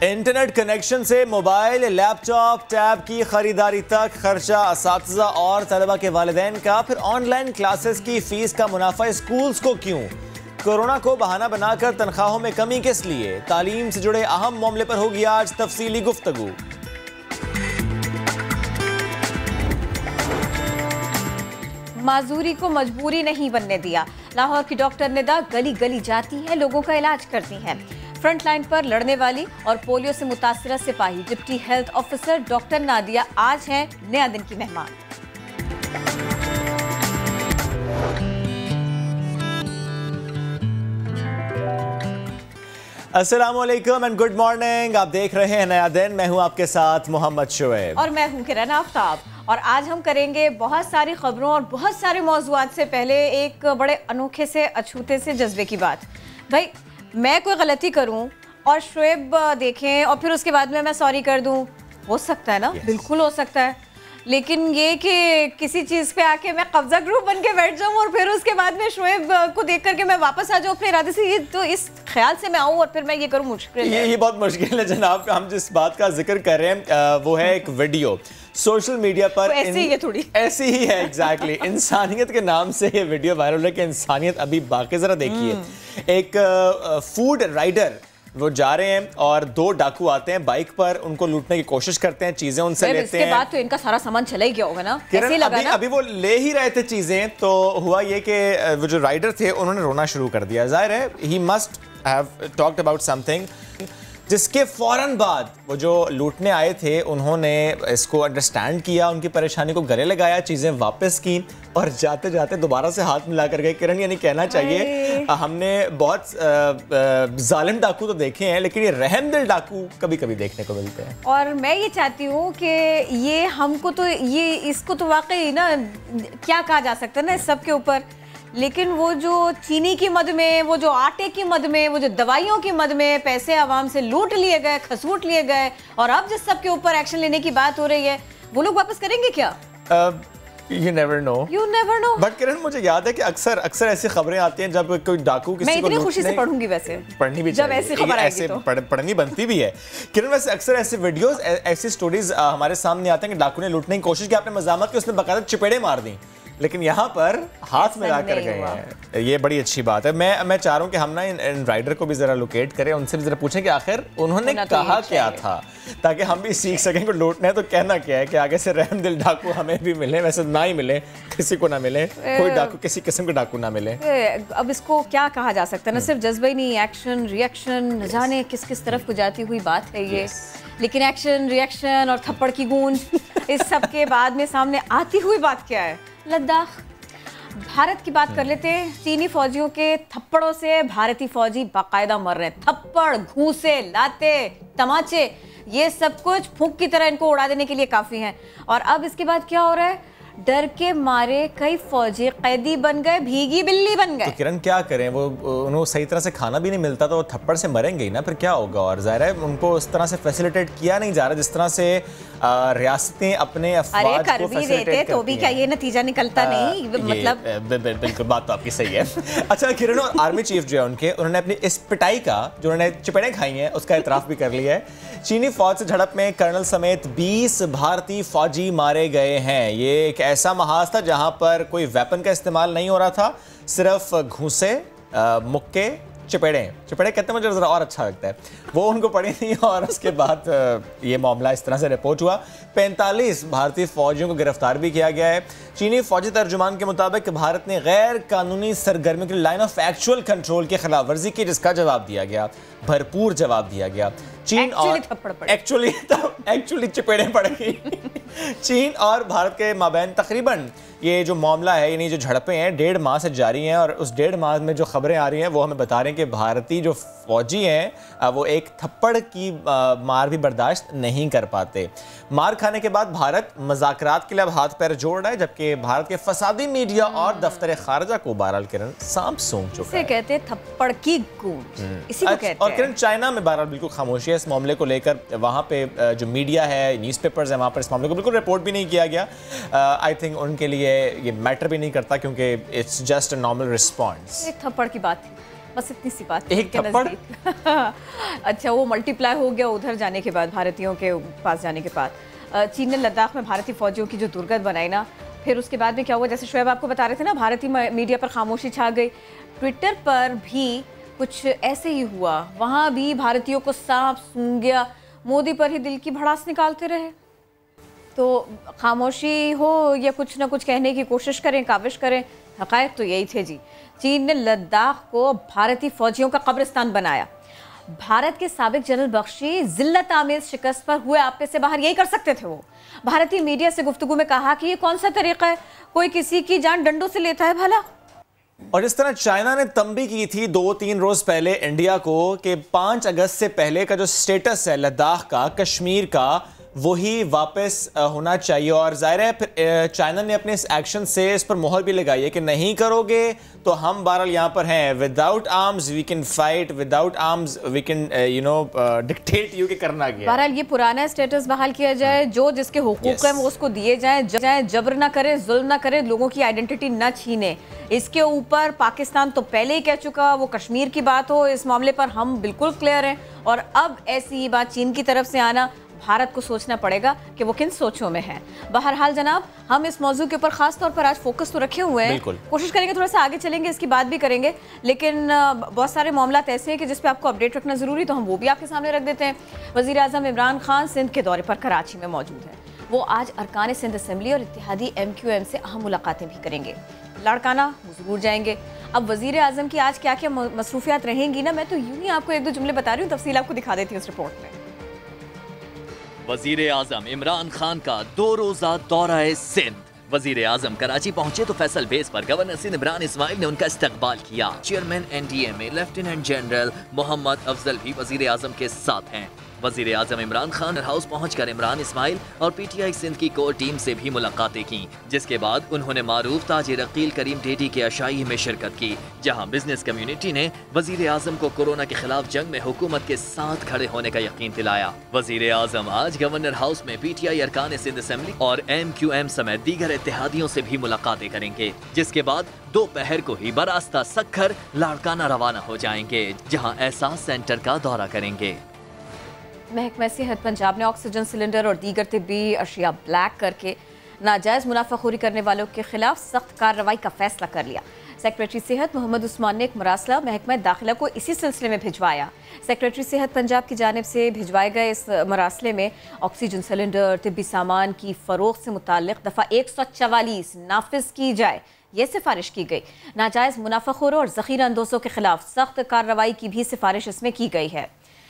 Internet connection से mobile, laptop, tab की खरीदारी तक खर्चा असातिज़ा और तलबा के वालिदैन का। फिर ऑनलाइन क्लासेस की फीस का मुनाफा स्कूल्स को क्यों? कोरोना को बहाना बनाकर तनख्वाहों में कमी किस लिए? तालीम से जुड़े अहम मामले पर होगी आज तफसीली गुफ्तगू। माजूरी को मजबूरी नहीं बनने दिया। लाहौर की डॉक्टर निदा गली गली जाती है, लोगों का इलाज करती हैं। फ्रंट लाइन पर लड़ने वाली और पोलियो से मुतासरा सिपाही deputy health officer doctor Nadia आज हैं नया दिन की मेहमान। अस्सलामुअलैकुम एंड गुड मॉर्निंग। आप देख रहे हैं नया दिन। मैं हूं आपके साथ मोहम्मद शुएब और मैं हूं किरण आफ्ताब। और आज हम करेंगे बहुत सारी खबरों और बहुत सारे मौज़ूआत से पहले एक बड़े अनोखे से अछूते से जज्बे की बात। भाई मैं कोई गलती करूं और शुएब देखें और फिर उसके बाद में मैं सॉरी कर दूं, हो सकता है ना? बिल्कुल हो सकता है। लेकिन ये कि किसी चीज़ पे आके मैं कब्जा ग्रुप बन के बैठ जाऊँ और फिर उसके बाद में शुएब को देख करके मैं वापस आ जाऊँ अपने इरादे से, ये तो इस ख्याल से मैं आऊँ और फिर मैं ये करूँ, मुश्किल है। ये बहुत मुश्किल है जनाब। हम जिस बात का जिक्र कर रहे हैं वो है एक वीडियो सोशल मीडिया पर। ऐसी ही है, थोड़ी ऐसी ही है एग्जैक्टली। इंसानियत के नाम से ये वीडियो वायरल है कि इंसानियत अभी बाकी। जरा देखिए, एक फूड राइडर वो जा रहे हैं और दो डाकू आते हैं बाइक पर, उनको लूटने की कोशिश करते हैं, चीजें उनसे लेते हैं। इसके बाद तो इनका सारा सामान चला ही गया होगा ना? ऐसे लगा अभी, ना? अभी वो ले ही रहे थे चीजें, तो हुआ ये कि वो जो राइडर थे उन्होंने रोना शुरू कर दिया। जाहिर है he must have talked about something, जिसके फौरन बाद वो जो लूटने आए थे उन्होंने इसको अंडरस्टैंड किया, उनकी परेशानी को गले लगाया, चीज़ें वापस की और जाते जाते दोबारा से हाथ मिला कर गए। किरण, यानी कहना चाहिए हमने बहुत जालिम डाकू तो देखे हैं, लेकिन ये रहमदिल डाकू कभी कभी देखने को मिलते हैं। और मैं ये चाहती हूँ कि ये हमको तो ये इसको तो वाकई ना क्या कहा जा सकता है ना इस सब के ऊपर, लेकिन वो जो चीनी की मद में, वो जो आटे की मद में, वो जो दवाइयों की मद में पैसे आवाम से लूट लिए गए, खसूट लिए गए, और अब जिस सब के ऊपर एक्शन लेने की बात हो रही है, वो लोग वापस करेंगे क्या? You never know. You never know. But Kiran, मुझे याद है कि अक्सर ऐसी खबरें आती हैं जब कोई डाकू किसी को, मैं इतनी खुशी से पढ़ूंगी, वैसे पढ़नी भी जब ऐसी खबर आएगी तो पढ़नी बनती भी है। किरण, वैसे अक्सर ऐसे वीडियोस, ऐसी स्टोरीज हमारे सामने आते हैं कि डाकू ने लूटने की कोशिश की, आपने मजामत की, उसने बकायदा चपेड़े मार दी, लेकिन यहाँ पर हाथ मिला कर गए हैं। ये बड़ी अच्छी बात है। मैं चाह रहा हूँ कि हम ना इन राइडर को भी जरा लोकेट करें, उनसे भी जरा पूछें कि आखिर उन्होंने कहा क्या था, ताकि हम भी सीख सकें कि लूटना है तो कहना क्या है, कि आगे से रहमदिल डाकू हमें भी मिले, वैसे ना ही मिले, किसी को ना मिले, कोई डाकू किसी किस्म के डाकू ना मिले। अब इसको क्या कहा जा सकता है? ना सिर्फ जज्बा ही नहीं, एक्शन रिएक्शन, न जाने किस किस तरफ को जाती हुई बात है ये। लेकिन एक्शन रिएक्शन और थप्पड़ की गूंज, इस सब के बाद में सामने आती हुई बात क्या है? लद्दाख। भारत की बात कर लेते हैं। चीनी फौजियों के थप्पड़ों से भारतीय फौजी बाकायदा मर रहे हैं। थप्पड़, घूंसे, लाते, तमाचे, ये सब कुछ फूंक की तरह इनको उड़ा देने के लिए काफी हैं। और अब इसके बाद क्या हो रहा है? डर के मारे कई फौजी कैदी बन गए, भीगी बिल्ली बन गए। तो किरण क्या करें, वो उन्हें सही तरह से खाना भी नहीं मिलता, तो वो थप्पड़ से मरेंगे ही ना, फिर क्या होगा? और जाहिर है उनको उस तरह से फैसिलिटेट किया नहीं जा रहा जिस तरह से रियासतें अपने अफवाज को फैसिलिटेट करती हैं। तो भी क्या ये नतीजा निकलता नहीं? मतलब बिल्कुल बात तो आपकी सही है। अच्छा किरण, और आर्मी चीफ जो है उन्होंने अपनी इस पिटाई का, जो उन्होंने चपेड़ें खाई हैं, उसका इतराफ भी कर लिया है। चीनी फौज से झड़प में कर्नल समेत 20 भारतीय फौजी मारे गए हैं। ये एक ऐसा महाज था जहां पर कोई वेपन का इस्तेमाल नहीं हो रहा था, सिर्फ घूंसे, मुक्के, चपेड़े कहते हैं, मुझे जरा और अच्छा लगता है, वो उनको पड़ी थी। और उसके बाद ये मामला इस तरह से रिपोर्ट हुआ। 45 भारतीय फौजियों को गिरफ्तार भी किया गया है। चीनी फौजी तर्जुमान के मुताबिक भारत ने गैर कानूनी सरगर्मियों की लाइन ऑफ एक्चुअल कंट्रोल की खिलाफ वर्जी की, जिसका जवाब दिया गया, भरपूर जवाब दिया गया। चीन और एक्चुअली चपेड़े पड़ गई। चीन और भारत के माबैन तकरीबन ये जो मामला है, यानी जो झड़पें हैं, 1.5 माह से जारी हैं। और उस 1.5 माह में जो खबरें आ रही हैं वो हमें बता रहे हैं कि भारतीय जो फौजी हैं वो एक थप्पड़ की मार भी बर्दाश्त नहीं कर पाते। मार खाने के बाद भारत मज़ाकरात के लिए अब हाथ पैर जोड़ रहा है, जबकि भारत के फसादी मीडिया और दफ्तर खारजा को बहरहाल किरण सांप सूंघ चुका है। कहते हैं थप्पड़ की गूंज, इसी को कहते हैं। और किरण, चाइना में बहरहाल बिल्कुल खामोशी है इस मामले को लेकर। वहाँ पे जो मीडिया है, न्यूज़पेपर्स हैं, वहाँ पर इस मामले को बिल्कुल रिपोर्ट भी नहीं किया गया। आई थिंक उनके लिए ये मैटर भी नहीं करता, क्योंकि it's just a normal response. एक थप्पड़ की बात थी, बस इतनी सी बात एक थप्पड़। अच्छा, वो मल्टीप्लाई हो गया उधर जाने के बाद, भारतीयों के पास जाने के बाद। चीन ने लद्दाख में भारतीय फौजियों की जो दुर्गत बनाई ना, फिर उसके बाद में क्या हुआ, जैसे शोएब आपको बता रहे थे ना, भारतीय मीडिया पर खामोशी छा गई। ट्विटर पर भी कुछ ऐसे ही हुआ, वहाँ भी भारतीयों को सांप सूंघ गया, मोदी पर ही दिल की भड़ास निकालते रहे। तो खामोशी हो या कुछ ना कुछ कहने की कोशिश करें, काविश करें, हक़ाइक़ तो यही थे जी। चीन ने लद्दाख को भारतीय फौजियों का कब्रिस्तान बनाया। भारत के साबिक जनरल बख्शी जिल्लत आमेज शिकस्त पर हुए आपे से बाहर यही कर सकते थे। वो भारतीय मीडिया से गुफ्तगू में कहा कि ये कौन सा तरीका है, कोई किसी की जान डंडों से लेता है भला। और इस तरह चाइना ने तंबी की थी 2-3 रोज पहले इंडिया को कि 5 अगस्त से पहले का जो स्टेटस है लद्दाख का, कश्मीर का, वही वापस होना चाहिए। और जाहिर है फिर चाइना ने अपने इस एक्शन से इस पर मोहर भी लगाई है कि नहीं करोगे तो हम बहरहाल यहाँ पर हैं, without arms we can fight, without arms we can dictate you कि करना क्या। बहरहाल ये पुराना स्टेटस बहाल किया जाए, जो जिसके हुकूक हैं वो उसको दिए जाएं, जबर ना करें, जुल्म ना करें, लोगों की आइडेंटिटी ना छीने। इसके ऊपर पाकिस्तान तो पहले ही कह चुका, वो कश्मीर की बात हो, इस मामले पर हम बिल्कुल क्लियर हैं। और अब ऐसी ही बात चीन की तरफ से आना, भारत को सोचना पड़ेगा कि वो किन सोचों में है। बहरहाल जनाब, हम इस मौजू के ऊपर खास तौर पर आज फोकस तो रखे हुए हैं, कोशिश करेंगे थोड़ा सा आगे चलेंगे, इसकी बात भी करेंगे, लेकिन बहुत सारे मामला ऐसे हैं कि जिस पे आपको अपडेट रखना जरूरी, तो हम वो भी आपके सामने रख देते हैं। वजीर आजम इमरान खान सिंध के दौरे पर कराची में मौजूद हैं। वो आज अरकान सिंध असम्बली और इत्तेहादी MQM से अहम मुलाकातें भी करेंगे। लाड़काना वो जरूर जाएंगे। अब वजीर आजम की आज क्या क्या मसरूफियात रहेंगी ना, मैं तो यूं ही आपको 1-2 जुमले बता रही हूँ, तफसील आपको दिखा देती हूँ इस रिपोर्ट में। वजीर आजम इमरान खान का 2 रोजा दौरा सिंध। वजीर आजम कराची पहुंचे तो फैसल बेस पर गवर्नर सिंध इमरान इस्माइल ने उनका इस्तकबाल किया। चेयरमैन NDA में लेफ्टिनेंट जनरल मोहम्मद अफजल भी वजीर आजम के साथ हैं। वजीर आजम इमरान खान हाउस पहुंचकर इमरान इस्माइल और PTI सिंध की कोर टीम से भी मुलाकातें की, जिसके बाद उन्होंने मारूफ ताजिर अकील करीम डेडी के अशाई में शिरकत की, जहां बिजनेस कम्युनिटी ने वजीर आजम को कोरोना के खिलाफ जंग में हुकूमत के साथ खड़े होने का यकीन दिलाया। वजीर आजम आज गवर्नर हाउस में PTI अरकान सिंध असम्बली और MQM समेत दीगर इत्तेहादियों से भी मुलाकातें करेंगे, जिसके बाद दोपहर को ही बरास्ता सक्खर लाड़काना रवाना हो जाएंगे, जहाँ एहसास सेंटर का दौरा करेंगे। महकमा सेहत पंजाब ने ऑक्सीजन सिलेंडर और दीगर तिब्बी अशिया ब्लैक करके नाजायज़ मुनाफाखोरी करने वालों के खिलाफ सख्त कार्रवाई का फैसला कर लिया। सेक्रेटरी सेहत मोहम्मद उस्मान ने एक मरासला महकमा दाखिला को इसी सिलसिले में भिजवाया। सेक्रेटरी सेहत पंजाब की जानिब से भिजवाए गए इस मरासले में ऑक्सीजन सिलेंडर, तिब्बी सामान की फ़रोख्त से मुताल्लिक़ दफ़ा 144 नाफिज की जाए, ये सिफारिश की गई। नाजायज़ मुनाफाखोरों और ज़ख़ीरा अंदोज़ों के खिलाफ सख्त कार्रवाई की भी सिफारिश इसमें की गई है।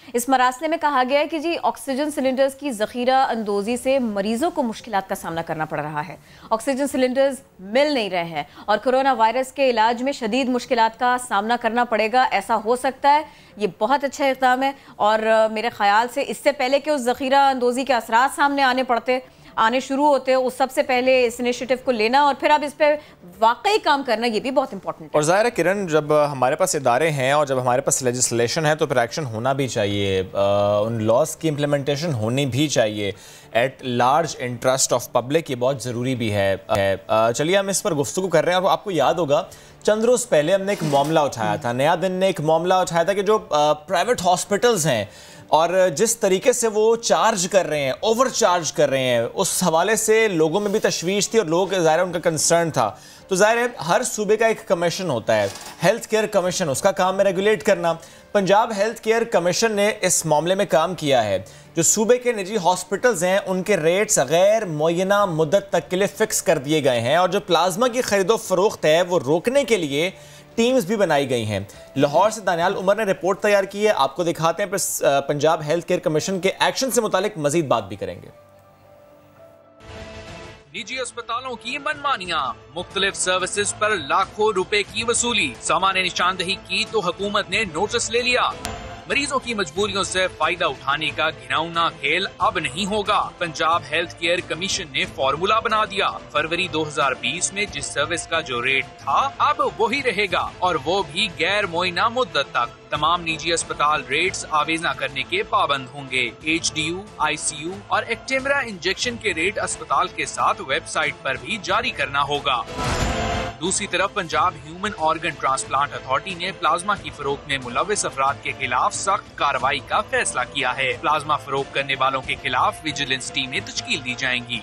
इस मरासले में कहा गया है कि जी ऑक्सीजन सिलेंडर्स की ज़ख़ीरा अंदोज़ी से मरीजों को मुश्किलात का सामना करना पड़ रहा है। ऑक्सीजन सिलेंडर्स मिल नहीं रहे हैं और कोरोना वायरस के इलाज में शदीद मुश्किलात का सामना करना पड़ेगा, ऐसा हो सकता है। ये बहुत अच्छा इक़दाम है और मेरे ख्याल से इससे पहले कि उस ज़ख़ीरा अंदोज़ी के असरात सामने आने शुरू होते हैं, उस सबसे पहले इस इनिशिएटिव को लेना और फिर अब इस पे वाकई काम करना, ये भी बहुत इंपॉर्टेंट है। और ज़ाहिर है किरण, जब हमारे पास इदारे हैं और जब हमारे पास लेजिस्लेशन है तो फिर एक्शन होना भी चाहिए, उन लॉज की इम्प्लीमेंटेशन होनी भी चाहिए at large interest of public, ये बहुत ज़रूरी भी है। चलिए हम इस पर गुफ्तगू कर रहे हैं। और आपको याद होगा चंद रोज़ पहले हमने एक मामला उठाया था, नया दिन ने एक मामला उठाया था कि जो प्राइवेट हॉस्पिटल्स हैं और जिस तरीके से वो चार्ज कर रहे हैं, ओवर चार्ज कर रहे हैं, उस हवाले से लोगों में भी तशवीश थी और लोग ज़ाहिर उनका कंसर्न था। तो ज़ाहिर है हर सूबे का एक कमीशन होता है, हेल्थ केयर कमीशन, उसका काम है रेगुलेट करना। पंजाब हेल्थ केयर कमीशन ने इस मामले में काम किया है। जो सूबे के निजी हॉस्पिटल्स हैं उनके रेट्स गैर मुय्यना मुद्दत तक के लिए फिक्स कर दिए गए हैं और जो प्लाज्मा की खरीदो फरोख्त है वो रोकने के लिए टीम्स भी बनाई गई हैं। लाहौर से दानियाल उमर ने रिपोर्ट तैयार की है, आपको दिखाते हैं, फिर पंजाब हेल्थ केयर कमीशन के एक्शन से मुतालिक मजीद बात भी करेंगे। निजी अस्पतालों की मनमानियां, मुख्तलिफ सर्विसेज पर लाखों रुपए की वसूली, सामान्य निशानदही की तो हुकूमत ने नोटिस ले लिया। मरीजों की मजबूरियों से फायदा उठाने का घिनौना खेल अब नहीं होगा। पंजाब हेल्थ केयर कमीशन ने फॉर्मूला बना दिया। फरवरी 2020 में जिस सर्विस का जो रेट था अब वही रहेगा और वो भी गैर मुय्यना मुद्दत तक। तमाम निजी अस्पताल रेट्स आवेजा करने के पाबंद होंगे। HDU, ICU और एक्टेमरा इंजेक्शन के रेट अस्पताल के साथ वेबसाइट पर भी जारी करना होगा। दूसरी तरफ Punjab human organ transplant authority ने प्लाज्मा की फरोख्त में मुलव्विस अफराद के खिलाफ सख्त कार्रवाई का फैसला किया है। प्लाज्मा फरोख्त करने वालों के खिलाफ विजिलेंस टीमें तश्कील दी जाएंगी।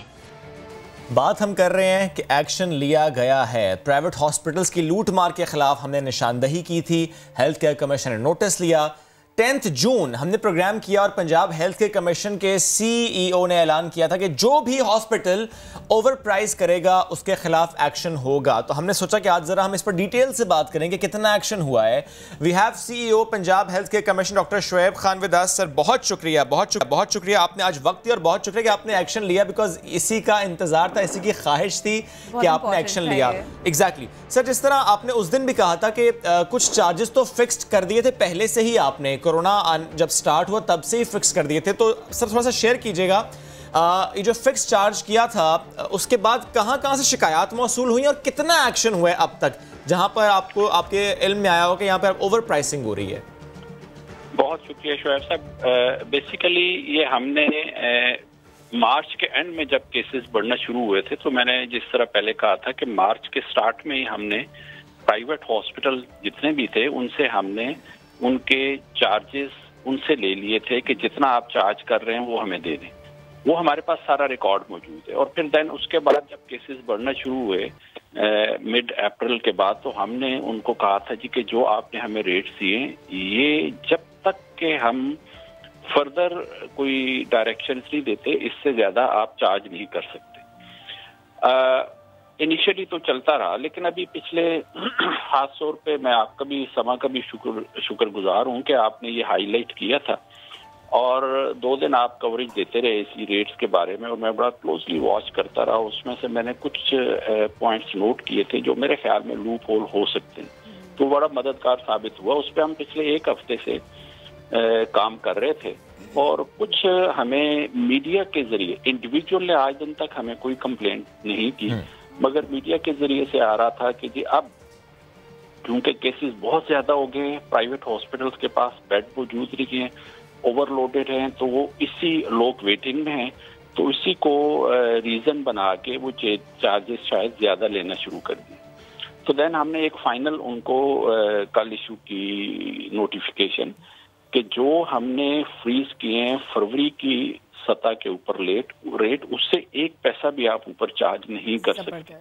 बात हम कर रहे हैं कि एक्शन लिया गया है। प्राइवेट हॉस्पिटल्स की लूट मार के खिलाफ हमने निशानदही की थी, हेल्थ केयर कमीशन ने नोटिस लिया। 10 जून हमने प्रोग्राम किया और पंजाब हेल्थ केयर कमीशन के सीईओ ने ऐलान किया था कि जो भी हॉस्पिटल ओवर प्राइस करेगा उसके खिलाफ एक्शन होगा। तो हमने सोचा कि आज जरा हम इस पर डिटेल से बात करेंगे कितना एक्शन हुआ है। We have CEO Punjab health care commission doctor Shuaib Khan with us. Sir बहुत शुक्रिया, बहुत शुक्रिया आपने आज वक्त दिया और बहुत शुक्रिया कि आपने एक्शन लिया, बिकॉज इसी का इंतजार था, इसी की ख्वाहिश थी कि आपने एक्शन लिया। एग्जैक्टली सर, जिस तरह आपने उस दिन भी कहा था कि कुछ चार्जेस तो फिक्स्ड कर दिए थे पहले से ही, आपने कोरोना जब स्टार्ट हुआ तब से ही फिक्स कर दिए थे, तो सर थोड़ा सा शेयर कीजिएगा ये जो फिक्स चार्ज किया था उसके बाद कहां-कहां से शिकायत मौसूल हुई और कितना एक्शन हुआ है अब तक जहां पर आपको आपके इल्म में आया हो कि यहां पर ओवर प्राइसिंग हो रही है। बहुत शुक्रिया शुएब साहब। बेसिकली ये हमने मार्च के एंड में जब केसेस बढ़ना शुरू हुए थे, तो मैंने जिस तरह पहले कहा था कि मार्च के स्टार्ट में ही हमने प्राइवेट हॉस्पिटल जितने भी थे उनसे हमने उनके चार्जेस उनसे ले लिए थे कि जितना आप चार्ज कर रहे हैं वो हमें दे दें। वो हमारे पास सारा रिकॉर्ड मौजूद है। और फिर देन उसके बाद जब केसेस बढ़ना शुरू हुए मिड अप्रैल के बाद, तो हमने उनको कहा था जी कि जो आपने हमें रेट्स दिए ये जब तक के हम फर्दर कोई डायरेक्शन नहीं देते इससे ज्यादा आप चार्ज नहीं कर सकते। इनिशियली तो चलता रहा, लेकिन अभी पिछले हादसों पे मैं आपका भी समा का भी शुक्रगुजार हूँ कि आपने ये हाईलाइट किया था और 2 दिन आप कवरेज देते रहे इसी रेट्स के बारे में और मैं बड़ा क्लोजली वॉच करता रहा। उसमें से मैंने कुछ पॉइंट्स नोट किए थे जो मेरे ख्याल में लूप होल हो सकते हैं, तो बड़ा मददगार साबित हुआ। उस पर हम पिछले 1 हफ्ते से काम कर रहे थे और कुछ हमें मीडिया के जरिए, इंडिविजुअल ने आज दिन तक हमें कोई कंप्लेंट नहीं की, मगर मीडिया के जरिए से आ रहा था कि जी अब क्योंकि केसेस बहुत ज्यादा हो गए हैं, प्राइवेट हॉस्पिटल्स के पास बेड मौजूद नहीं है, ओवरलोडेड हैं, तो वो इसी लोग वेटिंग में हैं, तो इसी को रीजन बना के वो चार्जेस शायद ज्यादा लेना शुरू कर दिए। तो देन हमने एक फाइनल उनको कल इशू की नोटिफिकेशन कि जो हमने फ्रीज किए हैं फरवरी की सतह के ऊपर रेट उससे 1 पैसा भी आप ऊपर चार्ज नहीं कर सकते।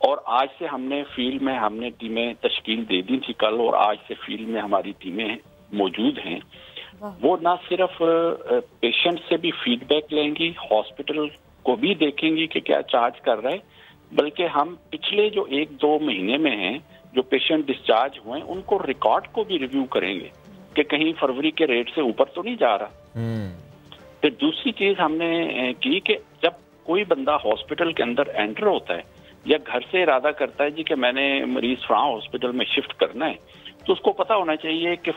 और आज से हमने फील्ड में हमने टीमें तश्कील दे दी थी कल, और आज से फील्ड में हमारी टीमें मौजूद हैं। वो ना सिर्फ पेशेंट से भी फीडबैक लेंगी, हॉस्पिटल को भी देखेंगी कि क्या चार्ज कर रहा है, बल्कि हम पिछले जो 1-2 महीने में हैं जो पेशेंट डिस्चार्ज हुए हैं उनको रिकॉर्ड को भी रिव्यू करेंगे कि कहीं फरवरी के रेट से ऊपर तो नहीं जा रहा। फिर दूसरी चीज हमने की कि जब कोई बंदा हॉस्पिटल के अंदर एंटर होता है या घर से इरादा करता है जी कि मैंने मरीज फलां हॉस्पिटल में शिफ्ट करना है, तो उसको पता होना चाहिए कि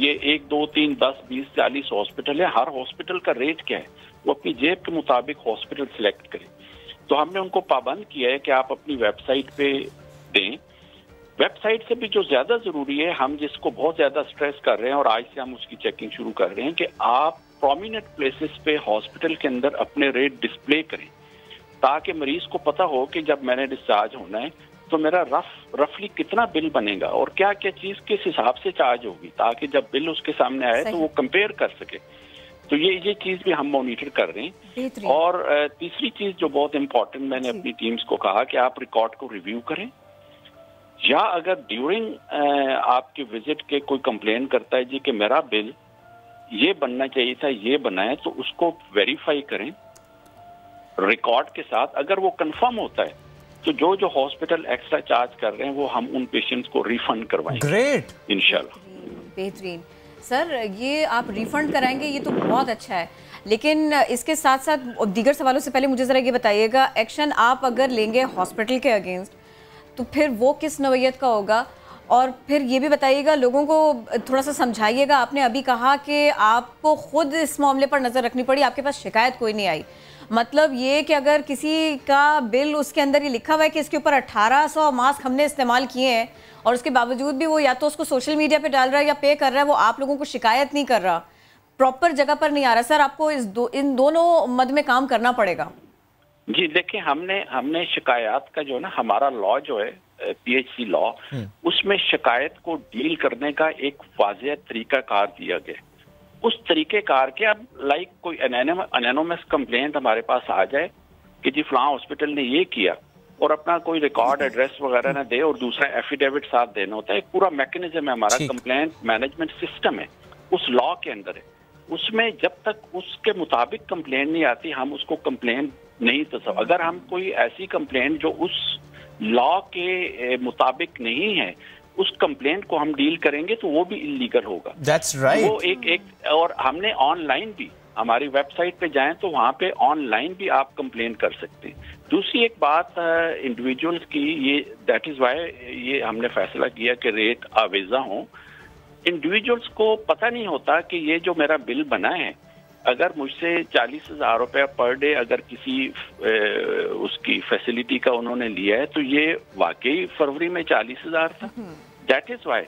ये 1, 2, 3, 10, 20, 40 हॉस्पिटल है, हर हॉस्पिटल का रेट क्या है, वो अपनी जेब के मुताबिक हॉस्पिटल सिलेक्ट करे। तो हमने उनको पाबंद किया है कि आप अपनी वेबसाइट पे दें। वेबसाइट से भी जो ज्यादा जरूरी है, हम जिसको बहुत ज्यादा स्ट्रेस कर रहे हैं और आज से हम उसकी चेकिंग शुरू कर रहे हैं कि आप प्रोमिनेंट प्लेसेस पे हॉस्पिटल के अंदर अपने रेट डिस्प्ले करें, ताकि मरीज को पता हो कि जब मैंने डिस्चार्ज होना है तो मेरा रफली कितना बिल बनेगा और क्या क्या चीज किस हिसाब से चार्ज होगी, ताकि जब बिल उसके सामने आए तो वो कंपेयर कर सके। तो ये चीज भी हम मॉनिटर कर रहे हैं। और तीसरी चीज जो बहुत इंपॉर्टेंट, मैंने अपनी टीम्स को कहा कि आप रिकॉर्ड को रिव्यू करें, या अगर ड्यूरिंग आपके विजिट के कोई कंप्लेन करता है जी कि मेरा बिल ये बनना चाहिए था, ये बनाए, तो उसको वेरीफाई करें रिकॉर्ड के साथ। अगर वो कंफर्म होता है तो जो हॉस्पिटल एक्स्ट्रा चार्ज कर रहे हैं वो हम उन पेशेंट्स को रिफंड करवाएंगे। ग्रेट, इंशाल्लाह। बेहतरीन सर, ये आप रिफंड कराएंगे ये तो बहुत अच्छा है, लेकिन इसके साथ साथ दीगर सवालों से पहले मुझे ज़रा ये बताइएगा, एक्शन आप अगर लेंगे हॉस्पिटल के अगेंस्ट तो फिर वो किस नौइयत का होगा? और फिर ये भी बताइएगा, लोगों को थोड़ा सा समझाइएगा। आपने अभी कहा कि आपको खुद इस मामले पर नज़र रखनी पड़ी, आपके पास शिकायत कोई नहीं आई, मतलब ये कि अगर किसी का बिल उसके अंदर ये लिखा हुआ है कि इसके ऊपर 1800 मास्क हमने इस्तेमाल किए हैं और उसके बावजूद भी वो या तो उसको सोशल मीडिया पे डाल रहा है या पे कर रहा है, वो आप लोगों को शिकायत नहीं कर रहा, प्रॉपर जगह पर नहीं आ रहा, सर आपको इन दोनों मद में काम करना पड़ेगा। जी देखिए, हमने शिकायत का जो है ना, हमारा लॉ जो है PHC लॉ, उसमें शिकायत को डील करने का एक वाज़ेह तरीकाकार दिया गया। उस तरीकेकार के अब लाइक कोई एनोनिमस कंप्लेंट हमारे पास आ जाए कि जी फलां हॉस्पिटल ने ये किया और अपना कोई रिकॉर्ड एड्रेस वगैरह ना दे और दूसरा एफिडेविट साथ देना होता है। एक पूरा मैकेनिज्म है हमारा, कंप्लेंट मैनेजमेंट सिस्टम है, उस लॉ के अंदर है। उसमें जब तक उसके मुताबिक कंप्लेंट नहीं आती, हम उसको कंप्लेंट नहीं तो सब। अगर हम कोई ऐसी कंप्लेंट जो उस लॉ के मुताबिक नहीं है, उस कंप्लेंट को हम डील करेंगे तो वो भी इलीगल होगा। That's right. वो एक और हमने ऑनलाइन भी, हमारी वेबसाइट पे जाएं तो वहाँ पे ऑनलाइन भी आप कंप्लेंट कर सकते हैं। दूसरी एक बात इंडिविजुअल्स की, ये दैट इज वाई ये हमने फैसला किया कि रेट आवेजा हो। इंडिविजुअल्स को पता नहीं होता कि ये जो मेरा बिल बना है, अगर मुझसे 40,000 रुपया पर डे अगर किसी उसकी फैसिलिटी का उन्होंने लिया है, तो ये वाकई फरवरी में 40,000 था। दैट इज वाई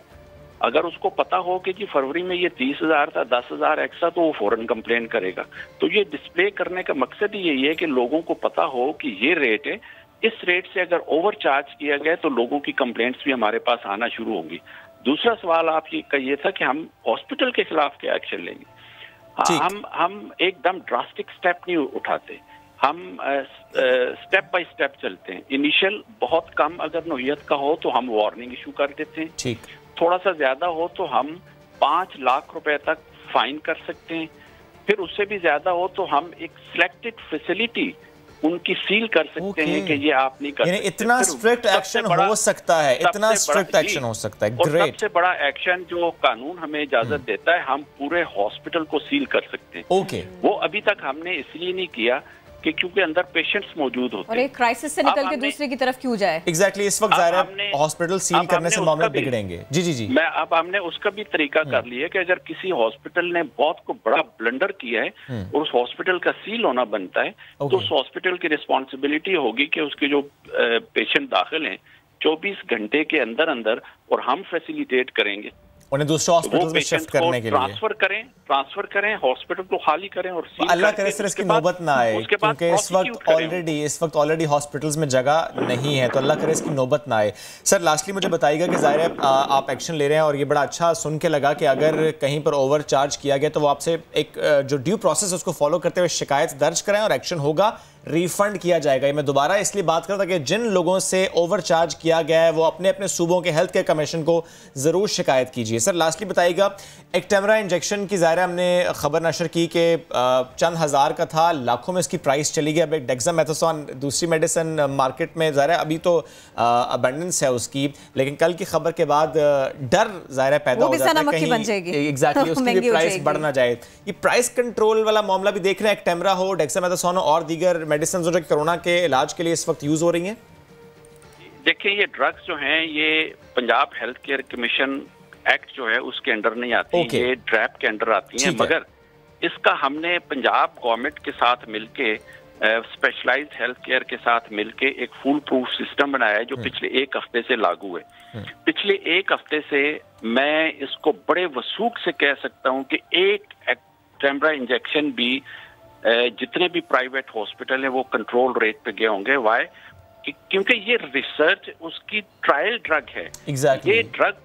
अगर उसको पता हो कि जी फरवरी में ये 30,000 था, 10,000 एक्स्ट्रा, तो वो फौरन कंप्लेन करेगा। तो ये डिस्प्ले करने का मकसद ही यही है कि लोगों को पता हो कि ये रेट है, इस रेट से अगर ओवर चार्ज किया गया तो लोगों की कंप्लेंट्स भी हमारे पास आना शुरू होंगी। दूसरा सवाल आपका ये था कि हम हॉस्पिटल के खिलाफ क्या एक्शन लेंगे। हम एकदम ड्रास्टिक स्टेप नहीं उठाते, हम स्टेप बाय स्टेप चलते हैं। इनिशियल बहुत कम अगर नोयत का हो तो हम वार्निंग इशू कर देते हैं। ठीक, थोड़ा सा ज्यादा हो तो हम 5 लाख रुपए तक फाइन कर सकते हैं। फिर उससे भी ज्यादा हो तो हम एक सिलेक्टेड फैसिलिटी उनकी सील कर सकते हैं कि ये आप नहीं कर सकते। इतना स्ट्रिक्ट एक्शन हो सकता है, इतना स्ट्रिक्ट एक्शन हो सकता है। ग्रेट। सबसे बड़ा एक्शन जो कानून हमें इजाजत देता है, हम पूरे हॉस्पिटल को सील कर सकते हैं। ओके। वो अभी तक हमने इसलिए नहीं किया कि क्योंकि अंदर पेशेंट्स मौजूद होते हैं। और एक क्राइसिस से निकल के दूसरे की तरफ क्यों जाए। एग्जैक्टली, इस वक्त ज़ाहिर है हॉस्पिटल सील करने से मामले बिगड़ेंगे। जी जी जी। अब हमने उसका भी तरीका कर लिया कि अगर किसी हॉस्पिटल ने बहुत को बड़ा ब्लंडर किया है और उस हॉस्पिटल का सील होना बनता है, तो उस हॉस्पिटल की रिस्पॉन्सिबिलिटी होगी कि उसके जो पेशेंट दाखिल हैं 24 घंटे के अंदर अंदर, और हम फैसिलिटेट करेंगे उन्हें दूसरे हॉस्पिटल में शिफ्ट करने के लिए, ट्रांसफर करें, हॉस्पिटल को खाली करें और अल्लाह करे सर इसकी नौबत ना आए, क्योंकि इस वक्त ऑलरेडी हॉस्पिटल्स में जगह नहीं है, तो अल्लाह करे इसकी नौबत ना आए। सर लास्टली मुझे बताइएगा कि ज़ाहिर है आप एक्शन ले रहे हैं और ये बड़ा अच्छा सुन के लगा कि अगर कहीं पर ओवर चार्ज किया गया तो वो आपसे एक जो ड्यू प्रोसेस है उसको फॉलो करते हुए शिकायत दर्ज कराएं और एक्शन होगा, रिफंड किया जाएगा। ये मैं दोबारा इसलिए बात करता कि जिन लोगों से ओवर चार्ज किया गया है वो अपने अपने सूबों के हेल्थ केयर कमीशन को जरूर शिकायत कीजिए। सर लास्टली बताइएगा, एक्टेमरा इंजेक्शन की ज़ाहिर हमने खबर नशर की कि चंद हज़ार का था, लाखों में इसकी प्राइस चली गई। अब एक डेक्सामेथासोन दूसरी मेडिसिन मार्केट में ज़ाहिर अभी तो अबंडेंस है उसकी, लेकिन कल की खबर के बाद डर ज़ाहिर पैदा हो जाता है कहीं एग्जैक्टली उसकी भी प्राइस बढ़ ना जाए। ये प्राइस कंट्रोल वाला मामला भी देख रहे हैं, एक्टेमरा हो, डेक्सामेथासोन और दीगर मेडिसिन जो कोरोना के इलाज के लिए इस वक्त यूज हो रही हैं। देखिए ये ड्रग्स जो हैं ये Punjab health care commission act जो है उसके अंडर नहीं आती, ये ड्रैप के अंडर आती हैं। मगर इसका हमने पंजाब गवर्नमेंट के साथ मिलके स्पेशलाइज्ड हेल्थ केयर के साथ मिलके एक फुल प्रूफ सिस्टम बनाया है जो पिछले 1 हफ्ते से लागू है। पिछले 1 हफ्ते से मैं इसको बड़े वसूख से कह सकता हूं कि एक एक्टेमरा इंजेक्शन भी जितने भी प्राइवेट हॉस्पिटल हैं वो कंट्रोल रेट पे गए होंगे। वाई? क्योंकि ये रिसर्च उसकी ट्रायल ड्रग है। ये ड्रग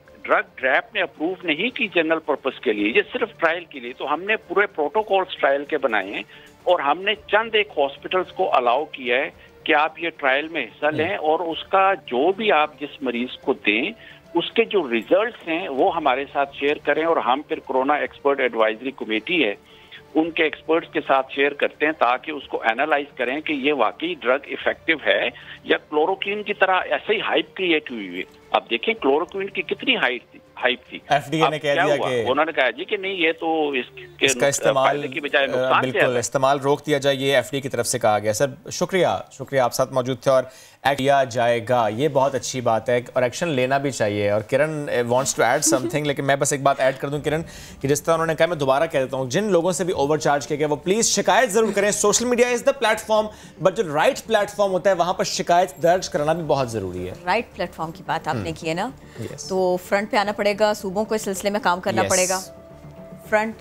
ड्रैप ने अप्रूव नहीं की जनरल पर्पस के लिए, ये सिर्फ ट्रायल के लिए। तो हमने पूरे प्रोटोकॉल्स ट्रायल के बनाए हैं और हमने चंद एक हॉस्पिटल्स को अलाउ किया है कि आप ये ट्रायल में हिस्सा लें और उसका जो भी आप जिस मरीज को दें उसके जो रिजल्ट्स हैं वो हमारे साथ शेयर करें, और हम फिर कोरोना एक्सपर्ट एडवाइजरी कमेटी है उनके एक्सपर्ट्स के साथ शेयर करते हैं ताकि उसको एनालाइज करें कि ये वाकई ड्रग इफेक्टिव है या क्लोरोक्विन की तरह ऐसे ही हाइप क्रिएट हुई है। अब देखें क्लोरोक्विन की कितनी हाइप थी। एफडीए ने कह दिया कि उन्होंने कहा जी कि नहीं ये तो इसका इस्तेमाल की बजाय नुकसान बिल्कुल इस्तेमाल रोक दिया जाए, ये एफडीए की तरफ से कहा गया। सर शुक्रिया आप साथ मौजूद थे और एक्ट किया जाएगा, ये बहुत अच्छी बात है और एक्शन लेना भी चाहिए। और किरण वांट्स टू ऐड समथिंग, लेकिन मैं बस एक बात ऐड कर दूं किरण कि जिस तरह उन्होंने कहा मैं दोबारा कह देता हूं, जिन लोगों से भी ओवरचार्ज किया गया वो प्लीज शिकायत जरूर करें। Social media is the platform, but जो राइट प्लेटफॉर्म होता है वहां पर शिकायत दर्ज कराना भी बहुत जरूरी है। राइट प्लेटफॉर्म की बात आपने की है ना, तो फ्रंट पे आना पड़ेगा, सूबों को इस सिलसिले में काम करना पड़ेगा। फ्रंट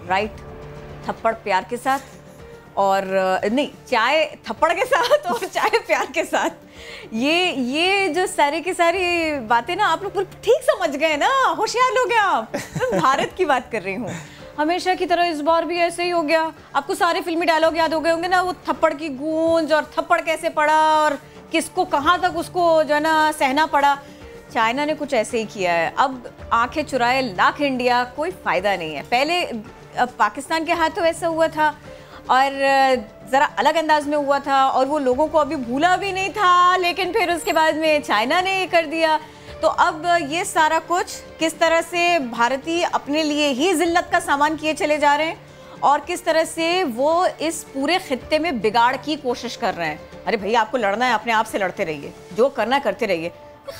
राइट थप्पड़ प्यार के साथ और नहीं, चाय थप्पड़ के साथ और चाय प्यार के साथ। ये जो सारी की सारी बातें ना आप लोग ठीक समझ गए ना, होशियार लोग हैं आप। मैं भारत की बात कर रही हूँ। हमेशा की तरह इस बार भी ऐसे ही हो गया। आपको सारे फिल्मी डायलॉग याद हो गए होंगे ना, वो थप्पड़ की गूंज और थप्पड़ कैसे पड़ा और किसको कहाँ तक उसको जो है ना सहना पड़ा। चाइना ने कुछ ऐसे ही किया है। अब आंखें चुराए लाख इंडिया, कोई फायदा नहीं है। पहले पाकिस्तान के हाथों ऐसा हुआ था और ज़रा अलग अंदाज में हुआ था और वो लोगों को अभी भूला भी नहीं था, लेकिन फिर उसके बाद में चाइना ने ये कर दिया। तो अब ये सारा कुछ किस तरह से भारतीय अपने लिए ही जिल्लत का सामान किए चले जा रहे हैं और किस तरह से वो इस पूरे खित्ते में बिगाड़ की कोशिश कर रहे हैं। अरे भैया, आपको लड़ना है अपने आप से लड़ते रहिए, जो करना करते रहिए।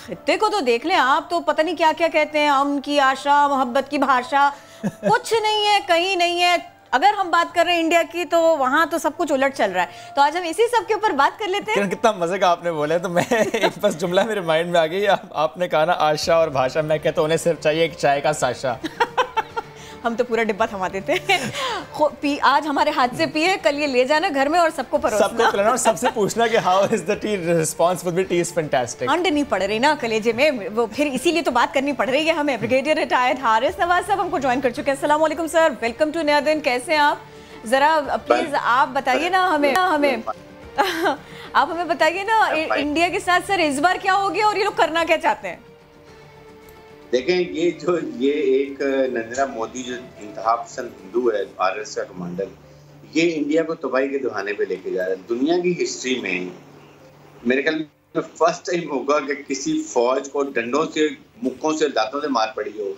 खित्ते को तो देख लें आप, तो पता नहीं क्या क्या कहते हैं, अमन की आशा, मोहब्बत की भाषा, कुछ नहीं है, कहीं नहीं है। अगर हम बात कर रहे हैं इंडिया की, तो वहां तो सब कुछ उलट चल रहा है। तो आज हम इसी सब के ऊपर बात कर लेते हैं। कितना मजे का आपने बोला है, तो मैं एक बस जुमला मेरे माइंड में आ गई। आपने कहा ना आशा और भाषा, मैं कहता हूँ उन्हें सिर्फ चाहिए एक चाय का साशा। हम तो पूरा डिब्बा थमा देते हैं। आज हमारे हाथ से पिए, कल ये ले जाना घर में और सबको परोसना, सबको पिलाना और सबसे पूछना कि how is the T, response would be T is fantastic. ठंड नहीं पड़ रही ना कलेजे में, वो फिर इसीलिए तो बात करनी पड़ रही है हमें। ब्रिगेडियर रिटायर्ड हारिस नवाज साहब हमको ज्वाइन कर चुके हैं। अस्सलाम वालेकुम सर, वेलकम टू नया दिन। कैसे हैं आप? जरा प्लीज आप बताइए ना हमें आप हमें बताइए ना, इंडिया के साथ सर इस बार क्या हो गया और ये लोग करना क्या चाहते हैं? देखें, ये एक नरेंद्र मोदी जो इंतहा पसंद हिंदू है, आरएस का कमांडर, ये इंडिया को तबाही के दुहाने पे लेके जा रहा है। दुनिया की हिस्ट्री में मेरे ख्याल में फर्स्ट टाइम होगा कि किसी फौज को डंडों से, मुक्कों से, दांतों से मार पड़ी हो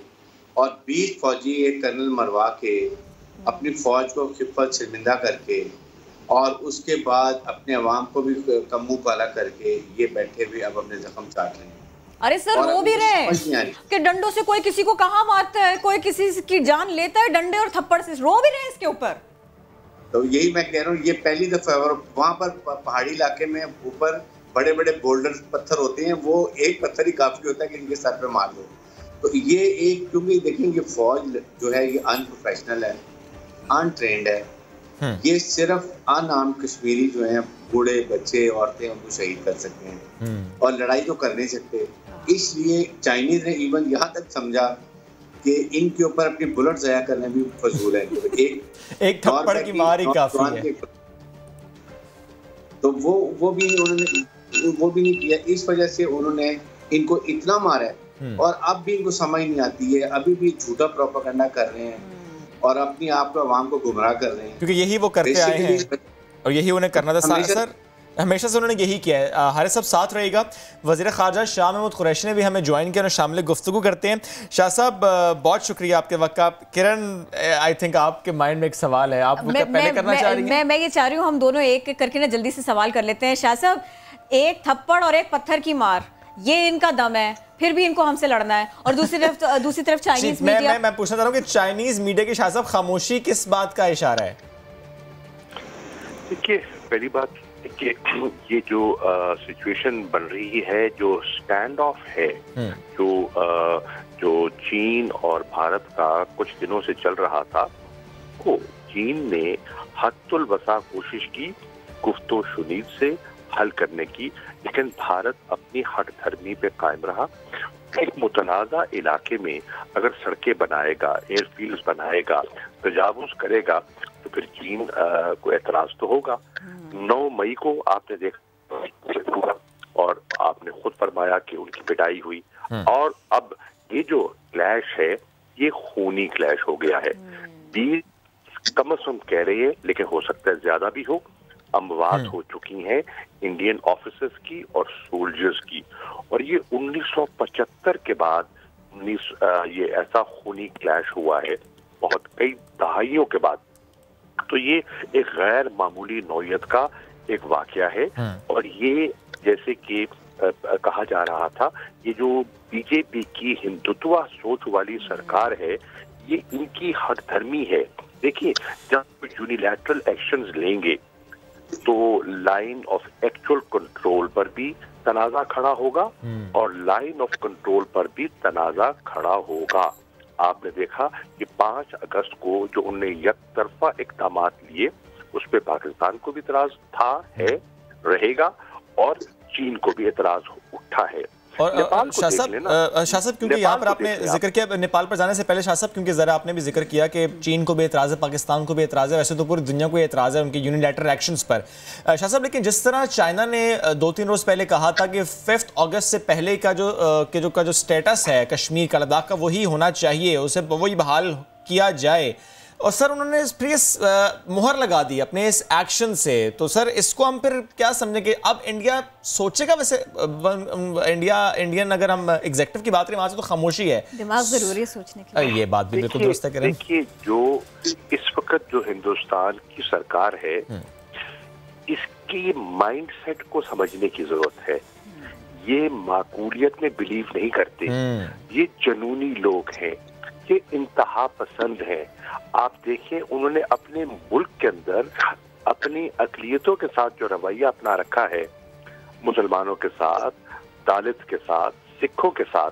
और 20 फौजी एक कर्नल मरवा के अपनी फौज को खिफत शर्मिंदा करके और उसके बाद अपने अवाम को भी कम मुँह काला करके ये बैठे हुए अब अपने जख्म चाट रहे हैं। अरे सर, रो भी रहे हैं कि डंडों से कोई किसी को कहाँ मारता है, कोई किसी की जान लेता है डंडे और थप्पड़ से, रो भी रहे हैं इसके ऊपर। तो यही मैं कह रहा हूँ, ये पहली दफा है। और वहाँ पर पहाड़ी इलाके में ऊपर बड़े बड़े बोल्डर पत्थर होते हैं, वो एक पत्थर ही काफी होता है कि इनके सर पे मार दो। तो ये एक, क्योंकि देखेंगे फौज जो है ये अनप्रोफेशनल है, अनट्रेंड है। ये सिर्फ अनाम कश्मीरी जो है, बूढ़े बच्चे औरतें, उनको शहीद कर सकते हैं और लड़ाई तो कर नहीं सकते। इसलिए चाइनीज ने इवन यहाँ तक समझा कि इनके ऊपर अपनी बुलेट ज़ाया करने भी फजूल है। एक थप्पड़ की मार ही काफी है। तो वो भी नहीं किया। इस वजह से उन्होंने इनको इतना मारा है और अब भी इनको समझ नहीं आती है, अभी भी झूठा प्रोपेगेंडा कर रहे हैं और अपनी आप को अवाम को गुमराह कर रहे हैं, क्योंकि यही वो करते आए हैं और यही उन्हें करना था। सर, हमेशा से उन्होंने यही किया है। हारिस साहब साथ रहेगा। वज़ीर ख़ारजा शाह महमूद कुरैशी ने भी हमें ज्वाइन किया और शामिल गुफ्तगू करते हैं। शाह साहब, बहुत शुक्रिया आपके वक्त का। किरण, आई थिंक आपके माइंड में एक सवाल है, आप पहले करना चाह रही हैं? मैं ये चाह रही हूँ हम दोनों एक एक करके ना जल्दी से सवाल कर लेते हैं। शाह साहब, एक थप्पड़ और एक पत्थर की मार, ये इनका दम है, फिर भी इनको हमसे लड़ना है। और दूसरी तरफ चाइनीज मीडिया। मैं पूछना चाह रहा हूँ कि चाइनीज मीडिया की शाह साहब खामोशी किस बात का इशारा है? देखिए, पहली बात कि ये जो सिचुएशन बन रही है, जो स्टैंड ऑफ है, जो चीन और भारत का कुछ दिनों से चल रहा था, को चीन ने हद्दुल वसा कोशिश की गुफ्तो शुनीद से हल करने की, लेकिन भारत अपनी हट धर्मी पे कायम रहा। एक मुतनाज़ा इलाके में अगर सड़कें बनाएगा, एयरफील्ड्स बनाएगा, तजावुज़ करेगा, तो फिर चीन को एतराज तो होगा। 9 मई को आपने देखा और आपने खुद फरमाया कि उनकी पिटाई हुई, और अब ये जो क्लैश है ये खूनी क्लैश हो गया है। 20 कम से कम कह रही है, लेकिन हो सकता है ज्यादा भी हो, अमवात हो चुकी हैं इंडियन ऑफिसर्स की और सोल्जर्स की। और ये 1975 के बाद ये ऐसा खूनी क्लैश हुआ है, बहुत कई दहाइयों के बाद। तो ये एक गैर मामूली नौयत का एक वाकया है। और ये जैसे कि कहा जा रहा था, ये जो बीजेपी की हिंदुत्व सोच वाली सरकार है, ये इनकी हठधर्मी है। देखिए, जब यूनिलैटरल एक्शंस लेंगे तो लाइन ऑफ एक्चुअल कंट्रोल पर भी तनाजा खड़ा होगा और लाइन ऑफ कंट्रोल पर भी तनाजा खड़ा होगा। आपने देखा कि 5 अगस्त को जो उन्होंने एक तरफा इक़दामात लिए, उस पर पाकिस्तान को भी इतराज था, है, रहेगा, और चीन को भी इतराज उठा है। और शाह साहब क्योंकि यहाँ पर आपने जिक्र किया नेपाल पर जाने से पहले, शाह साहब क्योंकि जरा आपने भी जिक्र किया कि चीन को भी एतराज़ है, पाकिस्तान को भी एतराज़ है, वैसे तो पूरी दुनिया को एतराज़ है उनके यूनिलैटरल एक्शंस पर। शाह साहब, लेकिन जिस तरह चाइना ने 2-3 रोज़ पहले कहा था कि 5 अगस्त से पहले का जो स्टेटस है कश्मीर का, लद्दाख का, वही होना चाहिए, उसे वही बहाल किया जाए, और सर उन्होंने फिर मुहर लगा दी अपने इस एक्शन से, तो सर इसको हम फिर क्या समझें कि अब इंडिया सोचेगा? वैसे इंडियन अगर हम एग्जेक्टिव की बात करें, वहां से तो खामोशी है, दिमाग जरूरी है सोचने की। ये बात भी बिल्कुल दुरुस्त है। देखिए, जो इस वक्त जो हिंदुस्तान की सरकार है, इसकी माइंडसेट को समझने की जरूरत है। ये माकूलियत में बिलीव नहीं करते, ये जनूनी लोग हैं, ये इंतहा पसंद है। आप देखिए, उन्होंने अपने मुल्क के अंदर अपनी अक़लियतों के साथ जो रवैया अपना रखा है, मुसलमानों के साथ, दलित के साथ, सिखों के साथ,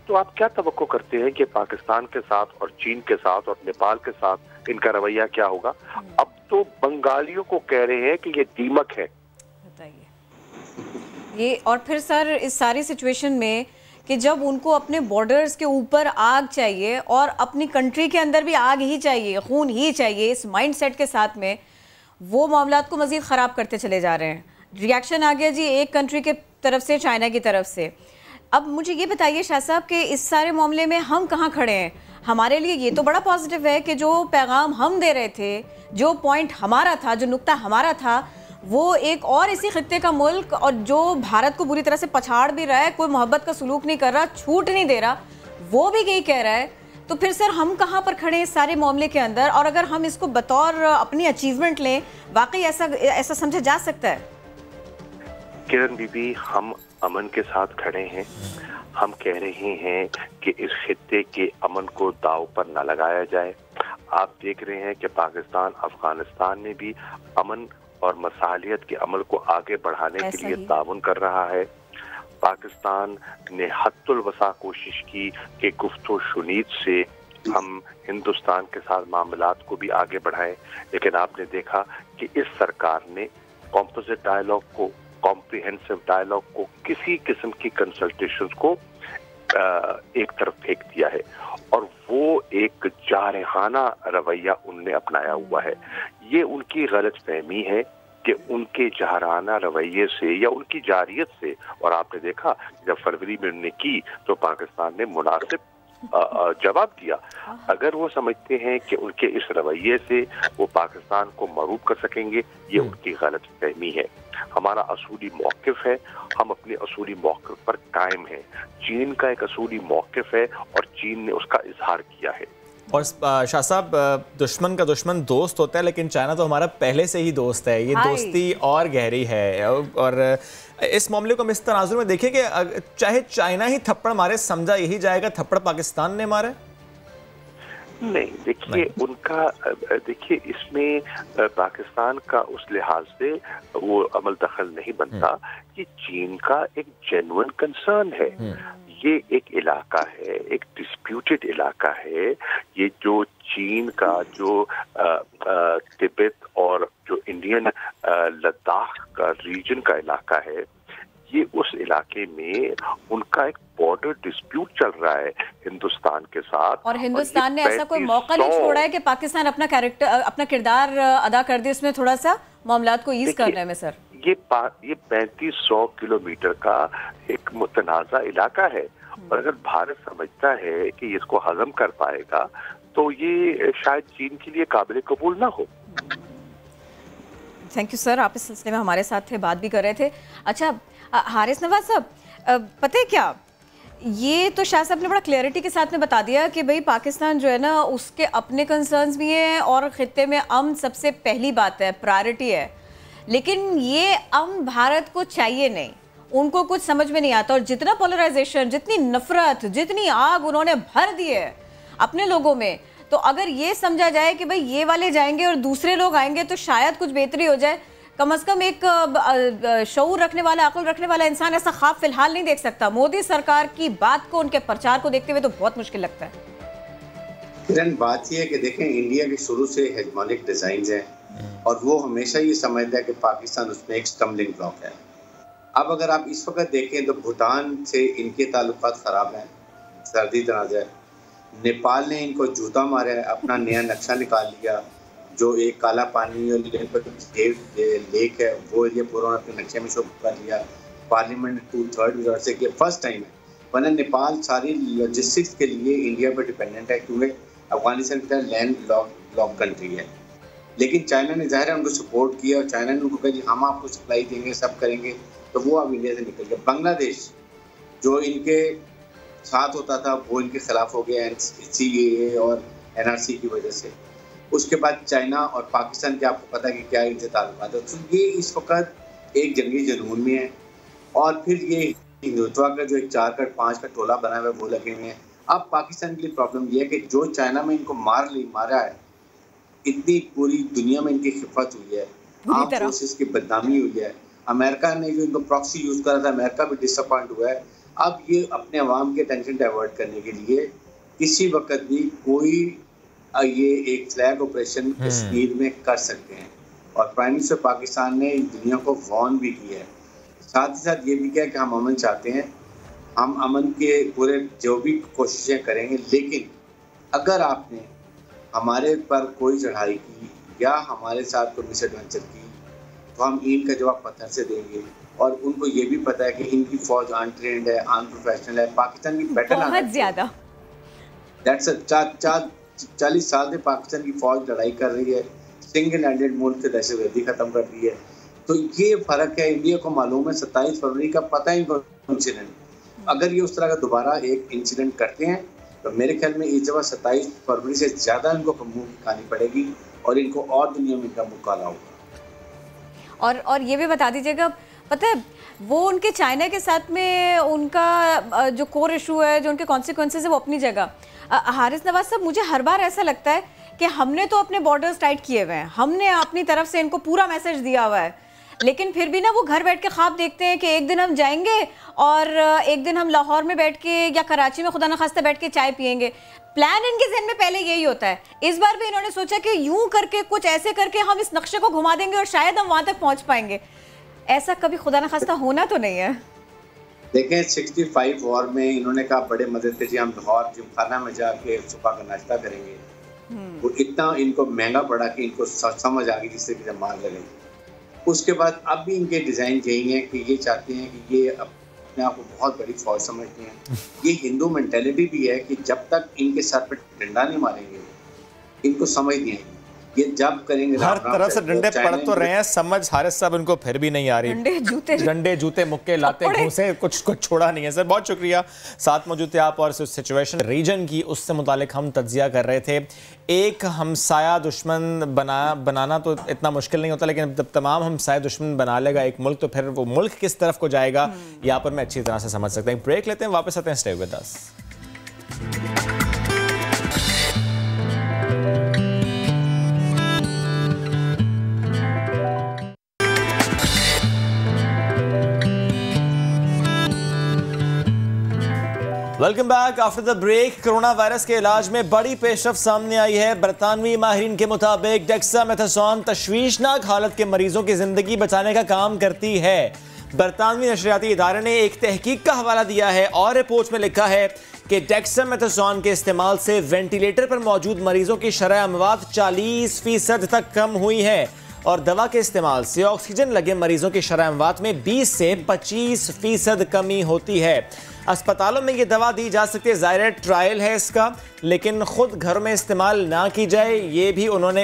तो आप क्या तवक्को करते हैं कि पाकिस्तान के साथ और चीन के साथ और नेपाल के साथ इनका रवैया क्या होगा? अब तो बंगालियों को कह रहे हैं कि ये दीमक है। बताइए ये, और फिर सर इस सारी सिचुएशन में कि जब उनको अपने बॉर्डर्स के ऊपर आग चाहिए और अपनी कंट्री के अंदर भी आग ही चाहिए, खून ही चाहिए, इस माइंडसेट के साथ में वो मामलात को मज़ीद ख़राब करते चले जा रहे हैं। रिएक्शन आ गया जी एक कंट्री के तरफ से, चाइना की तरफ से। अब मुझे ये बताइए शाह साहब कि इस सारे मामले में हम कहाँ खड़े हैं? हमारे लिए ये तो बड़ा पॉजिटिव है कि जो पैगाम हम दे रहे थे, जो पॉइंट हमारा था, जो नुक्ता हमारा था, वो एक और इसी खित्ते का मुल्क और जो भारत को बुरी तरह से पछाड़ भी रहा है, कोई मोहब्बत का सलूक नहीं कर रहा, छूट नहीं दे रहा, वो भी यही कह रहा है। तो फिर सर हम कहाँ पर खड़े हैं इस सारे मामले के अंदर? और अगर हम इसको बतौर अपनी अचीवमेंट लें, वाकई ऐसा समझा जा सकता है? किरण बीबी, हम अमन के साथ खड़े हैं। हम कह रहे हैं कि इस खित्ते के अमन को दाव पर न लगाया जाए। आप देख रहे हैं कि पाकिस्तान, अफगानिस्तान में भी अमन और मसालियत के अमल को आगे बढ़ाने के लिए ताउन कर रहा है। पाकिस्तान ने हद्दुल वसा कोशिश की कि गुफ्तो शुनीद से हम हिंदुस्तान के साथ मामलात को भी आगे बढ़ाएं, लेकिन आपने देखा कि इस सरकार ने कॉम्पोजिट डायलॉग को, कॉम्प्रिहेंसिव डायलॉग को, किसी किस्म की कंसल्टेशन को एक तरफ फेंक दिया है, और वो एक जारहाना रवैया उनने अपनाया हुआ है। ये उनकी गलत फहमी है कि उनके जारहाना रवैये से या उनकी जारियत से, और आपने देखा जब फरवरी में उन्होंने की तो पाकिस्तान ने मुनासिब जवाब दिया। अगर वो समझते हैं कि उनके इस रवैये से वो पाकिस्तान को मरूब कर सकेंगे, ये उनकी गलत फहमी है। हमारा असूली मौक़िफ़ है, हम अपने असूली मौक़िफ़ पर कायम हैं। चीन का एक असूली मौक़िफ़ है और चीन ने उसका इजहार किया है। और शाह साहब, दुश्मन का दुश्मन दोस्त होता है, लेकिन चाइना तो हमारा पहले से ही दोस्त है। ये दोस्ती और गहरी है। और इस मामले को हम इस तनाजुर में देखें कि चाहे चाइना ही थप्पड़ मारे, समझा यही जाएगा थप्पड़ पाकिस्तान ने मारा? नहीं, देखिए उनका, देखिए इसमें पाकिस्तान का उस लिहाज से वो अमल दखल नहीं बनता कि चीन का एक जेन्युइन कंसर्न है। ये एक इलाका है, एक डिस्प्यूटेड इलाका है। ये जो चीन का जो तिब्बत और जो इंडियन लद्दाख का रीजन का इलाका है, ये उस इलाके में उनका एक बॉर्डर डिस्प्यूट चल रहा है हिंदुस्तान के साथ, और हिंदुस्तान ने ऐसा कोई मौका नहीं छोड़ा है कि पाकिस्तान अपना किरदार अदा कर दे उसमें थोड़ा सा मामलात को ईज करने में। सर ये 3500 किलोमीटर का एक मुतनाज़ा इलाका है, और अगर भारत समझता है कि इसको हजम कर पाएगा तो ये शायद चीन के लिए काबिल कबूल ना हो। थैंक यू सर, आप इस सिलसिले में हमारे साथ थे, बात भी कर रहे थे। अच्छा हारिस नवाज साहब, पता है क्या, ये तो शाह साहब ने बड़ा क्लैरिटी के साथ में बता दिया कि भाई पाकिस्तान जो है ना, उसके अपने कंसर्न्स भी हैं और खित्ते में अमन सबसे पहली बात है, प्रायोरिटी है। लेकिन ये अमन भारत को चाहिए नहीं, उनको कुछ समझ में नहीं आता। और जितना पोलराइजेशन, जितनी नफरत, जितनी आग उन्होंने भर दी है अपने लोगों में, तो अगर ये समझा जाए कि भाई ये वाले जाएंगे और दूसरे लोग आएंगे तो शायद कुछ बेहतरी हो जाए। कम से कम एक शऊर रखने वाला, अक्ल रखने वाला इंसान ऐसा ख्वाब फिलहाल नहीं देख सकता। मोदी सरकार की बात को, उनके प्रचार को देखते हुए तो बहुत मुश्किल लगता है। किरण, बात यह है कि देखें, इंडिया के शुरू से हेजमोनिक डिजाइन हैं और वो हमेशा ये समझता है कि पाकिस्तान उसमें एक स्टम्बलिंग ब्लॉक है। अब अगर आप इस वक्त देखें तो भूटान से इनके ताल्लुकात ख़राब हैं, सर्दी तनाज़ है। नेपाल ने इनको जूता मारा है, अपना नया नक्शा निकाल लिया, जो एक काला पानी और लेक है वो एरिया पूरा अपने नक्शे में शो कर लिया। पार्लियामेंट 2/3 से कि फर्स्ट टाइम है, वरना नेपाल सारी लॉजिस्टिक्स के लिए इंडिया पर डिपेंडेंट है, क्योंकि अफगानिस्तान का लैंड लॉक कंट्री है। लेकिन चाइना ने ज़ाहिर है उनको सपोर्ट किया और चाइना ने उनको कहा कि हम आपको सप्लाई देंगे, सब करेंगे, तो वो अब इंडिया से निकल गया। बांग्लादेश जो इनके साथ होता था वो इनके खिलाफ हो गया CAA और NRC की वजह से। उसके बाद चाइना और पाकिस्तान के आपको पता है कि क्या इनसे ताल्लुकात है। तो ये इस वक्त एक जंगी जुनून में है और फिर ये हिंदुत्व का जो एक 4 का 5 का टोला बना हुआ है वो लगे हुए हैं। अब पाकिस्तान के लिए प्रॉब्लम ये है कि जो चाइना में इनको मारा है, इतनी पूरी दुनिया में इनकी खिफत हुई है, आर्म फोर्सेस की बदनामी हुई है। अमेरिका ने जो इनको प्रॉक्सी यूज करा था, अमेरिका भी डिसअपॉइंट हुआ है। अब ये अपने अवाम के टेंशन डाइवर्ट करने के लिए किसी वक्त भी कोई ये एक फ्लैग ऑपरेशन कश्मीर में कर सकते हैं और प्राइम मिनिस्टर पाकिस्तान ने दुनिया को वार्न भी किया है। साथ ही साथ ये भी किया कि हम अमन चाहते हैं, हम अमन के पूरे जो भी कोशिशें करेंगे, लेकिन अगर आपने हमारे पर कोई चढ़ाई की या हमारे साथ कोई मिसएडवेंचर की तो हम ईंट का जवाब पत्थर से देंगे। और उनको ये भी पता है कि इनकी फौज अनट्रेंड है, अनप्रोफेशनल है। पाकिस्तान की बैटल बहुत ज्यादा, दैट्स 40 साल से पाकिस्तान की फौज लड़ाई कर रही है, सिंगल हैंडेड मुल्क से दहशतगर्दी खत्म कर दी है। तो ये फर्क है, इंडिया को मालूम है 27 फरवरी का पता ही इंसिडेंट, अगर ये उस तरह का दोबारा एक इंसिडेंट करते हैं तो मेरे ख्याल में इस जगह 27 फरवरी से ज़्यादा इनको मुँह की खानी पड़ेगी और इनको और दुनिया में इनका मुँह काला होगा। और ये भी बता दीजिएगा, पता है वो उनके चाइना के साथ में उनका जो कोर इशू है, जो उनके कॉन्सिक्वेंसेस है, वो अपनी जगह। हारिस नवाज साहब, मुझे हर बार ऐसा लगता है कि हमने तो अपने बॉर्डर्स टाइट किए हुए हैं, हमने अपनी तरफ से इनको पूरा मैसेज दिया हुआ है, लेकिन फिर भी ना वो घर बैठ के ख्वाब देखते हैं कि एक दिन हम जाएंगे और एक दिन हम लाहौर में बैठ के या कराची में खुदा न खास्ता बैठ के चाय पियेंगे। प्लान इनके ज़हन में पहले यही होता है। इस बार भी इन्होंने सोचा कि यूं करके, कुछ ऐसे करके हम इस नक्शे को घुमा देंगे और शायद हम वहां तक पहुंच पाएंगे। ऐसा कभी खुदा न खास्ता होना तो नहीं है। देखें 65 वॉर में इन्होंने कहा बड़े मजे से जी हम लाहौर जिमखाना में जाके सुबह का नाश्ता करेंगे। वो इतना इनको महंगा पड़ा कि इनको समझ आ गई जिससे कि मार लगे। उसके बाद अब भी इनके डिज़ाइन यही है कि ये चाहते हैं कि ये अपने आप को बहुत बड़ी फौज समझते हैं। ये हिंदू मेंटेलिटी भी है कि जब तक इनके सर पर डंडा नहीं मारेंगे इनको समझ नहीं आएगी। ये जब करेंगे, हर तरफ से डंडे पड़ तो रहे हैं, समझ हारिस साहब इनको फिर भी नहीं आ रही। डंडे जूते मुक्के लाते घूसे, कुछ छोड़ा नहीं है। सर बहुत शुक्रिया, साथ मौजूद थे आप और सिचुएशन रीजन की उससे मुतालिक हम तज्जिया कर रहे थे। एक हमसाया दुश्मन बनाना तो इतना मुश्किल नहीं होता, लेकिन जब तमाम हमसाया दुश्मन बना लेगा एक मुल्क तो फिर वो मुल्क किस तरफ को जाएगा यहाँ पर मैं अच्छी तरह से समझ सकते हैं। ब्रेक लेते हैं, वापस आते हैं, stay with us. Welcome back after the break. Corona virus के इलाज में बड़ी पेशरफ्त सामने आई है। बरतानवी माहिरीन के मुताबिक डेक्सामेथासोन तशवीशनाक हालत के मरीजों की जिंदगी बचाने का काम करती है। बरतानवी नशरियाती इदारे ने एक तहकीक का हवाला दिया है और रिपोर्ट में लिखा है कि डेक्सामेथासोन के इस्तेमाल से वेंटिलेटर पर मौजूद मरीजों की शरह अमवात 40% तक कम हुई है और दवा के इस्तेमाल से ऑक्सीजन लगे मरीजों की शरह अमवात में 20 से 25% कमी होती है। अस्पतालों में ये दवा दी जा सकती है, ज़ाहिर ट्रायल है इसका, लेकिन खुद घर में इस्तेमाल ना की जाए, ये भी उन्होंने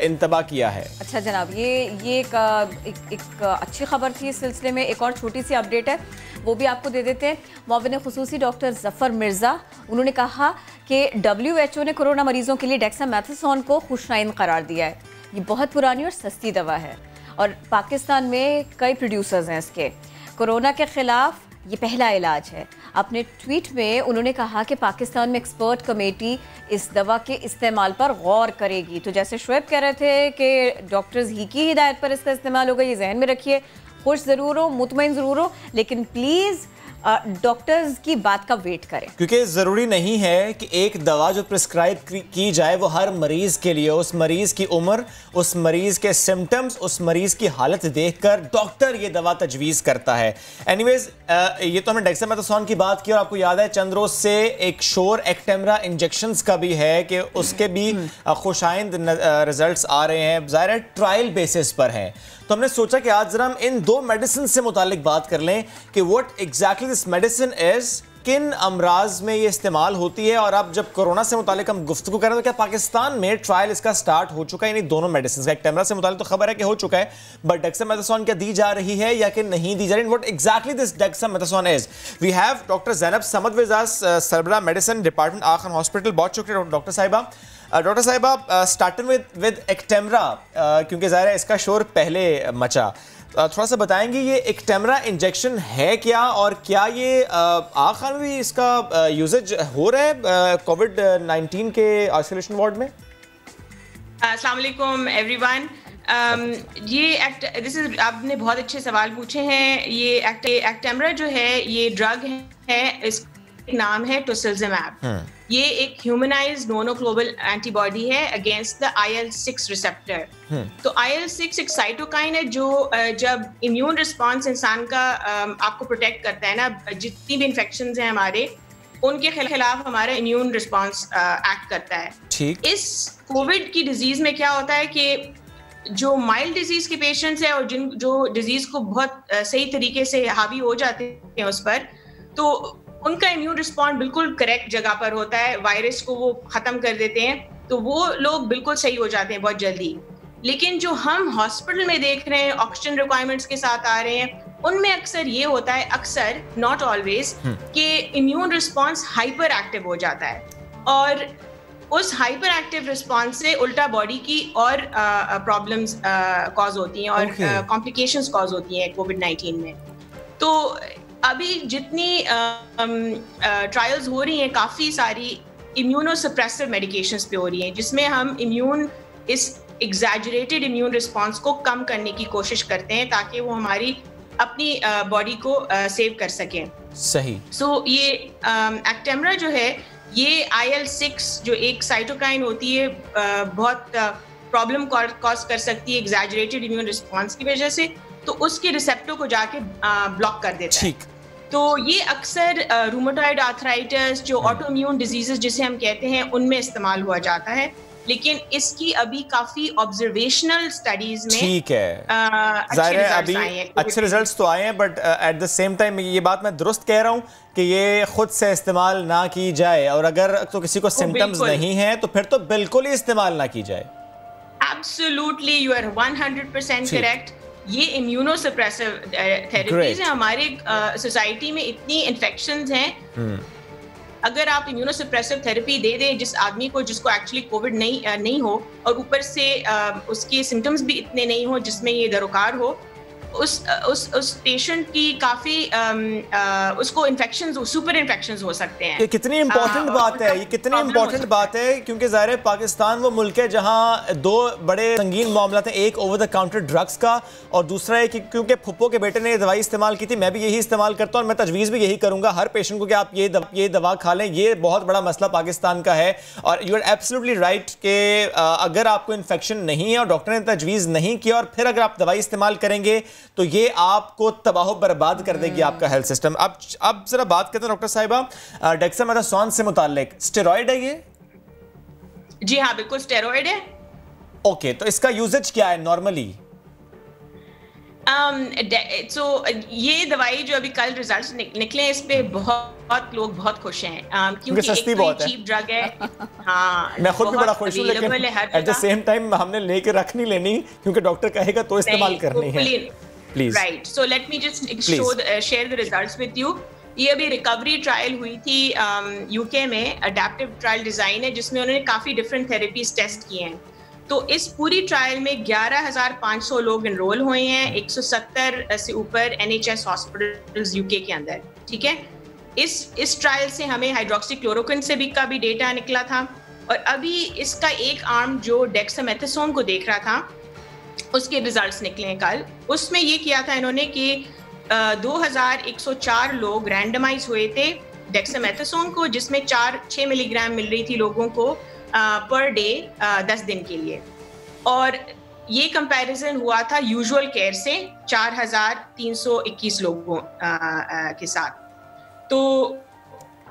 इंतबा किया है। अच्छा जनाब, ये एक अच्छी खबर थी इस सिलसिले में। एक और छोटी सी अपडेट है, वो भी आपको दे देते हैं। मुआविन खुसूसी डॉक्टर जफर मिर्ज़ा, उन्होंने कहा कि WHO ने कोरोना मरीजों के लिए डेक्सामेथासोन को खुशनुमा करार दिया है। ये बहुत पुरानी और सस्ती दवा है और पाकिस्तान में कई प्रोड्यूसर्स हैं इसके। कोरोना के खिलाफ ये पहला इलाज है। अपने ट्वीट में उन्होंने कहा कि पाकिस्तान में एक्सपर्ट कमेटी इस दवा के इस्तेमाल पर गौर करेगी। तो जैसे शुएब कह रहे थे कि डॉक्टर्स ही की हिदायत पर इसका इस्तेमाल होगा, ये जहन में रखिए। खुश ज़रूर हो, मुतमईन ज़रूर हो, लेकिन प्लीज़ डॉक्टर्स की बात का वेट करें, क्योंकि ज़रूरी नहीं है कि एक दवा जो प्रिस्क्राइब की जाए वो हर मरीज़ के लिए, उस मरीज़ की उम्र, उस मरीज़ के सिम्टम्स, उस मरीज़ की हालत देखकर डॉक्टर ये दवा तजवीज़ करता है। एनीवेज, ये तो हमने डेक्सामेथासोन की बात की और आपको याद है चंद रोज से एक शोर एक्टेमरा इंजेक्शंस का भी है कि उसके भी खुशाइंद रिजल्ट्स आ रहे हैं, ज़ाहिर है ट्रायल बेसिस पर हैं। तो हमने सोचा कि आज जरा हम इन दो मेडिसिन से मुतालिक बात कर लें कि what exactly this medicine is, किन अमराज में ये इस्तेमाल होती है। और अब जब कोरोना से मुतालिक हम गुफ्तगू करें तो क्या पाकिस्तान में ट्रायल इसका स्टार्ट हो चुका है? यानी दोनों मेडिसिन का, एक्टेमरा से मुतालिक तो खबर है कि हो चुका है, बट डेक्सामेथासोन क्या दी जा रही है या कि नहीं दी जा रही? What exactly this dexamethasone is? We have doctor Zainab Samad with us, सरबरा मेडिसिन डिपार्टमेंट, आखन हॉस्पिटल। बहुत शुक्रिया डॉक्टर साहिबा। डॉक्टर साहिबा, स्टार्टिंग विद एक्टेमरा, क्योंकि ज़ाहिर है इसका शोर पहले मचा, थोड़ा सा बताएंगे ये एक्टेमरा इंजेक्शन है क्या, और क्या ये आखिर भी इसका यूजेज हो रहा है कोविड-19 के आइसोलेशन वार्ड में? अस्सलाम वालेकुम एवरीवन। दिस इज, आपने बहुत अच्छे सवाल पूछे हैं। ये एक्टेमरा जो है ये ड्रग है, इसका नाम है टोसिलिज़ुमैब। ये एक ह्यूमनाइज्ड मोनोक्लोनल एंटीबॉडी है अगेंस्ट द IL-6 रिसेप्टर। तो IL-6 एक साइटोकाइन है जो जब इम्यून रिस्पॉन्स इंसान का आपको प्रोटेक्ट करता है ना, जितनी भी इन्फेक्शंस हैं हमारे, उनके खिलाफ हमारा इम्यून रिस्पॉन्स एक्ट करता है। ठीक। इस कोविड की डिजीज में क्या होता है कि जो माइल्ड डिजीज के पेशेंट्स हैं और जो डिजीज को बहुत सही तरीके से हावी हो जाते हैं उस पर, तो उनका इम्यून रिस्पॉन्स बिल्कुल करेक्ट जगह पर होता है, वायरस को वो खत्म कर देते हैं, तो वो लोग बिल्कुल सही हो जाते हैं बहुत जल्दी। लेकिन जो हम हॉस्पिटल में देख रहे हैं, ऑक्सीजन रिक्वायरमेंट्स के साथ आ रहे हैं, उनमें अक्सर ये होता है, अक्सर नॉट ऑलवेज, कि इम्यून रिस्पॉन्स हाइपर एक्टिव हो जाता है और उस हाइपर एक्टिव रिस्पॉन्स से उल्टा बॉडी की और प्रॉब्लम्स कॉज होती हैं और कॉम्प्लिकेशंस कॉज होती हैं कोविड-19 में। तो अभी जितनी ट्रायल्स हो रही हैं, काफ़ी सारी इम्यूनोसप्रेसिव मेडिकेशंस पे हो रही हैं, जिसमें हम इस एग्जैजरेटेड इम्यून रिस्पॉन्स को कम करने की कोशिश करते हैं ताकि वो हमारी अपनी बॉडी को सेव कर सकें। सही। सो ये एक्टेमरा जो है, ये IL-6 जो एक साइटोकाइन होती है, बहुत प्रॉब्लम कॉज कर सकती है एग्जैजरेटेड इम्यून रिस्पॉन्स की वजह से, तो उसके रिसेप्टर को जाके ब्लॉक कर देता है। ठीक। तो ये अक्सर रूमेटॉइड आर्थराइटिस, जो ऑटोइम्यून डिजीजेस जिसे हम कहते हैं, उनमें इस्तेमाल हुआ जाता है, लेकिन इसकी अभी काफी ऑब्जर्वेशनल स्टडीज में ठीक है, जाहिर है अभी अच्छे रिजल्ट्स तो आए हैं, but at the same time ये बात मैं दुरुस्त कह रहा हूँ कि ये खुद से इस्तेमाल ना की जाए, और अगर तो किसी को सिम्टम्स नहीं है तो फिर तो बिल्कुल ही इस्तेमाल ना की जाए। Absolutely, you are 100% correct. ये इम्यूनोसप्रेसिव थेरेपीज हैं। हमारे सोसाइटी में इतनी इन्फेक्शंस हैं, अगर आप इम्यूनोसप्रेसिव थेरेपी दे दें जिस आदमी को, जिसको एक्चुअली कोविड नहीं हो, और ऊपर से उसके सिम्टम्स भी इतने नहीं हो जिसमें ये दरकार हो, उस पेशेंट की काफी उसको इन्फेक्शंस, सुपर इन्फेक्शंस हो सकते हैं। ये कितनी इंपॉर्टेंट बात है, ये कितनी इंपॉर्टेंट बात है, क्योंकि ज़ाहिर है पाकिस्तान वो मुल्क है जहां दो बड़े संगीन मामला थे, एक ओवर द काउंटर ड्रग्स का और दूसरा है कि क्योंकि फुप्पो के बेटे ने ये दवाई इस्तेमाल की थी, मैं भी यही इस्तेमाल करता हूं और मैं तजवीज़ भी यही करूंगा हर पेशेंट को कि आप ये दवा खा लें। ये बहुत बड़ा मसला पाकिस्तान का है, और यू आर एब्सोल्युटली राइट कि अगर आपको इन्फेक्शन नहीं है और डॉक्टर ने तजवीज़ नहीं किया और फिर अगर आप दवाई इस्तेमाल करेंगे तो ये आपको तबाह बर्बाद कर देगी आपका हेल्थ सिस्टम। अब जरा बात करते हैं डॉक्टर साहिबा, डेक्सामेथासोन से मुताल्लिक, स्टेरॉइड है ये? जी हाँ, बिल्कुल स्टेरॉइड है। ओके, तो इसका यूजेज क्या है नॉर्मली? ये दवाई जो अभी कल रिजल्ट्स निकले, इस पे बहुत लोग बहुत खुश हैं, क्योंकि सस्ती बहुत है, चीप ड्रग है। हाँ, मैं खुद भी बड़ा खुश हूँ, लेकिन एट द सेम टाइम हमने लेके रख नहीं लेनी, क्योंकि डॉक्टर कहेगा तो इस्तेमाल करनी है। Please, right. So let me just share the results with you. ये अभी रिकवरी ट्रायल हुई थी यूके में, अडेप्टिव ट्रायल डिजाइन है, जिसमें उन्होंने काफी डिफरेंट थेरेपीज टेस्ट किए हैं। तो इस पूरी ट्रायल में 11,500 लोग एनरोल हुए हैं, 170 से ऊपर NHS हॉस्पिटल्स यूके के अंदर। ठीक है, इस ट्रायल से हमें हाइड्रोक्सीक्लोरोक्विन से का भी डेटा निकला था, और अभी इसका एक आर्म जो डेक्सामेथासोन को देख रहा था, उसके रिजल्ट्स निकले हैं कल। उसमें ये किया था इन्होंने कि 2104 लोग रैंडमाइज हुए थे डेक्सामेथासोन को, जिसमें 6 मिलीग्राम मिल रही थी लोगों को पर डे 10 दिन के लिए। और ये कंपैरिजन हुआ था यूजुअल केयर से 4321 लोगों के साथ। तो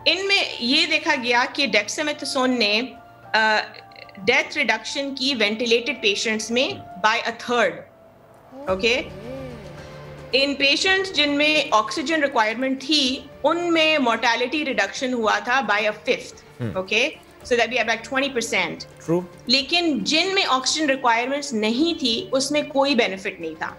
इनमें ये देखा गया कि डेक्सामेथासोन ने डेथ रिडक्शन की वेंटिलेटेड पेशेंट्स में by a third. Okay, in patients जिनमें ऑक्सीजन रिक्वायरमेंट थी उनमें मोर्टेलिटी रिडक्शन हुआ था by a fifth. Okay, so that we have like 20%. True. लेकिन जिनमें ऑक्सीजन रिक्वायरमेंट्स नहीं थी उसमें कोई बेनिफिट नहीं था।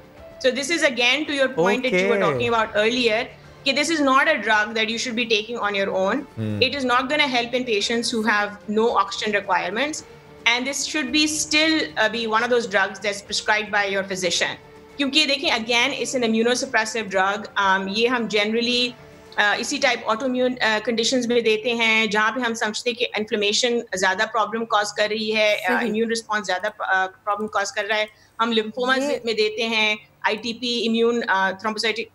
So this is again to your point that you were talking about earlier, कि this is not a drug that you should be taking on your own. It is not going to help in patients who have no oxygen requirements, and this should be still be one of those drugs that's prescribed by your physician. क्योंकि देखें again it's an immunosuppressive drug. ये हम generally इसी type autoimmune conditions में देते हैं जहाँ पे हम समझते हैं कि इन्फ्लेमेशन ज़्यादा प्रॉब्लम कॉज कर रही है, इम्यून रिस्पॉन्स ज़्यादा प्रॉब्लम कॉज कर रहा है। हम लिम्फोमा में देते हैं, आईटीपी इम्यून थ्रोम्बोसाइटिक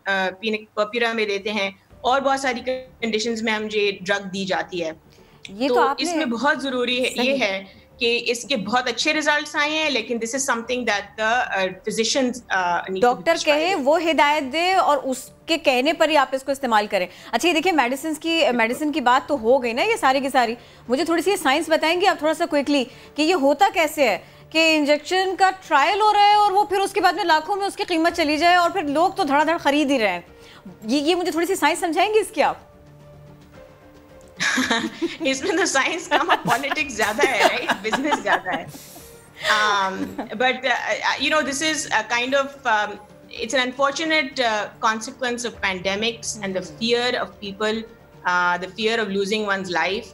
पर्पुरा में देते हैं, और बहुत सारी कंडीशंस में हम ये ड्रग दी जाती है। तो इसमें बहुत ज़रूरी है ये है कि इसके बहुत अच्छे रिजल्ट्स आए हैं, लेकिन this is something that the physicians doctor कहे वो हिदायत दे और उसके कहने पर ही आप इसको इस्तेमाल करें। अच्छा, ये देखिए मेडिसिन की बात तो हो गई ना ये सारी की सारी। मुझे थोड़ी सी साइंस बताएंगे आप थोड़ा सा क्विकली कि ये होता कैसे है कि इंजेक्शन का ट्रायल हो रहा है और वो फिर उसके बाद में लाखों में उसकी कीमत चली जाए और फिर लोग तो धड़ाधड़ खरीद ही रहे हैं। ये मुझे थोड़ी सी साइंस समझाएंगे इसकी आप? इसमें तो साइंस कम, पॉलिटिक्स ज्यादा है, राइट? बिजनेस ज्यादा है। But you know, this is a kind of it's an unfortunate consequence of pandemics and the fear of people, the fear of losing one's life.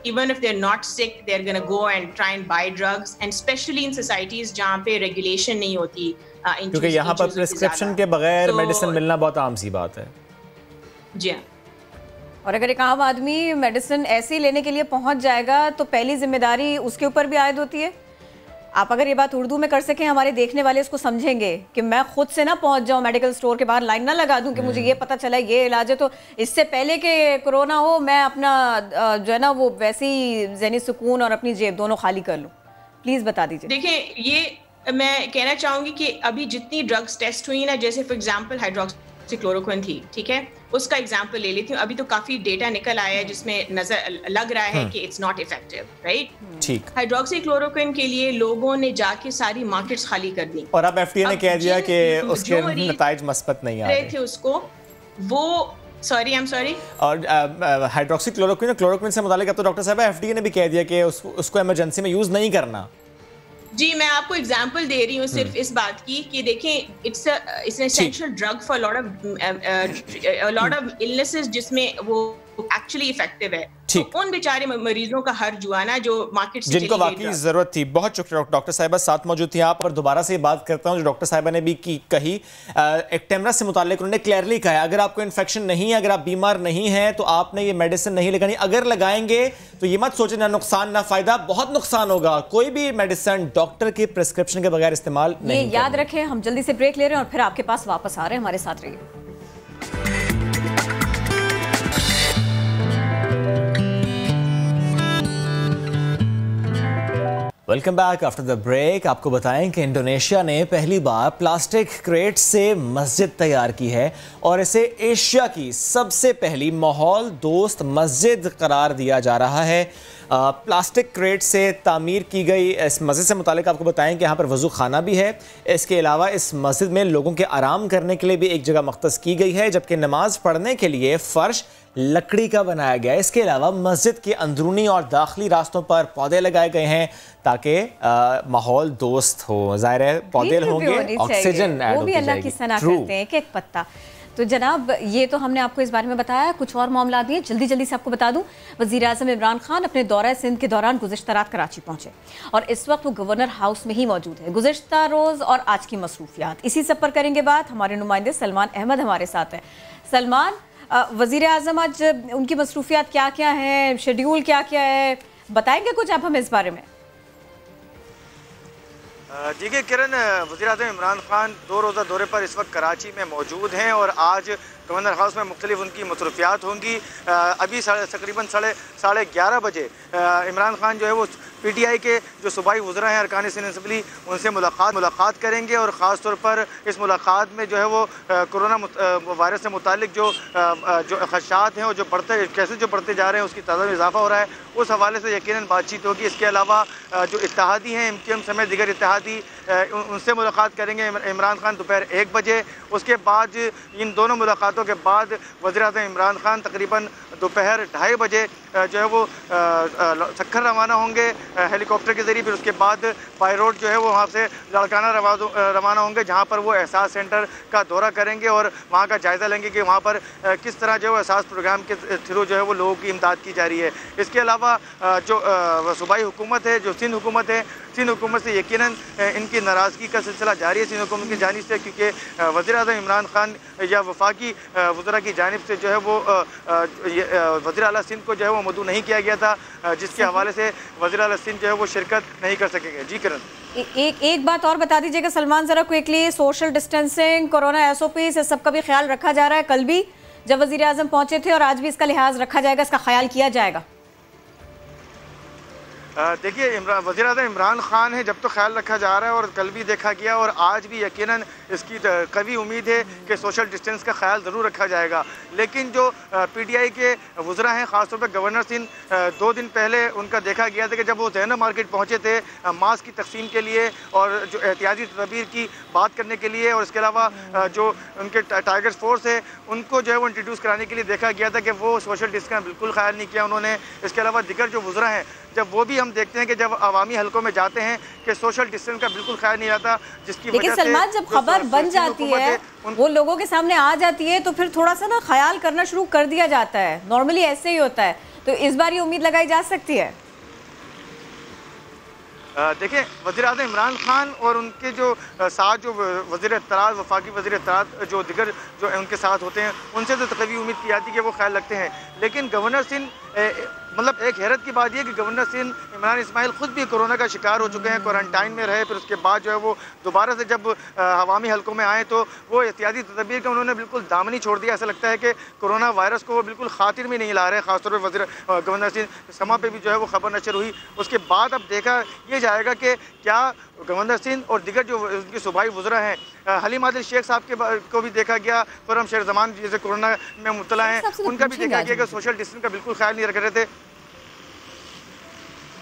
Even if they're not sick, they're going to go and try and buy drugs, and especially in societies जहाँ पे regulation नहीं होती, क्योंकि यहाँ पर prescription के बगैर medicine मिलना बहुत आम सी बात है। जी हाँ। और अगर एक आम आदमी मेडिसिन ऐसे ही लेने के लिए पहुंच जाएगा तो पहली जिम्मेदारी उसके ऊपर भी आयद होती है। आप अगर ये बात उर्दू में कर सकें, हमारे देखने वाले इसको समझेंगे कि मैं खुद से ना पहुंच जाऊं मेडिकल स्टोर के बाहर, लाइन ना लगा दूं कि मुझे ये पता चला ये इलाज है तो इससे पहले कि कोरोना हो मैं अपना जो है ना वो वैसे ही ज़हनी सुकून और अपनी जेब दोनों खाली कर लूं। प्लीज़ बता दीजिए। देखिए, ये मैं कहना चाहूँगी कि अभी जितनी ड्रग्स टेस्ट हुई ना, जैसे फॉर एग्जाम्पल हाइड्रोक्सीक्लोरोक्विन थी, ठीक है, उसका एग्जांपल ले लेती हूँ। अभी तो काफी डेटा निकल आया है जिसमें नजर लग रहा है कि इट्स नॉट इफेक्टिव, राइट? ठीक। हाइड्रोक्सीक्लोरोक्विन के लिए लोगों ने जाके सारी मार्केट्स खाली कर दी और अब एफडीए ने कह दिया कि उसके नतीजे मस्बत नहीं आ रहे थे उसको। वो सॉरी, आई एम सॉरी। और क्लोरोक्विन से मुतालिक अब तो डॉक्टर साहब एफडीए ने भी कह दिया कि उसको इमरजेंसी में यूज नहीं करना। जी, मैं आपको एग्जांपल दे रही हूँ सिर्फ इस बात की कि देखें it's an essential drug for lot of illnesses जिसमें वो एक्चुअली इफेक्टिव है। तो उन बेचारे मरीजों का हर जुआना जो मार्केट से जिनको वाकई जरूरत थी। बहुत शुक्रिया डॉक्टर साहिबा, साथ मौजूद थी आप। और दोबारा से बात करता हूं जो डॉक्टर साहिबा ने भी कही एक्टेमरा से मुतालिक, उन्होंने क्लियरली कहा है अगर आपको इन्फेक्शन नहीं है, अगर आप बीमार नहीं हैं तो आपने ये मेडिसिन नहीं लगानी। अगर लगाएंगे तो ये मत सोचें ना नुकसान ना फायदा, बहुत नुकसान होगा। कोई भी मेडिसिन डॉक्टर के प्रिस्क्रिप्शन के बगैर इस्तेमाल नहीं करना। याद रखें, हम जल्दी से ब्रेक ले रहे हैं और फिर आपके पास वापस आ रहे हैं, हमारे साथ रहिए। Welcome back after the break. आपको बताएं कि इंडोनेशिया ने पहली बार प्लास्टिक क्रेट से मस्जिद तैयार की है और इसे एशिया की सबसे पहली माहौल दोस्त मस्जिद करार दिया जा रहा है। प्लास्टिक क्रेट से तामीर की गई इस मस्जिद से मुतालिक आपको बताएं कि यहाँ पर वज़ू खाना भी है। इसके अलावा इस मस्जिद में लोगों के आराम करने के लिए भी एक जगह मख्तस की गई है, जबकि नमाज पढ़ने के लिए फ़र्श लकड़ी का बनाया गया है। इसके अलावा मस्जिद के अंदरूनी और दाखिली रास्तों पर पौधे लगाए गए हैं ताकि माहौल दोस्त हो। ज़ाहिर है पौधे होंगे, ऑक्सीजन ऐड होती जाएगी। करते हैं एक पत्ता। तो जनाब, ये तो हमने आपको इस बारे में बताया। कुछ और मामला भी है, जल्दी से आपको बता दूं। वज़ीर आज़म इमरान खान अपने दौरा सिंध के दौरान गुज़िश्ता रात कराची पहुंचे और इस वक्त वो गवर्नर हाउस में ही मौजूद है। गुज़िश्ता रोज़ और आज की मसरूफियात, इसी सब पर करेंगे बात। हमारे नुमाइंदे सलमान अहमद हमारे साथ हैं। सलमान, वज़ीर आज़म आज उनकी मसरूफियात क्या क्या हैं, शेड्यूल क्या क्या है, बताएंगे कुछ आप हमें इस बारे में? देखिए किरण, वज़ीर-ए-आज़म इमरान खान 2 रोज़ा दौरे पर इस वक्त कराची में मौजूद हैं और आज गवर्नर हाउस में मुख्तलिफ उनकी मसरूफियात होंगी। अभी तकरीबन 11:30 बजे इमरान खान जो है वो PTI के जो सूबाई वज़रा हैं अरकान सिंध असम्बली उनसे मुलाकात करेंगे और ख़ास तौर पर इस मुलाकात में जो है वो कोरोना वायरस से मुतालिक जो खदशात हैं और जो बढ़ते जा रहे हैं उसकी तादाद में इजाफा हो रहा है, उस हवाले से यकीनन बातचीत होगी। इसके अलावा जो इत्तेहादी हैं MQM समेत दीगर इत्तेहादी उनसे मुलाकात करेंगे इमरान खान दोपहर 1 बजे। उसके बाद इन दोनों मुलाकातों के बाद वज़ीर-ए-आज़म इमरान खान तकरीबन दोपहर 2:30 बजे जो है वो सक्खर रवाना होंगे हेलीकॉप्टर के ज़रिए। फिर उसके बाद बाई रोड जो है वो वहाँ से लाड़काना रवाना होंगे, जहाँ पर वो एहसास सेंटर का दौरा करेंगे और वहाँ का जायज़ा लेंगे कि वहाँ पर किस तरह जो है एहसास प्रोग्राम के थ्रू जो है वो लोगों की इमदाद की जा रही है। इसके अलावा जो सूबाई हुकूमत है, जो सिंध हुकूमत है, सिंध हुकूमत से यकीनन इनकी नाराज़गी का सिलसिला जारी है सिंध हुकूमत की जानिब से, क्योंकि वज़ीर-ए-आज़म इमरान खान या वफाकी वज़रा की जानिब से जो है वो वज़ीर आला सिंध को जो है वो मदऊ नहीं किया गया था, जिसके हवाले से वज़ीर आला सिंध जो है वो शिरकत नहीं कर सकेंगे। जी किरण, एक बात और बता दीजिएगा सलमान ज़रा quickly, social distancing, corona SOPs इस सब का भी ख्याल रखा जा रहा है? कल भी जब वज़ीर आज़म पहुंचे थे और आज भी इसका लिहाज रखा जाएगा, इसका ख्याल किया जाएगा? देखिए वज़ीर-ए-आज़म इमरान खान है, जब तो ख्याल रखा जा रहा है और कल भी देखा गया और आज भी यकीनन इसकी कवी उम्मीद है कि सोशल डिस्टेंस का ख्याल ज़रूर रखा जाएगा। लेकिन जो PTI के वज़रा हैं, ख़ासतौर पर गवर्नर सिंह, 2 दिन पहले उनका देखा गया था कि जब वो ज़ैनब मार्केट पहुँचे थे मास्क की तकसीम के लिए और जो एहतियाती तदबीर की बात करने के लिए, और इसके अलावा जो उनके टाइगर फोर्स है उनको जो है वो इंट्रोड्यूस कराने के लिए देखा गया था कि वो सोशल डिस्टेंस का बिल्कुल ख्याल नहीं किया उन्होंने। इसके अलावा दिगर जो वज़रा हैं, जब वो भी हम देखते हैं कि जब अवामी हलकों में जाते हैं कि सोशल डिस्टेंस का बिल्कुल ख्याल नहीं आता, जिसकी लेकिन सलमान जब खबर बन जाती है वो लोगों के सामने आ जाती है तो फिर थोड़ा सा ना ख्याल करना शुरू कर दिया जाता है। नॉर्मली ऐसे ही होता है, तो इस बार ये उम्मीद लगाई जा सकती है? देखिए वज़ीर-ए-आज़म इमरान खान और उनके जो साथ जो वज़ीर इत्तलात, वफाकी वज़ीर इत्तलात जो दिगर जो उनके साथ होते हैं, उनसे तो तकवी उम्मीद की जाती है कि वो ख्याल रखते हैं। लेकिन गवर्नर सिंह, मतलब एक हैरत की बात यह कि गवर्नर सिंह इमरान इस्माइल ख़ुद भी कोरोना का शिकार हो चुके हैं, क्वारंटाइन में रहे, फिर उसके बाद जो है वो दोबारा से जब अवामी हलकों में आए तो वो एहतियाती तदबीर का उन्होंने बिल्कुल दामन ही छोड़ दिया। ऐसा लगता है कि कोरोना वायरस को वो बिल्कुल खातिर में नहीं ला रहे। ख़ासतौर पर गवर्नर सिंह समा पे भी जो है वो खबर नशर हुई, उसके बाद अब देखा ये जाएगा कि क्या गवर्नर सिंह और दिगर जो उनके सूबाई वज़रा हैं, हलीम आदिल शेख साहब को भी देखा गया, खुर्रम शेर जमान जैसे कोरोना में मुब्तला हैं, उनका भी देखा गया कि सोशल डिस्टेंस का बिल्कुल ख्याल नहीं रख रहे थे।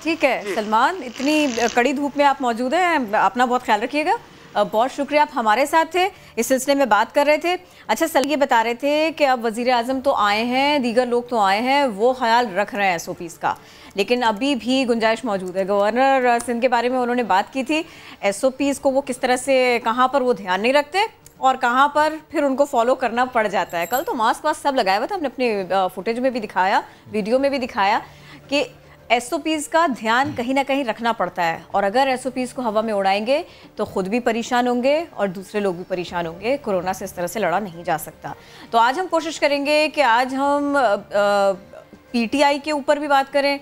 ठीक है सलमान, इतनी कड़ी धूप में आप मौजूद हैं, अपना बहुत ख्याल रखिएगा। बहुत शुक्रिया, आप हमारे साथ थे, इस सिलसिले में बात कर रहे थे। अच्छा सर, ये बता रहे थे कि अब वज़ीर आज़म तो आए हैं, दीगर लोग तो आए हैं, वो ख्याल रख रहे हैं SOPs का, लेकिन अभी भी गुंजाइश मौजूद है। गवर्नर सिंध के बारे में उन्होंने बात की थी, SOPs को वो किस तरह से, कहाँ पर वो ध्यान नहीं रखते और कहाँ पर फिर उनको फॉलो करना पड़ जाता है। कल तो मास्क वास्क सब लगाया हुआ था, हमने अपने फुटेज में भी दिखाया, वीडियो में भी दिखाया कि SOPs का ध्यान कहीं ना कहीं रखना पड़ता है, और अगर SOPs को हवा में उड़ाएंगे तो ख़ुद भी परेशान होंगे और दूसरे लोग भी परेशान होंगे। कोरोना से इस तरह से लड़ा नहीं जा सकता। तो आज हम कोशिश करेंगे कि आज हम PTI के ऊपर भी बात करें,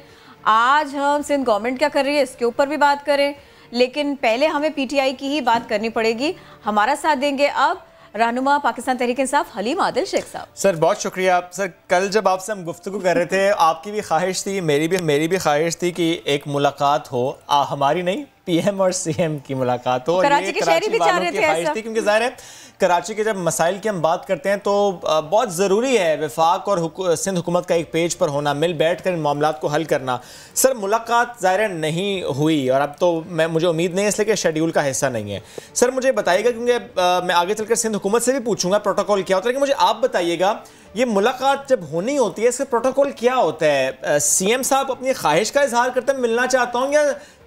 आज हम सिंध गवर्नमेंट क्या कर रही है इसके ऊपर भी बात करें, लेकिन पहले हमें PTI की ही बात करनी पड़ेगी। हमारा साथ देंगे अब रहनुमा पाकिस्तान तहरीक इंसाफ हलीम आदिल शेख साहब। सर बहुत शुक्रिया। सर कल जब आपसे हम गुफ्तगू कर रहे थे, आपकी भी ख्वाहिश थी, मेरी भी ख्वाहिश थी कि एक मुलाकात हो, PM और PM और CM की मुलाकात हो। कराची के शहरी भी चाह रहे थे ऐसा, क्योंकि ज़ाहिर है कराची के जब मसाइल की हम बात करते हैं तो बहुत ज़रूरी है वफाक और सिंध हुकूमत का एक पेज पर होना, मिल बैठ कर इन मामलात को हल करना। सर मुलाकात ज़ाहिर नहीं हुई और अब तो मुझे उम्मीद नहीं है, इसलिए कि शेड्यूल का हिस्सा नहीं है। सर मुझे बताइएगा, क्योंकि मैं आगे चलकर सिंध हुकूमत से भी पूछूंगा प्रोटोकॉल क्या होता है, लेकिन मुझे आप बताइएगा ये मुलाकात जब होनी होती है इसका प्रोटोकॉल क्या होता है? CM साहब अपनी ख्वाहिश का इजहार करते हैं मिलना चाहता हूँ, या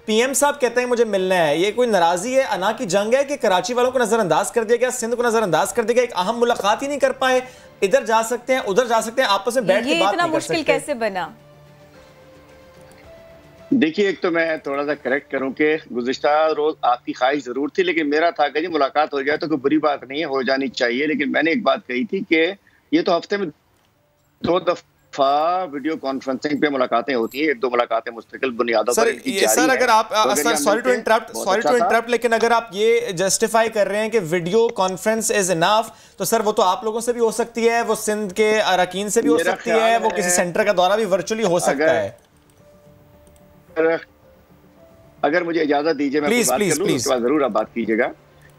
PM साहब कहते हैं मुझे मिलना है? ये कोई नाराज़गी है, अना की जंग है कि कराची वालों को नज़रअंदाज कर दिया गया, सिंध को नज़रअंदाज कर दिया गया, एक अहम मुलाकात ही नहीं कर पाए, इधर जा सकते हैं उधर जा सकते हैं, आपस में बैठ के बात नहीं कर सकते? मुश्किल कैसे बना? देखिए, एक तो मैं थोड़ा सा करेक्ट करूं कि गुज़िश्ता रोज आपकी ख्वाहिश जरूर थी, लेकिन मेरा था कि जी मुलाकात हो जाए तो कोई बुरी बात नहीं है, हो जानी चाहिए। लेकिन मैंने एक बात कही थी कि ये तो हफ्ते में 2 दफा वीडियो कॉन्फ्रेंसिंग पे मुलाकातें होती हैं, 1-2 मुलाकातें मुस्तकिल बुनियादों पर इनकी जारी सर है। अगर आप सर सॉरी टू इंटरप्ट लेकिन अगर आप ये जस्टिफाई कर रहे हैं कि वीडियो कॉन्फ्रेंस इज इनफ, तो सर वो तो आप लोगों से भी हो सकती है, वो सिंध के अरकान से भी हो सकती है, वो किसी सेंटर का दौरा भी वर्चुअली हो सकता है। अगर मुझे इजाजत दीजिए मैं बात कर लूं, उसके बाद जरूर आप बात कीजिएगा।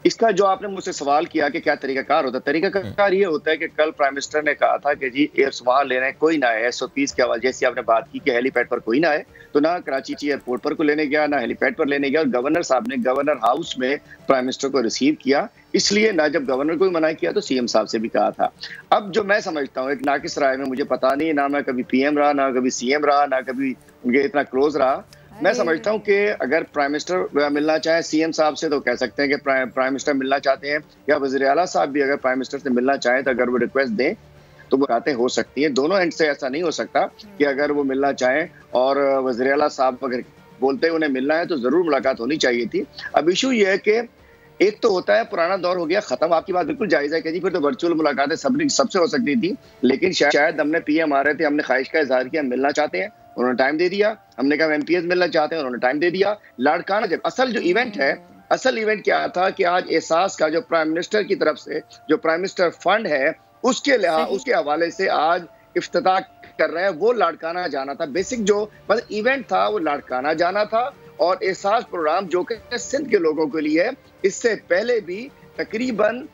इसका जो आपने मुझसे सवाल किया कि क्या तरीकाकार होता है, तरीकाकार ये होता है कि कल प्राइम मिनिस्टर ने कहा था कि जी एयर वहां लेने कोई ना आए, SOPs के हवाले जैसी आपने बात की कि हेलीपैड पर कोई ना आए, तो ना कराची एयरपोर्ट पर को लेने गया, ना हेलीपैड पर लेने गया। और गवर्नर साहब ने गवर्नर हाउस में प्राइम मिनिस्टर को रिसीव किया, इसलिए ना जब गवर्नर को भी मना किया तो CM साहब से भी कहा था। अब जो मैं समझता हूँ एक नाकिस राय में, मुझे पता नहीं, ना मैं कभी PM रहा, ना कभी CM रहा, ना कभी उनके इतना क्लोज रहा, मैं समझता हूं कि अगर प्राइम मिनिस्टर मिलना चाहे CM साहब से तो कह सकते हैं कि प्राइम मिनिस्टर मिलना चाहते हैं, या वज़ीर आला साहब भी अगर प्राइम मिनिस्टर से मिलना चाहें तो अगर वो रिक्वेस्ट दें तो मुलाकातें हो सकती हैं। दोनों एंड से ऐसा नहीं हो सकता कि अगर वो मिलना चाहें और वज़ीर आला साहब अगर बोलते हैं उन्हें मिलना है तो जरूर मुलाकात होनी चाहिए थी। अब इशू ये है कि एक तो होता है पुराना दौर हो गया खत्म, आपकी बात बिल्कुल जायज़ है कि जी फिर तो वर्चुअल मुलाकातें सबसे हो सकती थी, लेकिन शायद हमने PM आ रहे थे, हमने ख्वाहिश का इजहार किया मिलना चाहते हैं, उन्होंने टाइम दे दिया। हमने कहा MPs मिलना चाहते हैं, उन्होंने टाइम दे दिया। लाड़काना जब असल जो इवेंट है, असल इवेंट क्या था कि आज एहसास का जो प्राइम मिनिस्टर की तरफ से जो प्राइम मिनिस्टर फंड है उसके हवाले से आज इफ्तिताह कर रहे हैं, वो लाड़काना जाना था। बेसिक जो मतलब इवेंट था वो लाड़काना जाना था, और एहसास प्रोग्राम जो कि सिंध के लोगों के लिए इससे पहले भी तकरीबन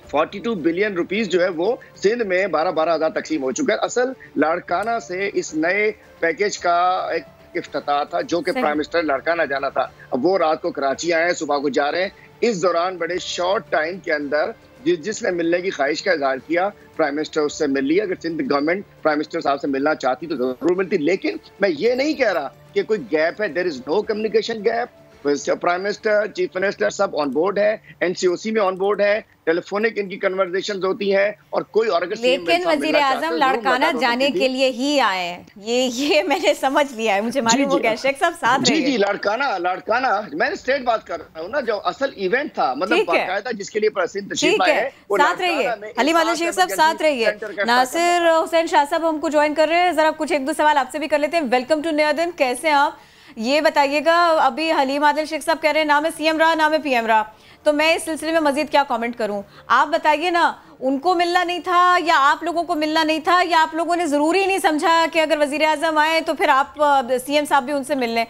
42 बिलियन रुपीस जो है वो सिंध में 12-12 हज़ार तकसीम हो चुका है। असल लाड़काना से इस नए पैकेज का एक इफ्तिताह था जो कि प्राइम मिनिस्टर लाड़काना जाना था। अब वो रात को कराची आए हैं, सुबह को जा रहे हैं। इस दौरान बड़े शॉर्ट टाइम के अंदर जिसने मिलने की ख्वाहिश का इजहार किया प्राइम मिनिस्टर उससे मिल लिया। अगर सिंध गवर्नमेंट प्राइम मिनिस्टर साहब से मिलना चाहती तो जरूर मिलती, लेकिन मैं ये नहीं कह रहा कि कोई गैप है। There is no communication gap. Prime minister, chief minister सब ऑन बोर्ड है, NCOC में ऑन बोर्ड है, टेलीफोनिक इनकी कन्वर्सेशंस होती हैं, और कोई और अगर लेकिन वजीर आजम लाड़काना जाने के लिए ही आए हैं, ये मैंने समझ लिया है, मुझे मालूम हो गया। शेख साहब साथ रहिए। जी लाड़काना मैं स्टेट बात कर रहा हूँ ना, जो असल इवेंट था मतलब बाकायदा जिसके लिए प्रसिद्ध तशरीफ आए हैं, साथ रहिए। हलीम आदिल शेख साहब साथ रहिए। नासिर हुसैन शाह साहब हमको ज्वाइन कर रहे हैं, जरा कुछ 1-2 सवाल आपसे भी कर लेते हैं। वेलकम टू नया दिन, कैसे हैं आप? ये बताइएगा, अभी हलीम आदिल शेख साहब कह रहे हैं ना मैं CM रहा ना मैं PM रहा, तो मैं इस सिलसिले में मजीद क्या कमेंट करूं? आप बताइए ना, उनको मिलना नहीं था या आप लोगों को मिलना नहीं था, या आप लोगों ने ज़रूरी नहीं समझा कि अगर वज़ीर आज़म आए तो फिर आप CM साहब भी उनसे मिल लें?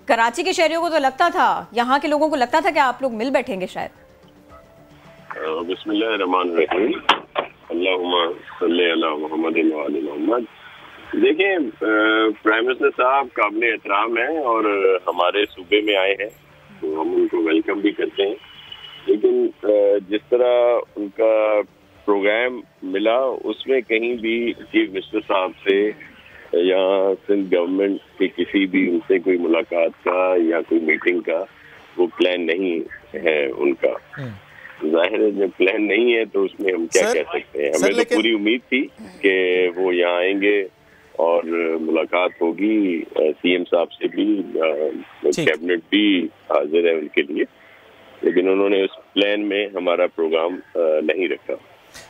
कराची के शहरियों को तो लगता था, यहाँ के लोगों को लगता था कि आप लोग मिल बैठेंगे शायद। बिस्मिल्लाहिर्रहमानिर्रहीम, अल्लाहुम्मा सल्ली अला मुहम्मद व आलि मुहम्मद। देखिए, प्राइम मिनिस्टर साहब काबिल एहतराम हैं और हमारे सूबे में आए हैं तो हम उनको वेलकम भी करते हैं, लेकिन जिस तरह उनका प्रोग्राम मिला उसमें कहीं भी चीफ मिनिस्टर साहब से या सिंध गवर्नमेंट के किसी भी उनसे कोई मुलाकात का या कोई मीटिंग का वो प्लान नहीं है उनका। जाहिर है जब प्लान नहीं है तो उसमें हम क्या कह सकते हैं। हमें तो पूरी उम्मीद थी कि वो यहाँ आएंगे और मुलाकात होगी, CM साहब से भी, कैबिनेट भी हाजिर है उनके लिए, लेकिन उन्होंने उस प्लान में हमारा प्रोग्राम नहीं रखा।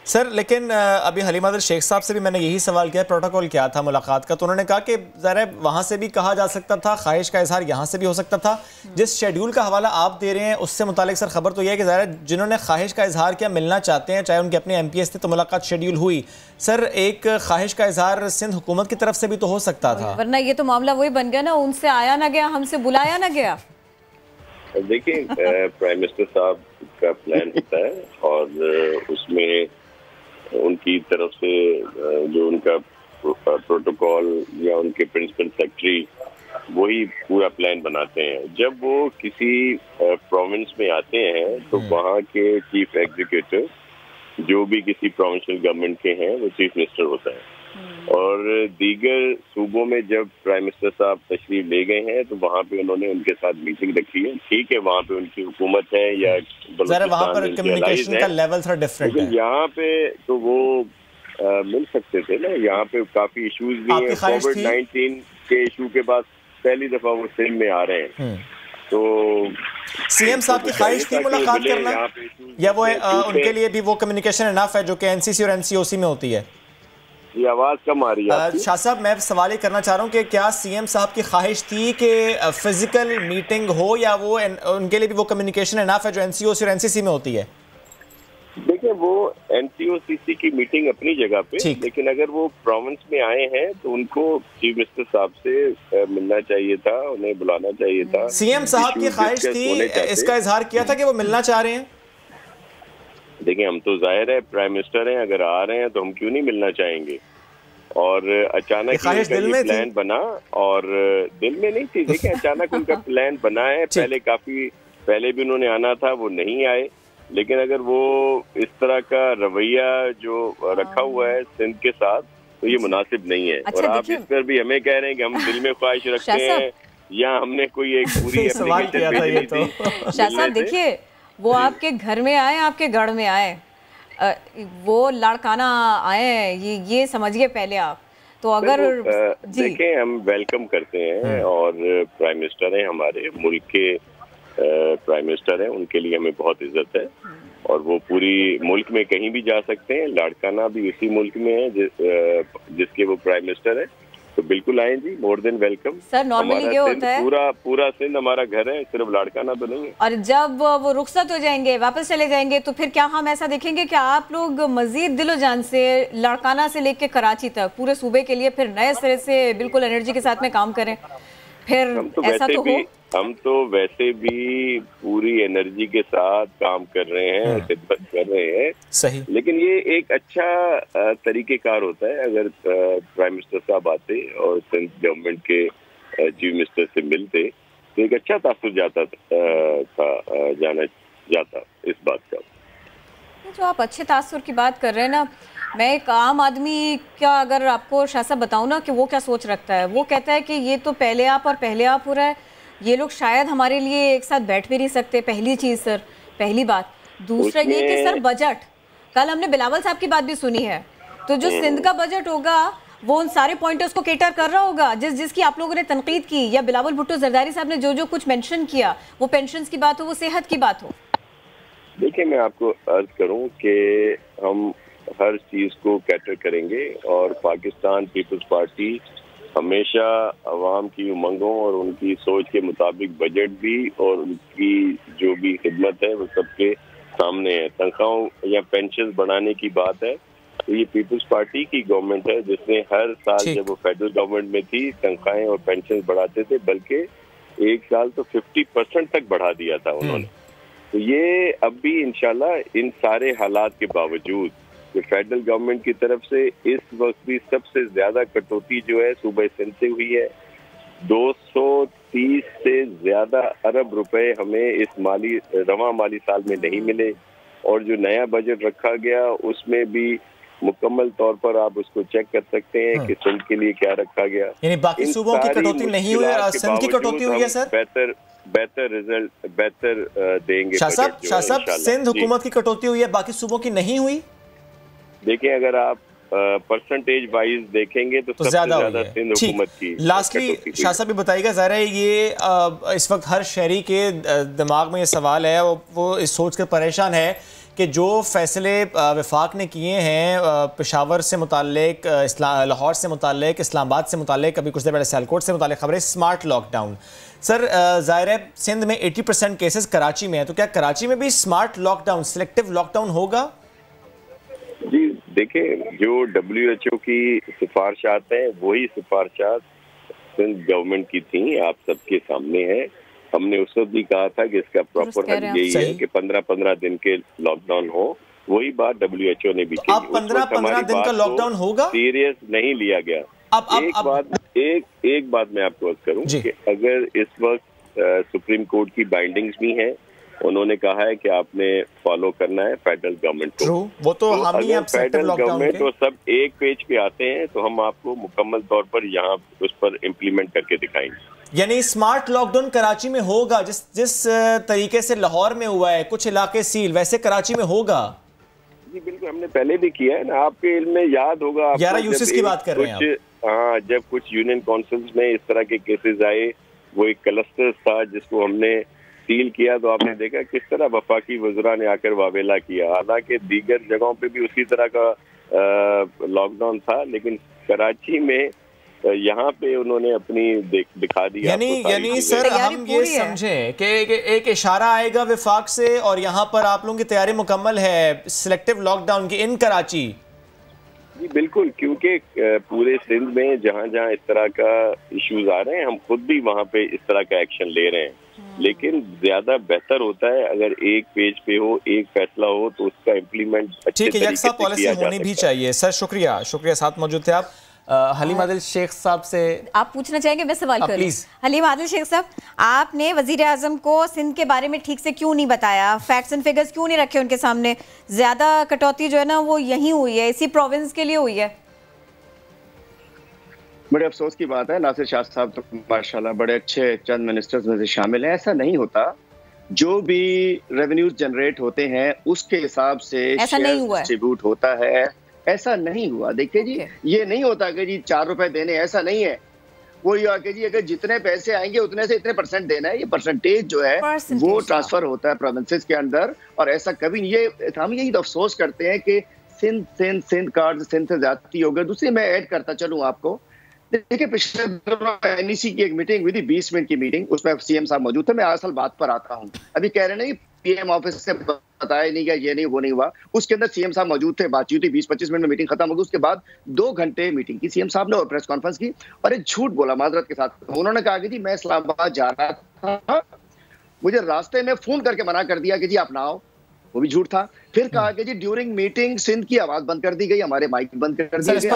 सर लेकिन अभी हलीम आदिल शेख साहब से भी मैंने यही सवाल किया, प्रोटोकॉल क्या था मुलाकात का, तो उन्होंने कहा कि ज़रा वहाँ से भी कहा जा सकता था, ख्वाहिश का इजहार यहाँ से भी हो सकता था। जिस शेड्यूल का हवाला आप दे रहे हैं उससे मुतालिक सर खबर तो यह है कि ज़रा जिन्होंने ख्वाहिश का इजहार किया मिलना चाहते हैं, चाहे उनके अपने MPs थे, तो मुलाकात शेड्यूल हुई। सर एक ख्वाहिश का इजहार सिंध हुकूमत की तरफ से भी तो हो सकता था, वरना ये तो मामला वही बन गया ना, उनसे आया ना गया, हमसे बुलाया ना गया। देखिए, प्राइम मिनिस्टर साहब का प्लान होता है और उसमें उनकी तरफ से जो उनका प्रोटोकॉल या उनके प्रिंसिपल सेक्रेटरी वही पूरा प्लान बनाते हैं। जब वो किसी प्रोविंस में आते हैं तो वहाँ के चीफ एग्जीक्यूटिव जो भी किसी प्रोविंशियल गवर्नमेंट के हैं वो चीफ मिनिस्टर होता है, और दीगर सूबों में जब प्राइम मिनिस्टर साहब तशरीफ ले गए हैं तो वहाँ पे उन्होंने उनके साथ मीटिंग रखी है। ठीक है, वहाँ पे उनकी हुकूमत है या वहाँ पर कम्युनिकेशन का लेवल थोड़ा डिफरेंट है, यहाँ पे तो वो मिल सकते थे ना। यहाँ पे काफी इश्यूज भी हैं, कोविड-19 के इशू के बाद पहली दफा वो सिंध में आ रहे हैं, तो CM साहब की ख्वाहिश थी मुलाकात करना, या वो उनके लिए भी वो कम्युनिकेशन इनफ है जो कि NCC और NCOC में होती है? ये आवाज कम आ रही है। शाह साहब, मैं सवाल ये करना चाह रहा हूँ कि क्या सीएम साहब की ख्वाहिश थी कि फिजिकल मीटिंग हो, या वो उनके लिए भी वो कम्युनिकेशन इनफ है जो एनसीओसी और एनसीसी में होती है? देखिए, वो एनसीओसीसी की मीटिंग अपनी जगह पे, लेकिन अगर वो प्रोविंस में आए हैं तो उनको चीफ मिनिस्टर साहब से मिलना चाहिए था, उन्हें बुलाना चाहिए था। सीएम साहब की ख्वाहिश थी, इसका इजहार किया था कि वो मिलना चाह रहे हैं? देखिए, हम तो जाहिर है प्राइम मिनिस्टर हैं, अगर आ रहे हैं तो हम क्यों नहीं मिलना चाहेंगे। और अचानक ये प्लान बना, और दिल में नहीं थी। देखिए, अचानक उनका प्लान बना है। पहले भी उन्होंने आना था, वो नहीं आए। लेकिन अगर वो इस तरह का रवैया जो रखा हुआ है सिंध के साथ, तो ये मुनासिब नहीं है। और आप इस पर भी हमें कह रहे हैं कि हम दिल में ख्वाहिश रखते हैं, या हमने कोई एक पूरी एप्लीकेशन भेजी थी। शाह साहब, देखिए, वो आपके घर में आए, आपके गढ़ में आए, वो लाड़काना आए, ये समझिए पहले आप। तो अगर देखें, हम वेलकम करते हैं, और प्राइम मिनिस्टर हैं, हमारे मुल्क के प्राइम मिनिस्टर हैं, उनके लिए हमें बहुत इज्जत है। और वो पूरी मुल्क में कहीं भी जा सकते हैं। लाड़काना भी उसी मुल्क में है जिसके वो प्राइम मिनिस्टर है। तो बिल्कुल आए जी, more than welcome. Sir, normally ये होता है, पूरा सिंध हमारा घर है, सिर्फ लाड़काना तो नहीं है। और जब वो रुखसत हो जाएंगे, वापस चले जाएंगे, तो फिर क्या हम ऐसा देखेंगे कि आप लोग मजीद दिलो जान से लाड़काना से लेके कराची तक पूरे सूबे के लिए फिर नए सिरे से बिल्कुल एनर्जी के साथ में काम करें? फिर ऐसा तो हो। हम तो वैसे भी पूरी एनर्जी के साथ काम कर रहे हैं, खिदमत कर रहे हैं। सही। लेकिन ये एक अच्छा तरीकेकार होता है, अगर प्राइम मिनिस्टर साहब आते और सिंध गवर्नमेंट के चीफ मिनिस्टर से मिलते, तो एक अच्छा तासुर जाना जाता इस बात का। जो आप अच्छे तासुर की बात कर रहे हैं ना, मैं एक आम आदमी क्या अगर आपको शाह साहब बताऊं ना कि वो क्या सोच रखता है। वो कहता है कि ये तो पहले आप और पहले आप हो रहा है, ये लोग शायद हमारे लिए एक साथ बैठ भी नहीं सकते। पहली चीज सर, पहली बात। दूसरा ये कि सर बजट, कल हमने बिलावल साहब की बात भी सुनी है, तो जो सिंध का बजट होगा वो उन सारे पॉइंटर्स को केटर कर रहा होगा जिसकी आप लोगों ने तनकीद की, या बिलावल भुट्टो जरदारी साहब ने जो कुछ मेंशन किया, वो पेंशन्स की बात हो, वो सेहत की बात हो। देखिए, मैं आपको अर्ज करूं कि हम हर चीज को कैटर करेंगे, और पाकिस्तान पीपल्स पार्टी हमेशा अवाम की उमंगों और उनकी सोच के मुताबिक बजट भी और उनकी जो भी खिदमत है वो सबके सामने है। तनख्वाहों या पेंशन बढ़ाने की बात है, तो ये पीपल्स पार्टी की गवर्नमेंट है जिसने हर साल जब वो फेडरल गवर्नमेंट में थी तनख्वाहें और पेंशन बढ़ाते थे, बल्कि एक साल तो 50% तक बढ़ा दिया था उन्होंने। तो ये अब भी इंशाल्लाह इन सारे हालात के बावजूद फेडरल गवर्नमेंट की तरफ से इस वक्त भी सबसे ज्यादा कटौती जो है सूबे सिंध से हुई है। 230 से ज्यादा अरब रुपए हमें इस रवां माली साल में नहीं मिले, और जो नया बजट रखा गया उसमें भी मुकम्मल तौर पर आप उसको चेक कर सकते हैं कि सिंध के लिए क्या रखा गया। यानी बाकी सूबों की कटौती नहीं हुई और सिंध की कटौती हुई है सर। बेहतर रिजल्ट देंगे। शाह साहब, सिंध हुकूमत की कटौती हुई है, बाकी सूबों की नहीं हुई। देखिए, अगर आप परसेंटेज वाइज देखेंगे तो सबसे ज्यादा सिंध हुकूमत की। लास्टली शाह साहब भी बताइएगा, ज़ाहिर है ये इस वक्त हर शहरी के दिमाग में ये सवाल है, वो इस सोच कर परेशान है कि जो फैसले वफाक ने किए हैं पेशावर से मुताल्लिक, लाहौर से मुताल्लिक, इस्लामाबाद से मुताल्लिक, अभी कुछ देर पहले सियालकोट से मुताल्लिक खबरें, स्मार्ट लॉकडाउन। सर, ज़ाहिर है सिंध में 80% केसेस कराची में है, तो क्या कराची में भी स्मार्ट लॉकडाउन, सिलेक्टिव लॉकडाउन होगा? जी देखिए, जो WHO की सिफारिशात हैं वही सिफारिशात सिंध गवर्नमेंट की थी, आप सबके सामने है। हमने उस वक्त भी कहा था कि इसका प्रॉपर हल यही है कि 15-15 दिन के लॉकडाउन हो, वही बात WHO ने भी की। अब 15-15 दिन का लॉकडाउन होगा, सीरियस नहीं लिया गया। एक बात मैं आपको अर्ज करूं कि अगर इस वक्त सुप्रीम कोर्ट की बाइंडिंग्स भी हैं, उन्होंने कहा है कि आपने फॉलो करना है फेडरल गवर्नमेंट को। वो तो हम ही फेडरल गवर्नमेंट तो सब एक पेज पे आते हैं, तो हम आपको मुकम्मल तौर पर यहाँ उस पर इम्प्लीमेंट करके दिखाएंगे। यानी स्मार्ट लॉकडाउन कराची में होगा, जिस तरीके से लाहौर में हुआ है, कुछ इलाके सील, वैसे कराची में होगा। जी बिल्कुल, हमने पहले भी किया है ना, आपके इल्म में याद होगा। 11 यूसेस की बात कर रहे हैं आप। हाँ, जब कुछ यूनियन काउंसिल्स में इस तरह के केसेस आए, वो एक क्लस्टर था जिसको हमने सील किया, तो आपने देखा किस तरह वफाकी वज़रा ने आकर वावेला किया। हालांकि दीगर जगहों पे भी उसी तरह का लॉकडाउन था, लेकिन कराची में यहाँ पे उन्होंने अपनी दिखा दी। यानी सर हम ये समझें कि एक इशारा आएगा विफाक से और यहाँ पर आप लोगों की तैयारी मुकम्मल है सिलेक्टिव लॉकडाउन की इन कराची? जी बिल्कुल, क्योंकि पूरे सिंध में जहाँ जहाँ इस तरह का इश्यूज आ रहे हैं, हम खुद भी वहाँ पे इस तरह का एक्शन ले रहे हैं। लेकिन ज्यादा बेहतर होता है अगर एक पेज पे हो, एक फैसला हो, तो उसका इम्प्लीमेंट अच्छे तरीके से पॉलिसी होनी भी चाहिए। सर शुक्रिया, साथ मौजूद थे आप। हलीम आदिल शेख साहब से आप पूछना चाहेंगे? मैं सवाल करूं? प्लीज। हलीम आदिल शेख साहब, आपने वजीर आजम को सिंध के बारे में ठीक से क्यों नहीं बताया? फैक्ट्स एंड फिगर्स क्यों नहीं रखे उनके सामने? ज्यादा कटौती जो है ना वो यहीं हुई है, इसी प्रोविंस के लिए हुई है। बड़े अफसोस की बात है, नासिर शाह साहब तो माशाल्लाह बड़े अच्छे चंद मिनिस्टर्स में से शामिल हैं। ऐसा नहीं होता, जो भी रेवेन्यूज जनरेट होते हैं उसके हिसाब से डिस्ट्रीब्यूट होता है। ऐसा नहीं हुआ। देखिए जी, ये नहीं होता कि जी 4 रुपए देने, ऐसा नहीं है। वो ये कि जी अगर जितने पैसे आएंगे उतने से इतने परसेंट देना है, ये परसेंटेज जो है वो ट्रांसफर होता है प्रोविंसेस के अंदर। और ऐसा कभी नहीं, ये हम यही तो अफसोस करते हैं कि सिंध कार्ड सिंध से ज्यादती हो गई। दूसरी मैं ऐड करता चलूँ आपको, देखिए पिछले दिनों NEC की एक मीटिंग हुई थी, 20 मिनट की मीटिंग, उसमें CM साहब मौजूद थे। मैं असल बात पर आता हूँ। अभी कह रहे हैं PM ऑफिस से बताया नहीं गया, ये नहीं वो नहीं हुआ। उसके अंदर CM साहब मौजूद थे, बातचीत हुई, 20-25 मिनट में मीटिंग खत्म हो गई। उसके बाद 2 घंटे मीटिंग की CM साहब ने और प्रेस कॉन्फ्रेंस की और एक झूठ बोला माजरत के साथ। उन्होंने कहा कि जी मैं इस्लामाबाद जा रहा था, मुझे रास्ते में फोन करके मना कर दिया कि जी आप ना आओ, वो भी झूठ था। फिर कहा कि जी ड्यूरिंग मीटिंग सिंध की आवाज बंद कर दी गई, हमारे माइक बंद कर दिए गए।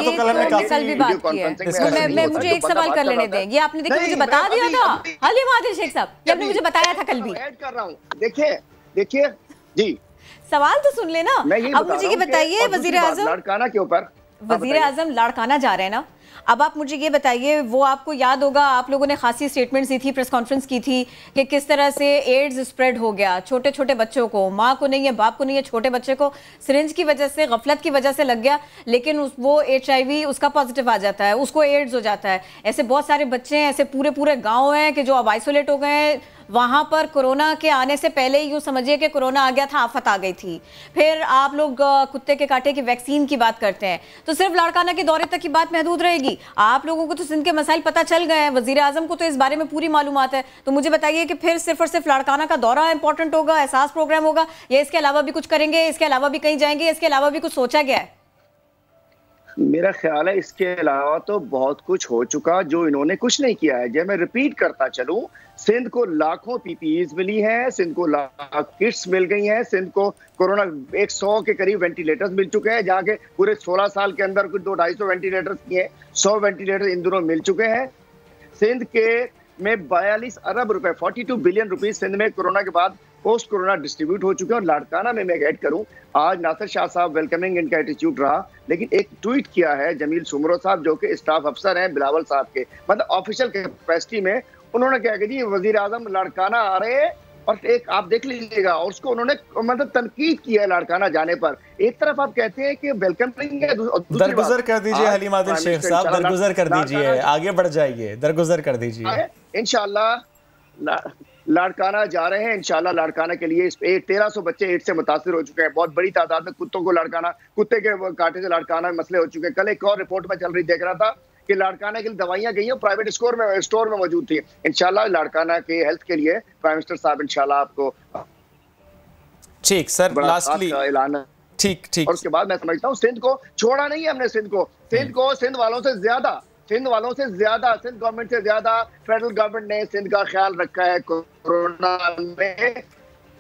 मुझे एक सवाल कर लेने दें, ये आपने देखिए मुझे बता दिया था हलीम आदिल शेख साहब, ये आपने मुझे बताया था कल भी। ऐड कर रहा हूँ, देखिए जी, सवाल तो सुन लेना। अब मुझे ये बताइए, वजीर आजम लाड़काना के ऊपर, वजीर आजम लाड़काना जा रहे हैं ना, अब आप मुझे ये बताइए, वो आपको याद होगा आप लोगों ने खासी स्टेटमेंट्स दी थी, प्रेस कॉन्फ्रेंस की थी कि किस तरह से एड्स स्प्रेड हो गया छोटे छोटे बच्चों को, माँ को नहीं है बाप को नहीं है, छोटे बच्चे को सिरिंज की वजह से, गफलत की वजह से लग गया, लेकिन वो HIV उसका पॉजिटिव आ जाता है, उसको एड्स हो जाता है। ऐसे बहुत सारे बच्चे हैं, ऐसे पूरे पूरे गाँव हैं कि जो अब आइसोलेट हो गए हैं। वहाँ पर कोरोना के आने से पहले ही यूँ समझिए कि कोरोना आ गया था, आफत आ गई थी। फिर आप लोग कुत्ते के कांटे की वैक्सीन की बात करते हैं, तो सिर्फ लाड़काना के दौरे तक की बात महदूद रहेगी। आप लोगों को तो सिंध के मसाइल पता चल गए हैं, वजीर आजम को तो इस बारे में पूरी मालूमात है, तो मुझे बताइए कि फिर सिर्फ और सिर्फ लाड़काना का दौरा इंपॉर्टेंट होगा, एहसास प्रोग्राम होगा, या इसके अलावा भी कुछ करेंगे, इसके अलावा भी कहीं जाएंगे, इसके अलावा भी कुछ सोचा गया है? मेरा ख्याल है इसके अलावा तो बहुत कुछ हो चुका, जो इन्होंने कुछ नहीं किया है। जब मैं रिपीट करता चलूं, सिंध को लाखों PPEs मिली हैं, सिंध को लाख किट्स मिल गई हैं, सिंध को कोरोना 100 के करीब वेंटिलेटर्स मिल चुके हैं, जहाँ के पूरे 16 साल के अंदर कुछ 200-250 वेंटिलेटर्स किए, 100 वेंटिलेटर इन दिनों मिल चुके हैं। सिंध के में 42 अरब रुपए, 42 बिलियन रुपीज सिंध में कोरोना के बाद पोस्ट कोरोना डिस्ट्रीब्यूट हो चुके हैं। और लाड़काना में मैं ऐड करूं, आज नासिर शाह साहब वेलकमिंग इनका एटीट्यूड रहा, लेकिन एक ट्वीट किया है जमील सुमरो साहब, जो कि स्टाफ अफसर हैं बिलावल साहब के, मतलब ऑफिशियल कैपेसिटी में, उन्होंने क्या कि जी वजीर आजम लाड़काना आ रहे हैं, और एक आप देख लीजिएगा, और उसको उन्होंने मतलब तनकीद की है लाड़काना जाने पर। एक तरफ आप कहते हैं कि वेलकमिंग है, दरगुजर कर दीजिए हलीम आदिल शेख साहब, दरगुजर कर दीजिए, आगे बढ़ जाइए, दरगुजर कर दीजिए। इंशाल्लाह लाड़काना जा रहे हैं, इंशाल्लाह लाड़काना के लिए 1300 बच्चे एड्स से मुतासिर हो चुके हैं, बहुत बड़ी तादाद में कुत्तों को लाड़काना, कुत्ते के कांटे से लाड़काना में मसले हो चुके हैं। कल एक और रिपोर्ट में चल रही देख रहा था कि लाड़काना के लिए दवाइयां गई हैं, प्राइवेट स्टोर में मौजूद थी। इंशाल्लाह लाड़काना के हेल्थ के लिए प्राइम मिनिस्टर साहब इंशाल्लाह आपको ठीक सर लास्टली ऐलान ठीक। और उसके बाद मैं समझता हूँ सिंध को छोड़ा नहीं है हमने, सिंध वालों से ज्यादा, सिंध गवर्नमेंट से ज्यादा फेडरल गवर्नमेंट ने सिंध का ख्याल रखा है कोरोना में,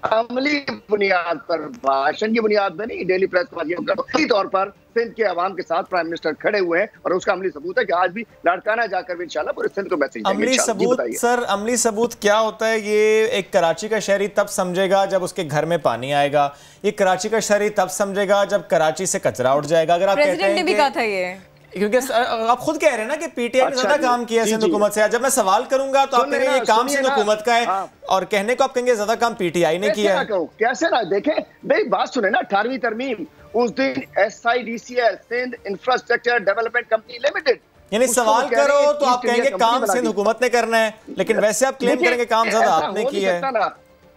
अमली बुनियाद पर, भाषण की बुनियाद पर नहीं, डेली प्रेस के तौर पर सिंध के अवाम के साथ प्राइम मिनिस्टर खड़े हुए हैं, और उसका अमली सबूत है कि आज भी लाड़काना जाकर भी इंशाल्लाह पूरे सिंध को मैसेज देंगे। अमली सबूत सर, अमली सबूत क्या होता है? ये एक कराची का शहरी तब समझेगा जब उसके घर में पानी आएगा, ये कराची का शहरी तब समझेगा जब कराची से कचरा उठ जाएगा। अगर आप कहते हैं भी कहा था ये, क्योंकि आप खुद कह रहे हैं ना कि PTI ने ज्यादा काम किया सिंध हुकूमत से, जब मैं सवाल करूंगा तो आप कहेंगे ये काम सिंध हुकूमत का है, और कहने को आप कहेंगे ज्यादा काम PTI ने किया है। कैसे ना देखें भाई, बात सुने ना, 18वीं तरमीम उस दिन SIDCL Sindh infrastructure development company limited, यानी सवाल करो तो आप कहेंगे काम सिंध हुकूमत ने करना है, लेकिन वैसे आप क्लेम करेंगे काम ज्यादा आपने किया है।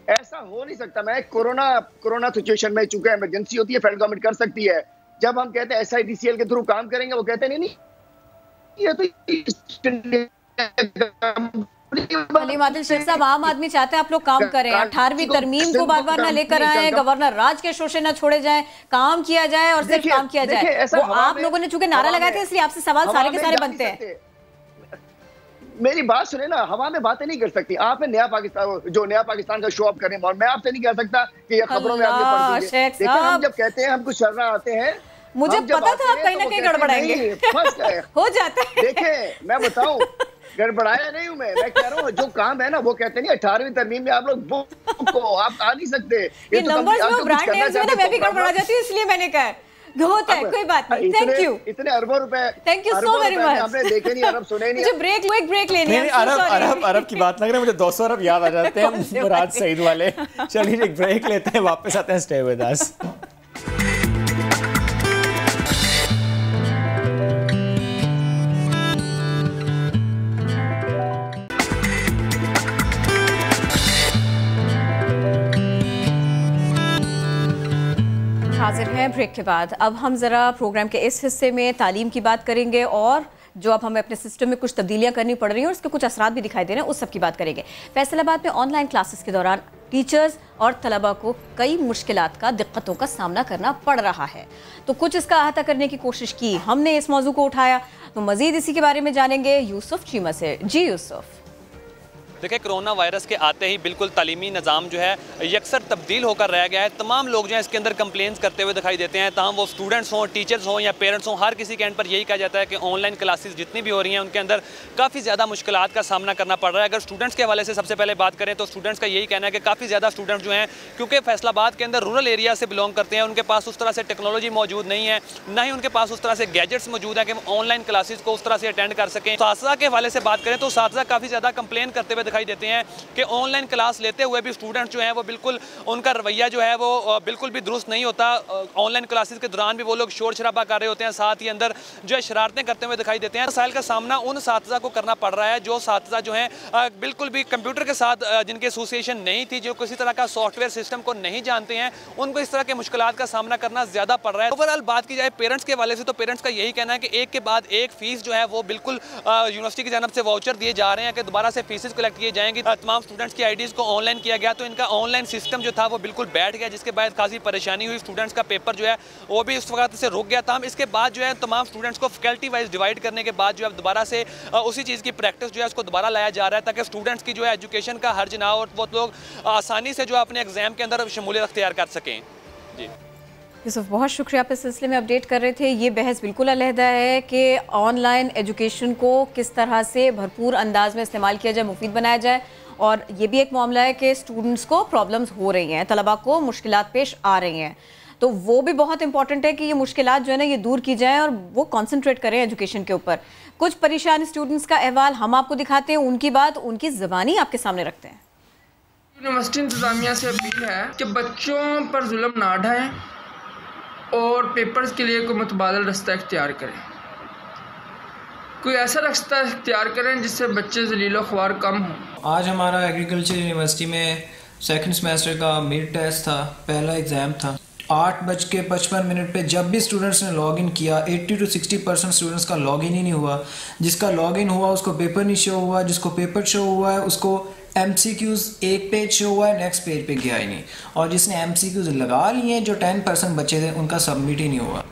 ऐसा हो नहीं सकता। मैं कोरोना सिचुएशन में, चूंकि इमरजेंसी होती है, फेडरल गवर्नमेंट कर सकती है, जब हम कहते हैं SIDCL के थ्रू काम करेंगे, वो कहते नहीं ये तो आदिल शेख साहब, आम आदमी चाहते हैं आप लोग काम करें, 18वीं तरमीम को बार बार ना लेकर आए, गवर्नर राज के शोषे ना छोड़े जाए, काम किया जाए और सिर्फ काम किया जाए। वो आप लोगों ने चूंकि नारा लगाया था, इसलिए आपसे सवाल सारे के सारे बनते हैं। मेरी बात सुने ना, हवा में बातें नहीं कर सकती। आपने नया पाकिस्तान का शो ऑफ करने, और मैं आपसे नहीं कह सकता कि ये खबरों में आपने पढ़ दी है। देखिए, हम जब कहते हैं हम कुछ शर्रा आते हैं, मुझे पता था आप कहीं ना कहीं गड़बड़ाएंगे, हो जाता है। देखिए, मैं बताऊं, गड़बड़ाया नहीं हूं मैं कह रहा हूँ जो काम है ना, वो कहते नहीं 18वीं तरमीम में आप लोग बुक को आप आ नहीं सकते। ये नंबर्स में ब्रांड नेम्स में मैं भी गड़बड़ा जाती हूँ, इसलिए मैंने कहा होता है, कोई बात नहीं। थैंक यू, इतने अरबों रुपए, thank you so very much. आपने देखे नहीं, अरब सुने नहीं। मुझे एक ब्रेक लेनी है। अरब की बात ना करें, मुझे 200 अरब याद आ जाते हैं मुराद सईद वाले। चलिए एक ब्रेक लेते हैं, वापस आते हैं। स्टे विद अस। हाजिर हैं ब्रेक के बाद। अब हम ज़रा प्रोग्राम के इस हिस्से में तालीम की बात करेंगे और जो अब हमें अपने सिस्टम में कुछ तब्दीलियां करनी पड़ रही हैं और उसके कुछ असरात भी दिखाई दे रहे हैं, उस सब की बात करेंगे। फैसलाबाद में ऑनलाइन क्लासेस के दौरान टीचर्स और तलबा को कई मुश्किलात का, दिक्कतों का सामना करना पड़ रहा है, तो कुछ इसका अहाता करने की कोशिश की हमने, इस मौजू को उठाया। तो मजीद इसी के बारे में जानेंगे यूसुफ चीमा से। जी यूसुफ। देखिए, कोरोना वायरस के आते ही बिल्कुल तालीमी निज़ाम जो है यकसर तब्दील होकर रह गया है। तमाम लोग जो है इसके अंदर कंप्लेंट्स करते हुए दिखाई देते हैं, ताहम वो स्टूडेंट्स हों, टीचर्स हों या पेरेंट्स हों, हर किसी के एंड पर यही कहा जाता है कि ऑनलाइन क्लासेस जितनी भी हो रही हैं उनके अंदर काफ़ी ज़्यादा मुश्किलात का सामना करना पड़ रहा है। अगर स्टूडेंट्स के हवाले से सबसे पहले बात करें तो स्टूडेंट्स का यही कहना है कि काफ़ी ज़्यादा स्टूडेंट्स जो हैं, क्योंकि फैसलाबाद के अंदर रूरल एरिया से बिलोंग करते हैं, उनके पास उस तरह से टेक्नोलॉजी मौजूद नहीं है, ना ही उनके पास उस तरह से गैजेट्स मौजूद है कि वो ऑनलाइन क्लासेस को उस तरह से अटेंड कर सकें। साथी के हवाले से बात करें तो साथी काफ़ी ज़्यादा कंप्लेन करते हुए दिखाई देते हैं कि ऑनलाइन क्लास लेते हुए भी स्टूडेंट जो हैं वो बिल्कुल, उनका रवैया जो है वो बिल्कुल भी दुरुस्त नहीं होता। ऑनलाइन क्लासेस के दौरान भी वो लोग शोर शराबा कर रहे होते हैं, साथ ही अंदर जो है शरारतें करते हुए दिखाई देते हैं। मसाइल का सामना उन साथी को करना पड़ रहा है जो साथी जो हैं बिल्कुल भी कंप्यूटर के साथ जिनकी एसोसिएशन नहीं थी, जो किसी तरह का सॉफ्टवेयर सिस्टम को नहीं जानते हैं, उनको इस तरह के मुश्किलात का सामना करना ज़्यादा पड़ रहा है। ओवरऑल बात की जाए पेरेंट्स के हवाले से तो पेरेंट्स का यही कहना है कि एक के बाद एक फ़ीस जो है वो बिल्कुल यूनिवर्सिटी की जानब से वाउचर दिए जा रहे हैं कि दोबारा से फीसेस कलेक्ट किए जाएंगी। तमाम स्टूडेंट्स की आईडीज़ को ऑनलाइन किया गया तो इनका ऑनलाइन सिस्टम जो था वो बिल्कुल बैठ गया, जिसके बाद काफ़ी परेशानी हुई। स्टूडेंट्स का पेपर जो है वो भी उस वक्त से रुक गया था। इसके बाद जो है तमाम स्टूडेंट्स को फैकल्टी वाइज डिवाइड करने के बाद जो है दोबारा से उसी चीज़ की प्रैक्टिस जो है उसको दोबारा लाया जा रहा है, ताकि स्टूडेंट्स की जो है एजुकेशन का हर्ज ना हो और वो लोग आसानी से जो अपने एग्जाम के अंदर शमूलियत अख्तियार कर सकें। जी यूसुफ, बहुत शुक्रिया, आप इस सिलसिले में अपडेट कर रहे थे। ये बहस बिल्कुल अलहदा है कि ऑनलाइन एजुकेशन को किस तरह से भरपूर अंदाज में इस्तेमाल किया जाए, मुफीद बनाया जाए, और ये भी एक मामला है कि स्टूडेंट्स को प्रॉब्लम्स हो रही हैं, तलबा को मुश्किलात पेश आ रही हैं, तो वो भी बहुत इंपॉर्टेंट है कि ये मुश्किलात जो है ना ये दूर की जाए और वो कॉन्सेंट्रेट करें एजुकेशन के ऊपर। कुछ परेशान स्टूडेंट्स का अहवाल हम आपको दिखाते हैं, उनकी बात उनकी ज़बानी आपके सामने रखते हैं। यूनिवर्सिटी इंतज़ामिया से अपील है कि बच्चों पर जुल्म ना ढाएं और पेपर्स के लिए कोई मुतबादल रास्ता इख्तियार करें, कोई ऐसा रास्ता इख्तियार करें जिससे बच्चे ज़लील व ख्वार कम हों। आज हमारा एग्रीकल्चर यूनिवर्सिटी में सेकंड सेमेस्टर का मिड टेस्ट था, पहला एग्ज़ाम था। 8:55 पे जब भी स्टूडेंट्स ने लॉगिन किया 80 to 60% स्टूडेंट्स का लॉगिन ही नहीं हुआ। जिसका लॉगिन हुआ उसको पेपर नहीं शो हुआ, जिसको पेपर शो हुआ है उसको MCQs एक पेज शो हुआ है, नेक्स्ट पेज पे गया ही नहीं, और जिसने MCQs लगा लिए जो 10% बच्चे थे उनका सबमिट ही नहीं हुआ।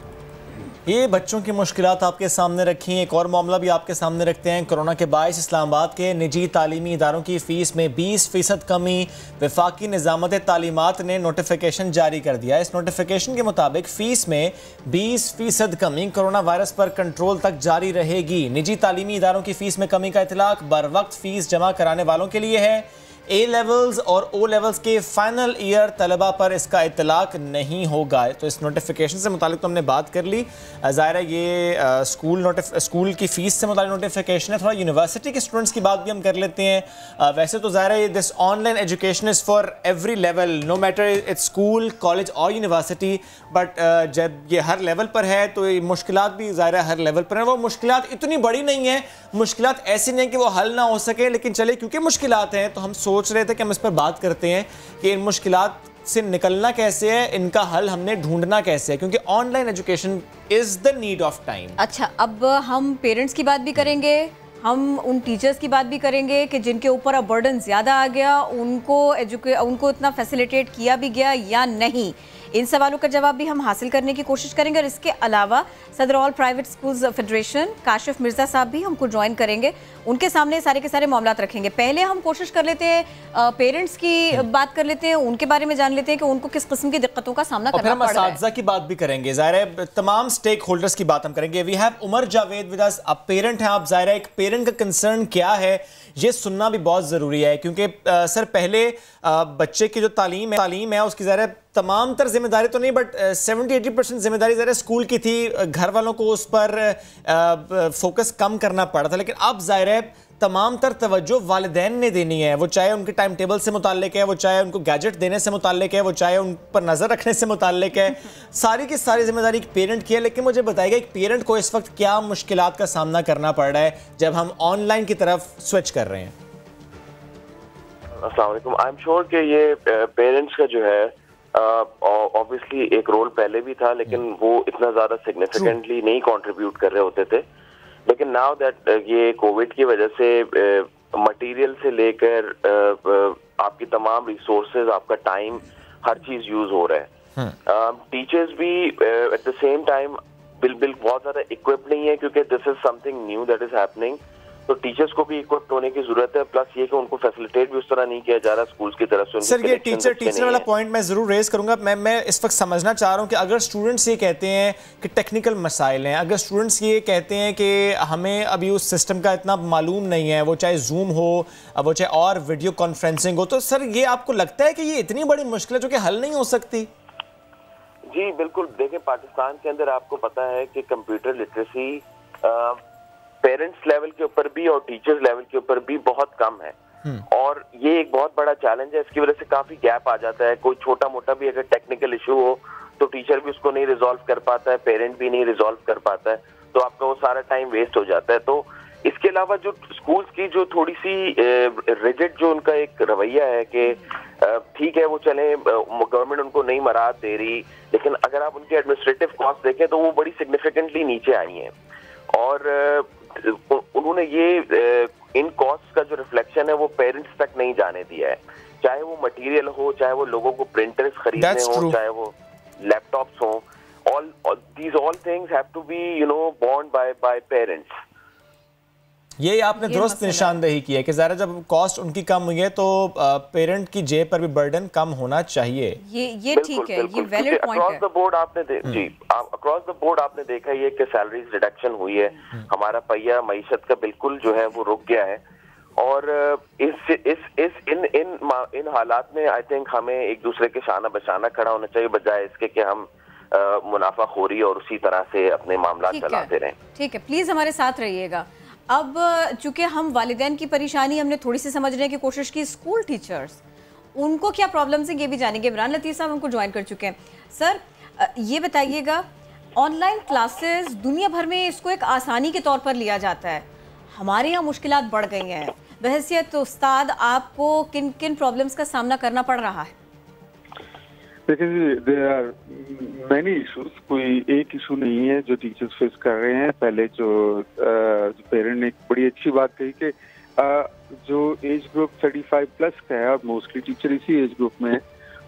ये बच्चों की मुश्किलात आपके सामने रखी। एक और मामला भी आपके सामने रखते हैं। कोरोना के बायस इस्लामाबाद के निजी तालीमी इदारों की फ़ीस में 20% कमी। वफाकी निज़ामत तालीमात ने नोटिफिकेशन जारी कर दिया। इस नोटिफिकेशन के मुताबिक फ़ीस में 20% कमी कोरोना वायरस पर कंट्रोल तक जारी रहेगी। निजी तालीमी इदारों की फ़ीस में कमी का इतलाक बर वक्त फ़ीस जमा कराने वालों के लिए है। A लेवल्स और O लेवल्स के फाइनल ईयर तलबा पर इसका इतलाक नहीं होगा। तो इस नोटिफिकेशन से मुतालिक तो हमने बात कर ली। ज़ाहिर है ये स्कूल की फ़ीस से मुतालिक नोटिफिकेशन है। थोड़ा यूनिवर्सिटी के स्टूडेंट्स की बात भी हम कर लेते हैं। वैसे तो ज़ाहिर है this online education is for every level, no matter it's school, college और यूनिवर्सिटी, बट जब ये हर लेवल पर है तो ये मुश्किलात भी ज़ाहिर है हर लेवल पर है। वो मुश्किलात इतनी बड़ी नहीं है, मुश्किलात ऐसी नहीं है कि वो हल ना हो सके, लेकिन चले क्योंकि मुश्किलात हैं तो हम सोच रहे थे कि हम इस पर बात करते हैं कि इन मुश्किलात से निकलना कैसे है, इनका हल हमने ढूंढना कैसे है, क्योंकि online education is the need of time. अच्छा, अब हम पेरेंट्स की बात भी करेंगे, हम उन टीचर्स की बात भी करेंगे कि जिनके ऊपर अब बर्डन ज़्यादा आ गया, उनको इतना फैसिलिटेट किया भी गया या नहीं। इन सवालों का जवाब भी हम हासिल करने की कोशिश करेंगे। और इसके अलावा सदर all private schools federation Kashif Mirza साहब भी हमको ज्वाइन करेंगे, उनके सामने सारे के सारे मामला रखेंगे। पहले हम कोशिश कर लेते हैं पेरेंट्स की बात कर लेते हैं, उनके बारे में जान लेते हैं कि उनको किस किस्म की दिक्कतों का सामना करना पड़ रहा है। असातिज़ा की बात भी करेंगे, ज़ाहिर है तमाम स्टेक होल्डर्स की बात हम करेंगे। We have Umar Javed with us, अब पेरेंट हैं आप, ज़ाहिर है एक पेरेंट का कंसर्न क्या है ये सुनना भी बहुत ज़रूरी है, क्योंकि सर पहले बच्चे की जो तालीम है उसकी ज़ाहिर है तमाम तर जिम्मेदारी तो नहीं, बट 70-80% जिम्मेदारी ज़रा स्कूल की थी, घर वालों को उस पर फोकस कम करना पड़ा था। लेकिन अब ज़ाहिर है तमाम तर तवज्जो वालिदैन ने देनी है, वो चाहे उनके टाइम टेबल से मुताल्लिक है, वो चाहे उनको गैजेट देने से मुताल्लिक है, वो चाहे उन पर नज़र रखने से मुताल्लिक है, सारी की सारी जिम्मेदारी एक पेरेंट की है। लेकिन मुझे बताइएगा एक पेरेंट को इस वक्त क्या मुश्किलात का सामना करना पड़ रहा है जब हम ऑनलाइन की तरफ स्विच कर रहे हैं? अस्सलाम वालेकुम। आई एम श्योर कि ये पेरेंट्स का जो है ऑब्वियसली एक रोल पहले भी था, लेकिन वो इतना ज्यादा सिग्निफिकेंटली नहीं कंट्रीब्यूट कर रहे होते थे। लेकिन नाउ दैट ये कोविड की वजह से मटेरियल से लेकर आपकी तमाम रिसोर्सेज, आपका टाइम, हर चीज यूज हो रहा है। टीचर्स भी एट द सेम टाइम बिल्कुल बहुत ज्यादा इक्विप नहीं है, क्योंकि this is something knew that is happening. तो टीचर्स को भी इक्विप्ड होने की जरूरत है, प्लस ये कि उनको फैसिलिटेट भी उस तरह नहीं किया जा रहा स्कूल्स की तरफ से। सर ये टीचर वाला पॉइंट मैं जरूर रेज करूंगा। मैं इस वक्त समझना चाह रहा हूं कि अगर स्टूडेंट्स ये कहते हैं कि टेक्निकल मसाइल हैं, अगर स्टूडेंट्स ये कहते हैं कि हमें अभी उस सिस्टम का इतना मालूम नहीं है, वो चाहे जूम हो, वो चाहे और वीडियो कॉन्फ्रेंसिंग हो, तो सर ये आपको लगता है कि ये इतनी बड़ी मुश्किल है जो कि हल नहीं हो सकती? जी बिल्कुल। देखिए पाकिस्तान के अंदर आपको पता है कि कंप्यूटर लिटरेसी पेरेंट्स लेवल के ऊपर भी और टीचर्स लेवल के ऊपर भी बहुत कम है, और ये एक बहुत बड़ा चैलेंज है। इसकी वजह से काफी गैप आ जाता है। कोई छोटा मोटा भी अगर टेक्निकल इशू हो तो टीचर भी उसको नहीं रिजॉल्व कर पाता है, पेरेंट भी नहीं रिजॉल्व कर पाता है, तो आपका वो सारा टाइम वेस्ट हो जाता है। तो इसके अलावा जो स्कूल्स की जो थोड़ी सी रिजिड जो उनका एक रवैया है कि ठीक है वो चले, गवर्नमेंट उनको नहीं मराद दे रही, लेकिन अगर आप उनके एडमिनिस्ट्रेटिव कॉस्ट देखें तो वो बड़ी सिग्निफिकेंटली नीचे आई हैं। और उन्होंने ये इन कॉस्ट का जो रिफ्लेक्शन है वो पेरेंट्स तक नहीं जाने दिया है, चाहे वो मटेरियल हो, चाहे वो लोगों को प्रिंटर्स खरीदने हो, चाहे वो लैपटॉप्स हो। all things have to be borne by parents। ये आपने दुरुस्त निशानदेही की है कि ज़रा जब कॉस्ट उनकी कम हुई है तो पेरेंट की जेब पर भी बर्डन कम होना चाहिए। ये ठीक है, ये वैलिड पॉइंट है। अक्रॉस द बोर्ड आपने देखा ये कि सैलरीज रिडक्शन हुई है, हमारा पहिया मईशत का बिल्कुल जो है वो रुक गया है। और इन हालात में आई थिंक हमें एक दूसरे के शाना बशाना खड़ा होना चाहिए, बजाय इसके कि हम मुनाफाखोरी और उसी तरह से अपने मामला चलाते रहें। ठीक है, प्लीज हमारे साथ रहिएगा। अब चूंकि हम वालिदैन की परेशानी हमने थोड़ी सी समझने की कोशिश की, स्कूल टीचर्स उनको क्या प्रॉब्लम्स हैं ये भी जानेंगे। इमरान लतीफ़ साहब हमको ज्वाइन कर चुके हैं। सर ये बताइएगा, ऑनलाइन क्लासेस दुनिया भर में इसको एक आसानी के तौर पर लिया जाता है, हमारे यहाँ मुश्किलात बढ़ गई हैं। बहैसियत उस्ताद आपको किन किन प्रॉब्लम्स का सामना करना पड़ रहा है? देखिए देयर आर मैनी इशूज, कोई एक इशू नहीं है जो टीचर्स फेस कर रहे हैं। पहले जो पेरेंट ने एक बड़ी अच्छी बात कही कि जो एज ग्रुप 35 प्लस का है और मोस्टली टीचर इसी एज ग्रुप में है,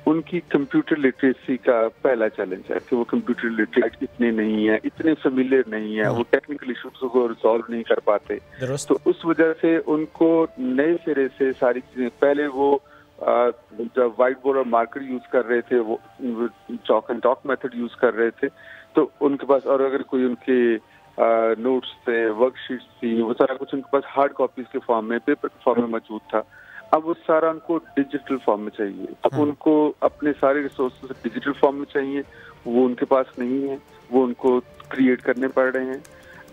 उनकी कंप्यूटर लिटरेसी का पहला चैलेंज है कि वो कंप्यूटर लिटरेट इतने नहीं है, इतने फेमिलियर नहीं है, वो टेक्निकल इशूज को रिजॉल्व नहीं कर पाते। तो उस वजह से उनको नए सिरे से सारी चीजें, पहले वो जब व्हाइट बोर्ड और मार्कर यूज कर रहे थे वो chalk and talk method use कर रहे थे, तो उनके पास, और अगर कोई उनके नोट्स थे, वर्कशीट्स थी, वो सारा कुछ उनके पास हार्ड कॉपीज के फॉर्म में, पेपर के फॉर्म में मौजूद था। अब वो सारा उनको डिजिटल फॉर्म में चाहिए। अब उनको अपने सारे रिसोर्सेज डिजिटल फॉर्म में चाहिए, वो उनके पास नहीं है, वो उनको क्रिएट करने पड़ रहे हैं।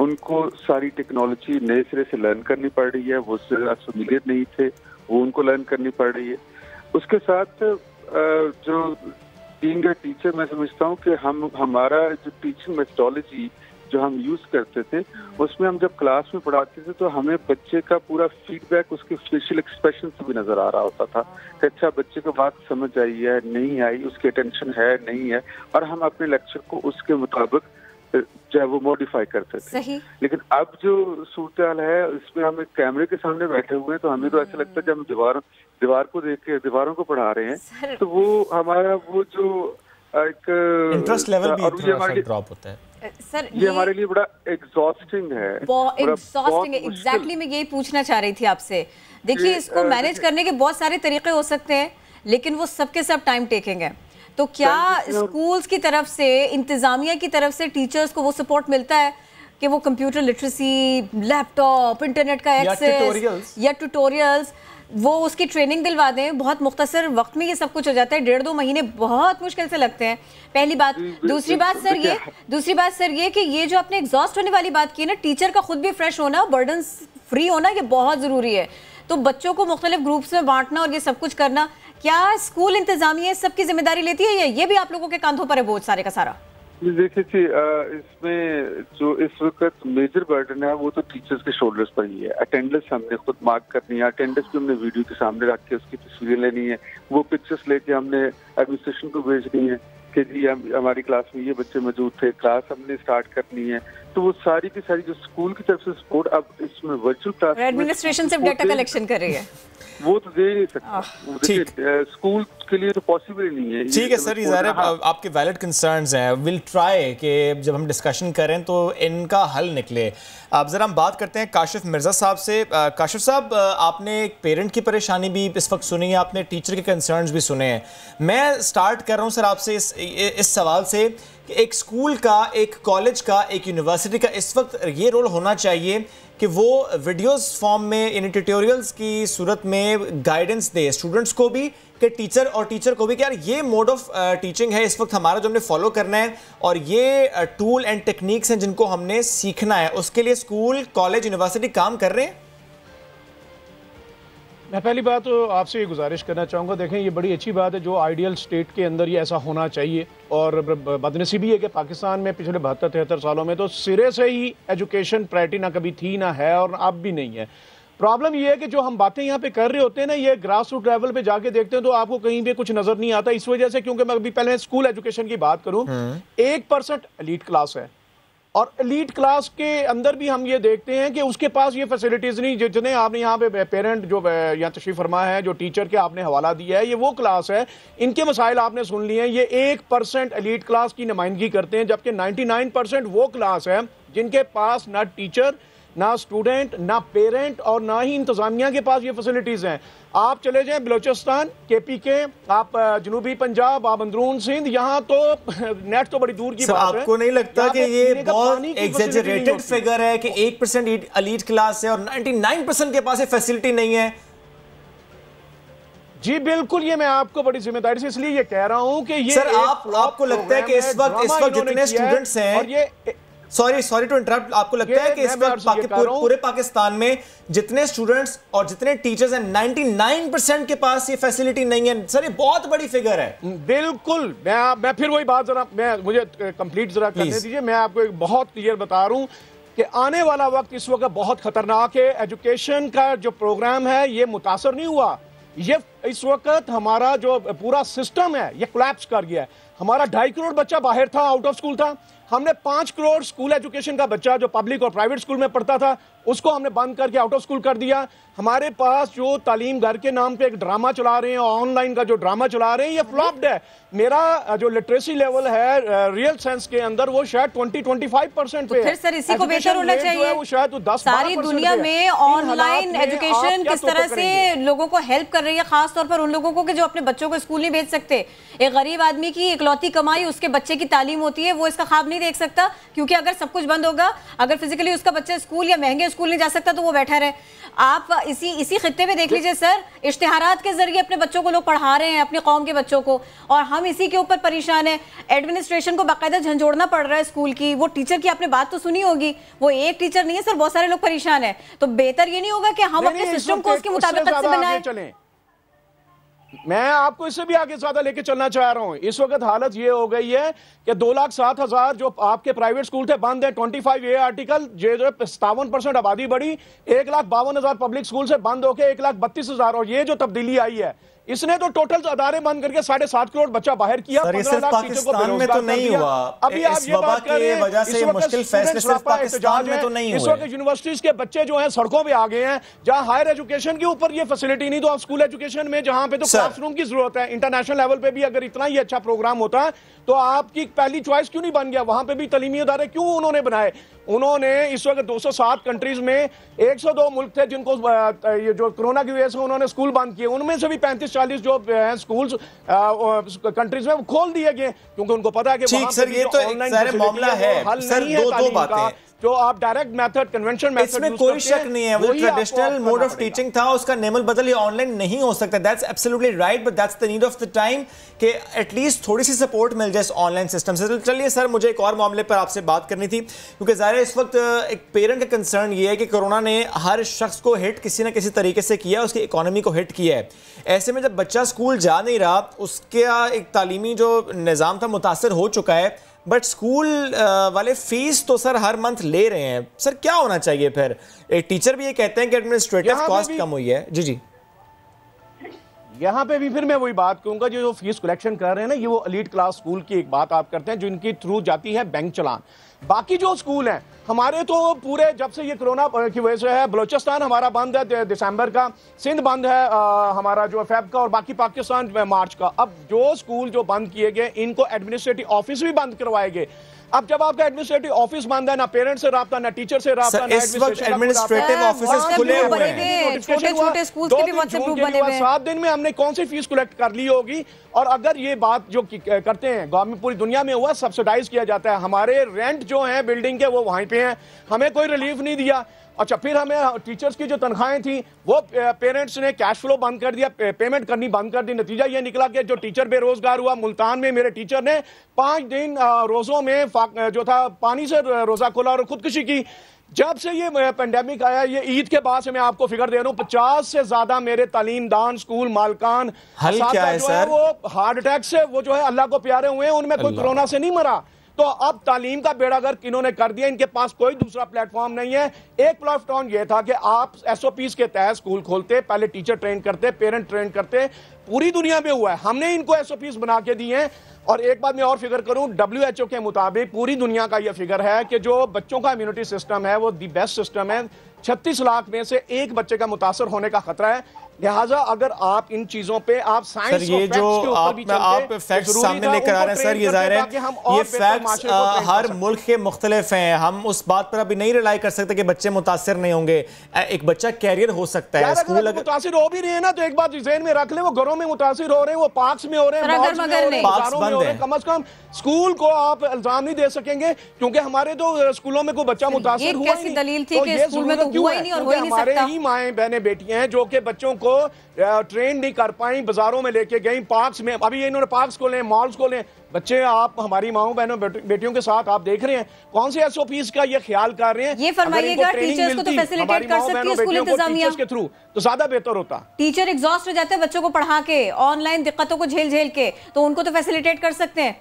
उनको सारी टेक्नोलॉजी नए सिरे से लर्न करनी पड़ रही है, वो फेमिलियर नहीं थे, वो उनको लर्न करनी पड़ रही है। उसके साथ जो बीइंग अ टीचर मैं समझता हूँ कि हमारा जो टीचिंग मेथोडोलॉजी जो हम यूज करते थे, उसमें हम जब क्लास में पढ़ाते थे तो हमें बच्चे का पूरा फीडबैक उसके फेशियल एक्सप्रेशन से भी नजर आ रहा होता था कि अच्छा बच्चे को बात समझ आई है नहीं आई, उसकी अटेंशन है नहीं है, और हम अपने लेक्चर को उसके मुताबिक चाहे वो मॉडिफाई करते थे। सही। लेकिन अब जो सूरत हाल है इसमें हम एक कैमरे के सामने बैठे हुए हैं तो हमें तो ऐसा लगता है जब हम दीवार को देख के दीवारों को पढ़ा रहे हैं तो वो हमारा वो जो एक इंटरेस्ट लेवल भी ड्रॉप होता है। सर ये हमारे लिए बड़ा एग्जॉस्टिंग है। एग्जॉस्टिंग है, एग्जैक्टली मैं यही पूछना चाह रही थी आपसे। देखिए इसको मैनेज करने के बहुत सारे तरीके हो सकते हैं लेकिन वो सबके सब टाइम टेकिंग है। तो क्या स्कूल्स की तरफ से, इंतजामिया की तरफ से टीचर्स को वो सपोर्ट मिलता है कि वो कंप्यूटर लिटरेसी, लैपटॉप, इंटरनेट का एक्सेस या ट्यूटोरियल्स वो उसकी ट्रेनिंग दिलवा दें? बहुत मुख्तसर वक्त में ये सब कुछ हो जाता है, 1.5-2 महीने बहुत मुश्किल से लगते हैं। पहली बात। दूसरी बात सर ये कि ये जो आपने एग्जॉस्ट होने वाली बात की ना, टीचर का खुद भी फ्रेश होना, बर्डन फ्री होना, ये बहुत ज़रूरी है। तो बच्चों को मुख्तलिफ ग्रुप्स में बांटना और ये सब कुछ करना, क्या स्कूल इंतजामिया सबकी जिम्मेदारी लेती है या ये भी आप लोगों के कांधों पर है बोझ सारे का सारा? देखिए जी, इसमें जो इस वक्त मेजर बर्डन है वो तो टीचर्स के शोल्डर्स पर ही है। अटेंडेंस हमने खुद मार्क करनी है, अटेंडेंस भी हमने वीडियो के सामने रख के उसकी तस्वीरें लेनी है, वो पिक्चर्स लेके हमने एडमिनिस्ट्रेशन को भेजनी है कि जी हमारी क्लास में ये बच्चे मौजूद थे, क्लास हमने स्टार्ट करनी है। तो वो सारी की सारी जो स्कूल की तरफ से सपोर्ट अब इसमें वर्चुअल क्लास एडमिनिस्ट्रेशन से डेटा कलेक्शन कर रही है वो तो दे नहीं सकता, स्कूल के लिए तो पॉसिबल ही नहीं है। ठीक है सर, ये ज़ाहिर है आपके वैलिड कंसर्न्स हैं, विल ट्राई कि जब हम डिस्कशन करें तो इनका हल निकले। अब ज़रा हम बात करते हैं काशिफ मिर्ज़ा साहब से। काशिफ साहब, आपने एक पेरेंट की परेशानी भी इस वक्त सुनी है, आपने टीचर के कंसर्न्स भी सुने हैं। मैं स्टार्ट कर रहा हूँ सर आपसे इस सवाल से कि एक स्कूल का, एक कॉलेज का, एक यूनिवर्सिटी का इस वक्त ये रोल होना चाहिए कि वो वीडियोस फॉर्म में, इन ट्यूटोरियल्स की सूरत में गाइडेंस दे स्टूडेंट्स को भी कि टीचर को भी कि यार ये मोड ऑफ टीचिंग है इस वक्त हमारा जो हमने फॉलो करना है और ये टूल एंड टेक्निक्स हैं जिनको हमने सीखना है, उसके लिए स्कूल, कॉलेज, यूनिवर्सिटी काम कर रहे हैं। मैं पहली बात तो आपसे ये गुजारिश करना चाहूँगा, देखें ये बड़ी अच्छी बात है जो आइडियल स्टेट के अंदर ये ऐसा होना चाहिए, और बदनसीबी है कि पाकिस्तान में पिछले 72-73 सालों में तो सिरे से ही एजुकेशन प्रायोरिटी ना कभी थी ना है और अब भी नहीं है। प्रॉब्लम ये है कि जो हम बातें यहाँ पे कर रहे होते हैं ना, ये ग्रास रूट लेवल पे जाके देखते हैं तो आपको कहीं भी कुछ नजर नहीं आता। इस वजह से, क्योंकि मैं अभी पहले स्कूल एजुकेशन की बात करूँ, 1% एलीट क्लास है और एलीट क्लास के अंदर भी हम ये देखते हैं कि उसके पास ये फैसिलिटीज़ नहीं जितने आपने यहाँ पे पेरेंट जो यहाँ तशरीफ फरमा है, जो टीचर के आपने हवाला दिया है, ये वो क्लास है, इनके मसाइल आपने सुन लिए हैं। ये 1% एलीट क्लास की नुमाइंदगी करते हैं, जबकि 99% वो क्लास है जिनके पास ना टीचर, ना स्टूडेंट, ना पेरेंट और ना ही इंतजामिया के पास ये फैसिलिटीज़ हैं। आप चले जाएं बलोचिस्तान, KPK, आप जनूबी पंजाब, आप अंदरून सिंध, यहाँ तो नेट तो बड़ी दूर की बात है। आपको नहीं लगता कि ये बहुत एग्जैजरेटेड फिगर है कि 1% एलीट क्लास है और 99% के पास ये फैसिलिटी नहीं है? जी बिल्कुल, ये मैं आपको बड़ी जिम्मेदारी से इसलिए ये कह रहा हूँ कि ये सर आपको लगता है कि इस वक्त जितने स्टूडेंट्स हैं, और ये सॉरी टू इंटरप्ट, आपको लगता है कि इस वक्त पूरे पाकिस्तान में जितने स्टूडेंट्स और जितने टीचर्स हैं 99% के पास ये फैसिलिटी नहीं है? सर ये बहुत बड़ी फिगर है। बिल्कुल, मैं फिर वही बात मुझे कंप्लीट जरा करने दीजिए। मैं आपको एक बहुत क्लियर बता रहा हूं कि आने वाला वक्त इस वक्त बहुत खतरनाक है। एजुकेशन का जो प्रोग्राम है ये मुतासर नहीं हुआ, ये इस वक्त हमारा जो पूरा सिस्टम है ये कोलैप्स कर गया है। हमारा 2.5 करोड़ बच्चा बाहर था, आउट ऑफ स्कूल था। हमने 5 करोड़ स्कूल एजुकेशन का बच्चा जो पब्लिक और प्राइवेट स्कूल में पढ़ता था उसको हमने बंद करके आउट ऑफ स्कूल कर दिया। हमारे पास जो तालीम घर के नाम पे एक ड्रामा चला रहे हैं, ऑनलाइन का जो ड्रामा चला रहे हैं, ये फ्लॉप्ड है। मेरा जो लिटरेसी लेवल है रियल सेंस के अंदर वो शायद 20-25% पे है। फिर सर इसी को बेहतर होना चाहिए। वो शायद 10 सारी दुनिया में ऑनलाइन एजुकेशन किस तरह से लोगों को हेल्प कर रही है, खास तौर पर उन लोगों को कि जो अपने बच्चों को स्कूल नहीं भेज सकते। एक गरीब आदमी की इकलौती कमाई उसके बच्चे की तालीम होती है, वो इसका ख्वाब नहीं देख सकता, क्योंकि अगर सब कुछ बंद होगा, अगर फिजिकली उसका बच्चा स्कूल या महंगे स्कूल नहीं जा सकता तो वो बैठा रहे। आप इसी खित्ते में देख लीजिए सर, इश्तिहारात के जरिए अपने बच्चों को लोग पढ़ा रहे हैं, अपनी कौम के बच्चों को, और हम इसी के ऊपर परेशान है। एडमिनिस्ट्रेशन को बाकायदा झंझोड़ना पड़ रहा है स्कूल की। वो टीचर की आपने बात तो सुनी होगी, वो एक टीचर नहीं है सर, बहुत सारे लोग परेशान है। तो बेहतर ये नहीं होगा कि हम अपने सिस्टम को उसके मुताबिक से बनाएं? मैं आपको इससे भी आगे ज्यादा लेके चलना चाह रहा हूं। इस वक्त हालत ये हो गई है कि 2,07,000 जो आपके प्राइवेट स्कूल थे बंद है। 25A आर्टिकल जो 57% आबादी बढ़ी, 1,52,000 पब्लिक स्कूल से बंद होके 1,32,000। और ये जो तब्दीली आई है, इसने तो टोटल अदारे बंद करके 7.5 करोड़ बच्चा बाहर किया। सर, ये सिर्फ पाकिस्तान में तो नहीं हुआ, अभी आप ये बात कर रहे हैं, वजह से मुश्किल फैसले सिर्फ पाकिस्तान में तो नहीं हुए। इस वक्त यूनिवर्सिटीज के बच्चे जो हैं सड़कों पे आ गए हैं, जहां हायर एजुकेशन के ऊपर ये फैसिलिटी नहीं, तो आप स्कूल एजुकेशन में जहां पे तो क्लासरूम की जरूरत है। इंटरनेशनल लेवल पे भी अगर इतना ही अच्छा प्रोग्राम होता तो आपकी पहली चॉइस क्यों नहीं बन गया? वहां पे भी तालीमी अदारे क्यों उन्होंने बनाए? उन्होंने इस वक्त 207 कंट्रीज में 102 मुल्क थे जिनको ये जो कोरोना की वजह से उन्होंने स्कूल बंद किए, उनमें से भी 35-40 जो स्कूल्स कंट्रीज में खोल दिए गए, क्योंकि उनको पता है कि ठीक सर, ये तो एक सारे मामला है सर, दो बातें जो आप डायरेक्ट मेथड, कन्वेंशन मेथड, इसमें कोई शक नहीं है, वो ट्रेडिशनल मोड ऑफ टीचिंग था, उसका नेमल बदल ये ऑनलाइन नहीं हो सकता। That's absolutely right, but that's the need of the time कि एटलीस्ट थोड़ी सी सपोर्ट मिल जाए ऑनलाइन सिस्टम से। चलिए सर, मुझे एक और मामले पर आपसे बात करनी थी, क्योंकि ज़ाहिर है इस वक्त एक पेरेंट का कंसर्न ये है कि कोरोना ने हर शख्स को हिट किसी ना किसी तरीके से किया, उसकी इकोनॉमी को हिट किया है। ऐसे में जब बच्चा स्कूल जा नहीं रहा, उसका एक तालीमी जो निज़ाम था मुतासर हो चुका है, बट स्कूल वाले फीस तो सर हर मंथ ले रहे हैं। सर क्या होना चाहिए फिर? एक टीचर भी ये कहते हैं कि एडमिनिस्ट्रेटिव कॉस्ट कम हुई है। जी यहाँ पे भी फिर मैं वही बात कहूंगा, जो फीस कलेक्शन कर रहे हैं ना, ये वो एलीट क्लास स्कूल की एक बात आप करते हैं, जिनकी थ्रू जाती है बैंक चलान। बाकी जो स्कूल हैं हमारे तो पूरे, जब से ये कोरोना की वजह से है, बलोचिस्तान हमारा बंद है दिसंबर का, सिंध बंद है हमारा जो फेब का, और बाकी पाकिस्तान मार्च का। अब जो स्कूल जो बंद किए गए, इनको एडमिनिस्ट्रेटिव ऑफिस भी बंद करवाए गए। अब जब आपका एडमिनिस्ट्रेटिव ऑफिस बंद है, ना पेरेंट्स से राब्ता, ना टीचर से राब्ता, ना एडमिनिस्ट्रेटिव ऑफिसेस खुले हुए हैं, छोटे-छोटे स्कूल्स के भी व्हाट्सएप ग्रुप बने हुए हैं। 7 दिन में हमने कौन सी फीस कलेक्ट कर ली होगी? और अगर ये बात जो करते हैं गवर्नमेंट, पूरी दुनिया में हुआ, सब्सिडाइज किया जाता है। हमारे रेंट जो हैं बिल्डिंग के वो वहीं पे हैं, हमें कोई रिलीफ नहीं दिया। अच्छा, फिर हमें टीचर्स की जो तनख्वाहें थी वो पेरेंट्स ने कैश फ्लो बंद कर दिया, पेमेंट करनी बंद कर दी। नतीजा ये निकला कि जो टीचर बेरोजगार हुआ। मुल्तान में मेरे टीचर ने 5 दिन रोजों में जो था पानी से रोजा खोला और खुदकुशी की। जब से ये पेंडेमिक आया, ये ईद के बाद से मैं आपको फिगर दे रहा हूँ, 50 से ज्यादा मेरे तालीमदान, स्कूल मालकान, हल क्या है सर? वो हार्ट अटैक से वो जो है अल्लाह को प्यारे हुए हैं, उनमें कोई कोरोना से नहीं मरा। तो अब तालीम का बेड़ा गर्क इन्होंने कर दिया, इनके पास कोई दूसरा प्लेटफॉर्म नहीं है। एक प्लेटफॉर्म ये था कि आप SOPs के तहत स्कूल खोलते, पहले टीचर ट्रेन करते, पेरेंट ट्रेन करते। पूरी दुनिया में हुआ है, हमने इनको SOPs बना के दिए हैं। और एक बात मैं और फिगर करूं, WHO के मुताबिक पूरी दुनिया का यह फिगर है कि जो बच्चों का इम्यूनिटी सिस्टम है वो दी बेस्ट सिस्टम है। 36 लाख में से एक बच्चे का मुतासर होने का खतरा है। लिहाजा अगर आप इन चीजों पे आप साइंस, ये जो आप फैक्ट्स सामने लेकर आ रहे हैं सर, ये जाहिर है ये फैक्ट्स हर मुल्क के मुख्तलिफ हैं। हम उस बात पर अभी नहीं रिलाई कर सकते कि बच्चे मुतासिर नहीं होंगे। एक बच्चा कैरियर हो सकता है, स्कूल अगर मुतासिर हो भी रहे हैं ना, तो एक बात ज़हन में रख ले, वो घरों में मुतासिर हो रहे हैं, वो पार्क्स में हो रहे हैं, कम अज कम स्कूल को आप इल्जाम नहीं दे सकेंगे, क्योंकि हमारे तो स्कूलों में कोई बच्चा मुतासिर हुआ ही नहीं। दलील थी कि स्कूल में तो हुआ ही नहीं और हो ही नहीं सकता। हमारे ही माएं बहनें बेटियां हैं जो कि बच्चों को ट्रेन नहीं कर पाई, बाजारों में लेके गई, पार्क्स में, अभी इन्होंने पार्क्स खोले, मॉल्स खोले। बच्चे आप हमारी माओ बहनों बेटियों के साथ आप देख रहे हैं कौन से SOPs का ये ख्याल कर रहे हैं। ये फरमाइएगा, टीचर्स को तो फैसिलिटेट कर सकती है स्कूल इंतजामिया के थ्रू, तो ज्यादा बेहतर होता। टीचर एग्जॉस्ट हो जाते हैं बच्चों को पढ़ा के, ऑनलाइन दिक्कतों को झेल के, तो उनको तो फैसिलिटेट कर सकते हैं।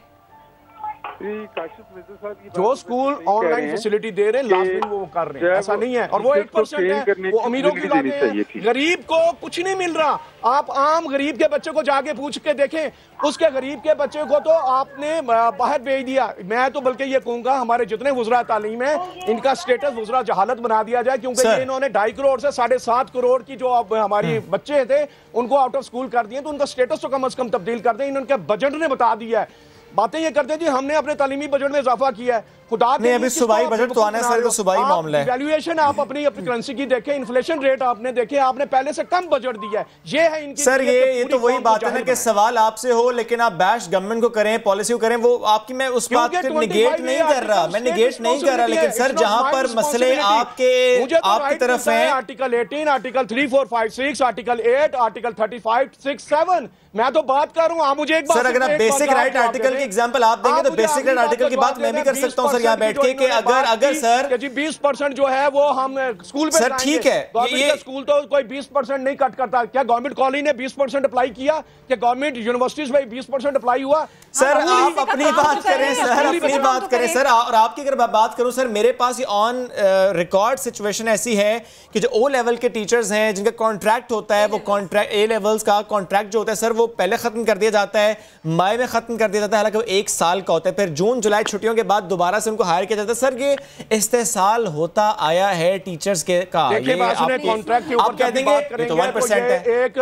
जो स्कूल ऑनलाइन फैसिलिटी दे रहे हैं लाजमी वो कर रहे हैं, ऐसा नहीं है। और वो 1% है, वो अमीरों की बातें हैं, गरीब को कुछ नहीं मिल रहा। आप आम गरीब के बच्चे को जाके पूछ के देखें, उसके गरीब के बच्चे को तो आपने बाहर भेज दिया। मैं तो बल्कि ये कहूंगा हमारे जितने वुज़रा तालीम है, इनका स्टेटस वुज़रा जहालत बना दिया जाए, क्योंकि ये इन्होंने 2.5 करोड़ से 7.5 करोड़ की जो अब हमारी बच्चे थे उनको आउट ऑफ स्कूल कर दिए, तो उनका स्टेटस तो कम अज कम तब्दील कर दें। इन्होंने बजट ने बता दिया है, बातें ये करते जी हमने अपने तालीमी बजट में इजाफा किया है। खुदा नहीं, अभी सूबाई बजट तो आने सर, तो सूबाई मामला है। वैल्यूएशन आप अपनी करेंसी की देखें, इन्फ्लेशन रेट आपने देखे, आपने पहले से कम बजट दिया है। ये है इनकी सर, ये तो वही बात है ना कि सवाल आपसे हो, लेकिन आप बैश गवर्नमेंट को करें, पॉलिसी को करें, वो आपकी, मैं उस बात को निगेट नहीं कर रहा, मैं निगेट नहीं कर रहा, लेकिन सर जहां पर मसले आपकी तरफ हैं, आर्टिकल 18, आर्टिकल 3, 4, 5, 6, आर्टिकल 8, आर्टिकल 35, 6, 7, मैं तो बात कर रहा हूं। आप मुझे एक बात सर, अगर आप बेसिक राइट आर्टिकल की एग्जांपल आप देंगे तो बेसिक रेट आर्टिकल की बात मैं भी कर सकता हूं सर यहाँ बैठ के कि अगर सर जी 20% जो है वो हम स्कूल में सर ठीक है, ये स्कूल तो कोई 20% नहीं कट करता। क्या गवर्नमेंट कॉलेज ने 20% अप्लाई किया? क्या गवर्नमेंट यूनिवर्सिटीज में 20% अप्लाई हुआ? सर आप अपनी बात करें सर, अपनी बात करें सर। और आपकी अगर बात करूं सर, मेरे पास ये ऑन रिकॉर्ड सिचुएशन ऐसी है कि जो ओ लेवल के टीचर्स हैं जिनका कॉन्ट्रैक्ट होता है, वो कॉन्ट्रैक्ट ए लेवल्स का कॉन्ट्रैक्ट जो होता है सर वो पहले खत्म कर दिया जाता है, मई में खत्म कर दिया जाता है, हालांकि वो 1 साल का होता है। फिर जून जुलाई छुट्टियों के बाद दोबारा से उनको हायर किया जाता है। सर ये इस्तेसाल होता आया है टीचर्स के का, कॉन्ट्रैक्ट के ऊपर कह देंगे तो 1% है। एक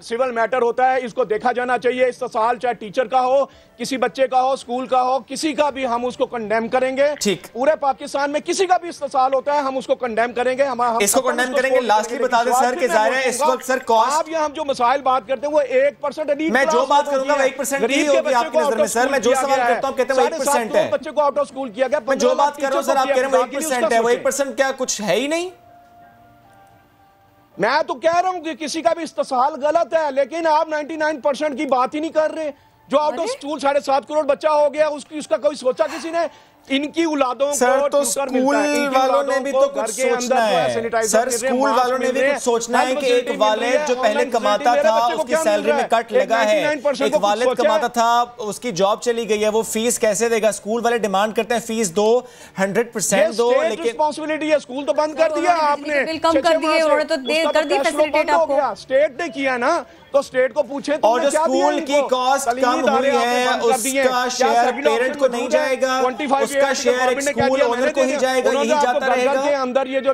सिविल मैटर होता है, इसको देखा जाना चाहिए। इस्तेसाल चाहे टीचर का हो, किसी बच्चे का हो, स्कूल का हो, किसी का भी हम उसको कंडेम करेंगे। ठीक, पूरे पाकिस्तान में किसी का भी इस्तेसाल होता है हम उसको कंडेम करेंगे। हम इसको कंडेम करेंगे। लास्टली बता दें सर कि जाहिर है इस वक्त सर कॉस्ट, आप हम जो मसाइल बात करते हैं वो 1% मैं जो बात करूंगा वो 1% ही होगी आपकी नजर में सर। मैं जो सवाल करता हूं कहते हैं वो 1% है। बच्चे को आउट ऑफ स्कूल किया गया। मैं जो बात कर रहा हूं सर आप कह रहे हैं वो 1% है, वो 1% क्या कुछ है ही नहीं? मैं तो कह रहा हूं कि किसी का भी इस्तेसाल गलत है, लेकिन आप 99% की बात ही नहीं कर रहे। जो आउट ऑफ स्कूल 7.5 करोड़ बच्चा हो गया, उसका कोई सोचा किसी ने? इनकी औलादों सर तो स्कूल वालों ने भी तो कुछ सोचना है सर, स्कूल वालों ने भी कुछ सोचना है कि एक वालिद जो पहले कमाता था उसकी सैलरी में कट लगा है, एक वालिद कमाता था उसकी जॉब चली गई है, वो फीस कैसे देगा? स्कूल वाले डिमांड करते हैं फीस दो, 100% दो, लेकिन रिस्पांसिबिलिटी है। स्कूल तो बंद कर दिया आपने, कम कर दिए उन्होंने, तो कर दी फैसिलिटेट आपको। स्टेट ने किया ना, तो स्टेट को पूछे तो और जो स्कूल की कॉस्ट कम हुई है उसका शेयर पेरेंट को नहीं जाएगा, उसका शेयर स्कूल ओनर को ही जाएगा, यही जाता रहेगा। के अंदर ये जो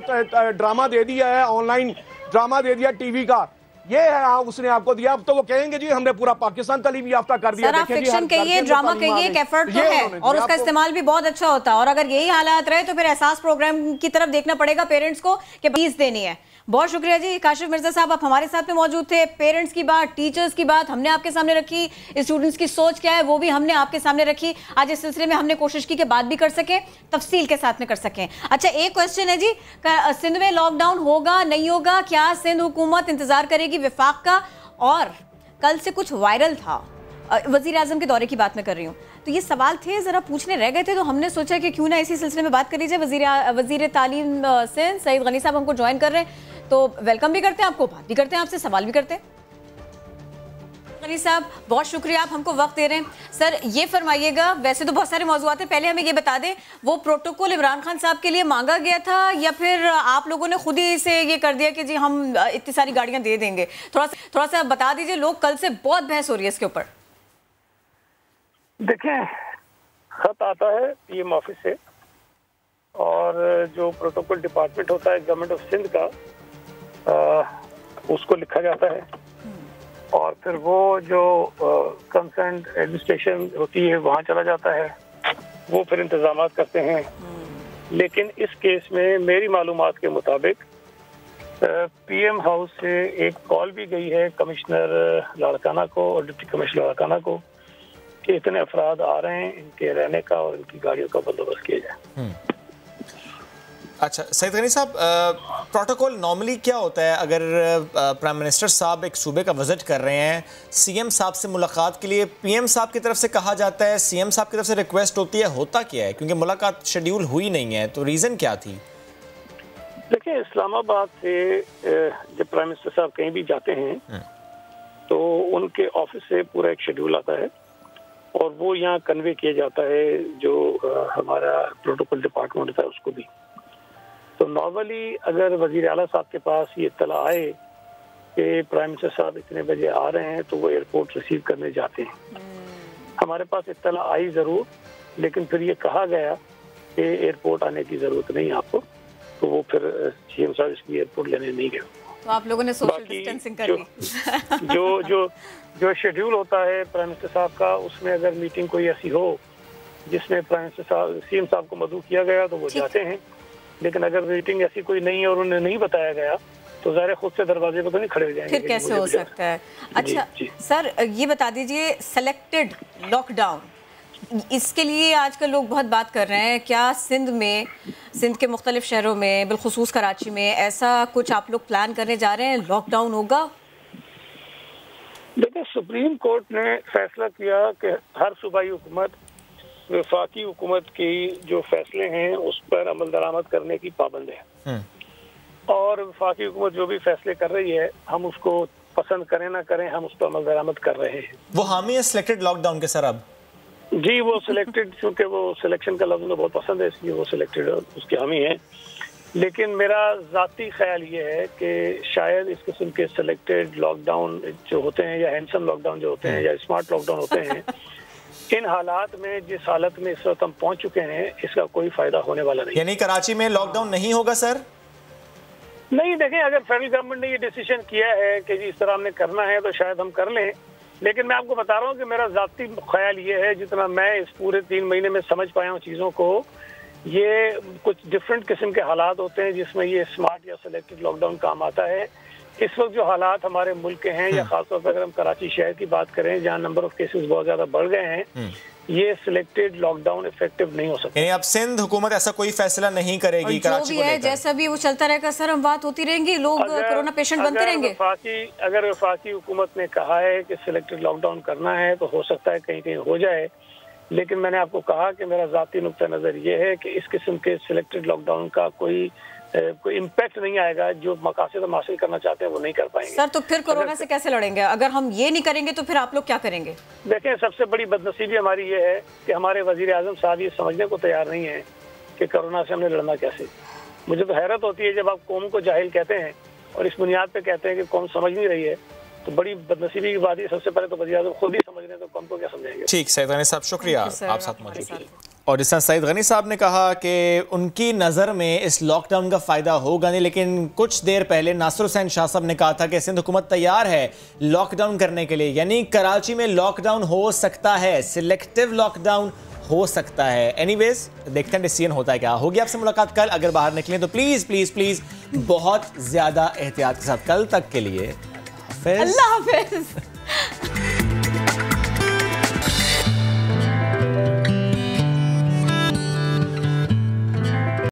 ड्रामा दे दिया है, ऑनलाइन ड्रामा दे दिया टीवी का, ये है उसने आपको दिया। अब तो वो कहेंगे जी हमने पूरा पाकिस्तान तालीम याफ्ता कर दिया। सर आप फिक्शन कहिए, ड्रामा कहिए, एक एफर्ट तो है और उसका इस्तेमाल भी बहुत अच्छा होता है। और अगर यही हालात रहे तो फिर एहसास प्रोग्राम की तरफ देखना पड़ेगा पेरेंट्स को कि फीस देनी है। बहुत शुक्रिया जी काशिफ मिर्जा साहब, आप हमारे साथ में मौजूद थे। पेरेंट्स की बात, टीचर्स की बात हमने आपके सामने रखी, स्टूडेंट्स की सोच क्या है वो भी हमने आपके सामने रखी। आज इस सिलसिले में हमने कोशिश की कि बात भी कर सकें, तफसील के साथ में कर सकें। अच्छा, एक क्वेश्चन है जी, सिंध में लॉकडाउन होगा नहीं होगा? क्या सिंध हुकूमत इंतजार करेगी विफाक का? और कल से कुछ वायरल था, वजीर आजम के दौरे की बात मैं कर रही हूँ, तो ये सवाल थे जरा पूछने रह गए थे, तो हमने सोचा कि क्यों ना इसी सिलसिले में बात कर लीजिए। वजीर तालीम सिंध सईद गनी साहब हमको ज्वाइन कर रहे हैं, तो वेलकम भी करते हैं आपको, बात भी करते हैं आपसे, सवाल भी करते हैं। गनी साहब बहुत शुक्रिया, आप हमको वक्त दे रहे हैं। सर ये फरमाइएगा, वैसे तो बहुत सारे मौजूद हैं, पहले हमें ये बता दें वो प्रोटोकॉल इमरान खान साहब के लिए मांगा गया था या फिर आप लोगों ने खुद ही से ये कर दिया कि जी हम इतनी सारी गाड़ियां दे देंगे? थोड़ा सा बता दीजिए, लोग कल से बहुत बहस हो रही है इसके ऊपर। देखें, खत आता है पीएम ऑफिस से और जो प्रोटोकॉल डिपार्टमेंट होता है गवर्नमेंट ऑफ सिंध का, उसको लिखा जाता है और फिर वो जो कंसर्न एडमिनिस्ट्रेशन होती है वहाँ चला जाता है, वो फिर इंतजाम करते हैं। लेकिन इस केस में मेरी मालूमात के मुताबिक पीएम हाउस से एक कॉल भी गई है कमिश्नर लाड़काना को और डिप्टी कमिश्नर लाड़काना को कि इतने अफराद आ रहे हैं, इनके रहने का और इनकी गाड़ियों का बंदोबस्त किया जाए। अच्छा सईद गनी साहब, प्रोटोकॉल नॉर्मली क्या होता है? अगर प्राइम मिनिस्टर साहब एक सूबे का विजिट कर रहे हैं, सीएम साहब से मुलाकात के लिए पीएम साहब की तरफ से कहा जाता है, सीएम साहब की तरफ से रिक्वेस्ट होती है, होता क्या है? क्योंकि मुलाकात शेड्यूल हुई नहीं है, तो रीज़न क्या थी? देखिए, इस्लामाबाद से जब प्राइम मिनिस्टर साहब कहीं भी जाते हैं तो उनके ऑफिस से पूरा एक शेड्यूल आता है और वो यहाँ कन्वे किया जाता है जो हमारा प्रोटोकॉल डिपार्टमेंट था उसको भी। तो नॉर्मली अगर वजीर आला साहब के पास ये इत्तला आए कि प्राइम मिनिस्टर साहब इतने बजे आ रहे हैं तो वो एयरपोर्ट रिसीव करने जाते हैं। हमारे पास इत्तला आई ज़रूर, लेकिन फिर ये कहा गया कि एयरपोर्ट आने की ज़रूरत नहीं आपको, तो वो फिर सीएम साहब इसकी एयरपोर्ट लेने नहीं गए। तो आप लोगों ने सोशल डिस्टेंसिंग कर ली। जो शेड्यूल होता है प्राइम मिनिस्टर साहब का, उसमें अगर मीटिंग कोई ऐसी हो जिसमें प्राइम मिनिस्टर साहब सीएम साहब को मदऊ किया गया तो वो जाते हैं, लेकिन अगर मीटिंग ऐसी कोई नहीं है और उन्हें नहीं बताया गया तो ज़ाहिर खुद से दरवाजे पर तो नहीं खड़े हो जाएंगे। फिर कैसे हो सकता है? अच्छा सर ये बता दीजिए, सेलेक्टेड लॉकडाउन, इसके लिए आजकल लोग बहुत बात कर रहे हैं, क्या सिंध के मुख्तलिफ शहरों में बिलखुसूस कराची में ऐसा कुछ आप लोग प्लान करने जा रहे हैं, लॉकडाउन होगा? देखिए, सुप्रीम कोर्ट ने फैसला किया कि हर सूबाई हुकूमत वफाकी हुकूमत की जो फैसले हैं उस पर अमल दरामद करने की पाबंद है, और वफाकी हुकूमत जो भी फैसले कर रही है हम उसको पसंद करें ना करें, हम उस पर अमल दरामद कर रहे हैं। वो हामी है सिलेक्टेड लॉकडाउन के सर? अब जी, वो सिलेक्टेड, चूंकि वो सिलेक्शन का लफ्ज़ बहुत पसंद है इसलिए वो सिलेक्टेड उसके हामी है। लेकिन मेरा ज़ाती ख्याल ये है कि शायद इस किस्म के सिलेक्टेड लॉकडाउन जो होते हैं या हैंडसम लॉकडाउन जो होते हैं या स्मार्ट लॉकडाउन होते हैं, इन हालात में जिस हालत में इस वक्त हम पहुंच चुके हैं इसका कोई फायदा होने वाला नहीं। यानी कराची में लॉकडाउन नहीं होगा सर? नहीं, देखें, अगर फेडरल गवर्नमेंट ने ये डिसीजन किया है कि जी इस तरह हमने करना है तो शायद हम कर लें, लेकिन मैं आपको बता रहा हूँ कि मेरा ज़ाती ख्याल ये है, जितना मैं इस पूरे 3 महीने में समझ पाया हूँ चीज़ों को, ये कुछ डिफरेंट किस्म के हालात होते हैं जिसमें ये स्मार्ट या सिलेक्टेड लॉकडाउन काम आता है। इस वक्त जो हालात हमारे मुल्क के हैं, या खासतौर पर अगर हम कराची शहर की बात करें जहाँ नंबर ऑफ केसेस बहुत ज़्यादा बढ़ गए हैं, ये सिलेक्टेड लॉकडाउन इफेक्टिव नहीं हो सकता। यानी अब सिंध हुकूमत ऐसा कोई फैसला नहीं करेगी कराची को लेकर? जैसा भी वो चलता रहेगा सर, हम बात होती रहेंगी, लोग कोरोना पेशेंट बनते रहेंगे। अगर वफाकी हुकूमत ने कहा है कि सिलेक्टेड लॉकडाउन करना है तो हो सकता है कहीं कहीं हो जाए, लेकिन मैंने आपको कहा कि मेरा ज़ाती नुक्ता नज़र ये है कि इस किस्म के सिलेक्टेड लॉकडाउन का कोई इम्पैक्ट नहीं आएगा। जो मकासद हम हासिल करना चाहते हैं वो नहीं कर पाएंगे। सर, तो फिर कोरोना से कैसे लड़ेंगे? अगर हम ये नहीं करेंगे तो फिर आप लोग क्या करेंगे? देखें, सबसे बड़ी बदनसीबी हमारी ये है कि हमारे वजीर आज़म साहब ये समझने को तैयार नहीं है कि कोरोना से हमने लड़ना कैसे। मुझे तो हैरत होती है जब आप कौम को जाहिल कहते हैं और इस बुनियाद पर कहते हैं कि कौम समझ नहीं रही है, तो बड़ी बदनसीबी की बात है। सबसे पहले तो वज़ीर आज़म खुद ही समझ रहे हैं तो कौम को क्या समझाएंगे। ठीक, सईद गनी साहब शुक्रिया आप साथ मौजूद। और जिस तरह सईद गनी साहब ने कहा कि उनकी नज़र में इस लॉकडाउन का फ़ायदा होगा नहीं, लेकिन कुछ देर पहले नासिर हुसैन शाह साहब ने कहा था कि सिंध हुकूमत तैयार है लॉकडाउन करने के लिए, यानी कराची में लॉकडाउन हो सकता है, सिलेक्टिव लॉकडाउन हो सकता है। एनीवेज देखते हैं डिसीजन होता है क्या। होगी आपसे मुलाकात कल। अगर बाहर निकलें तो प्लीज़ प्लीज़ प्लीज़ बहुत ज़्यादा एहतियात के साथ। कल तक के लिए अल्लाह हाफ़िज़।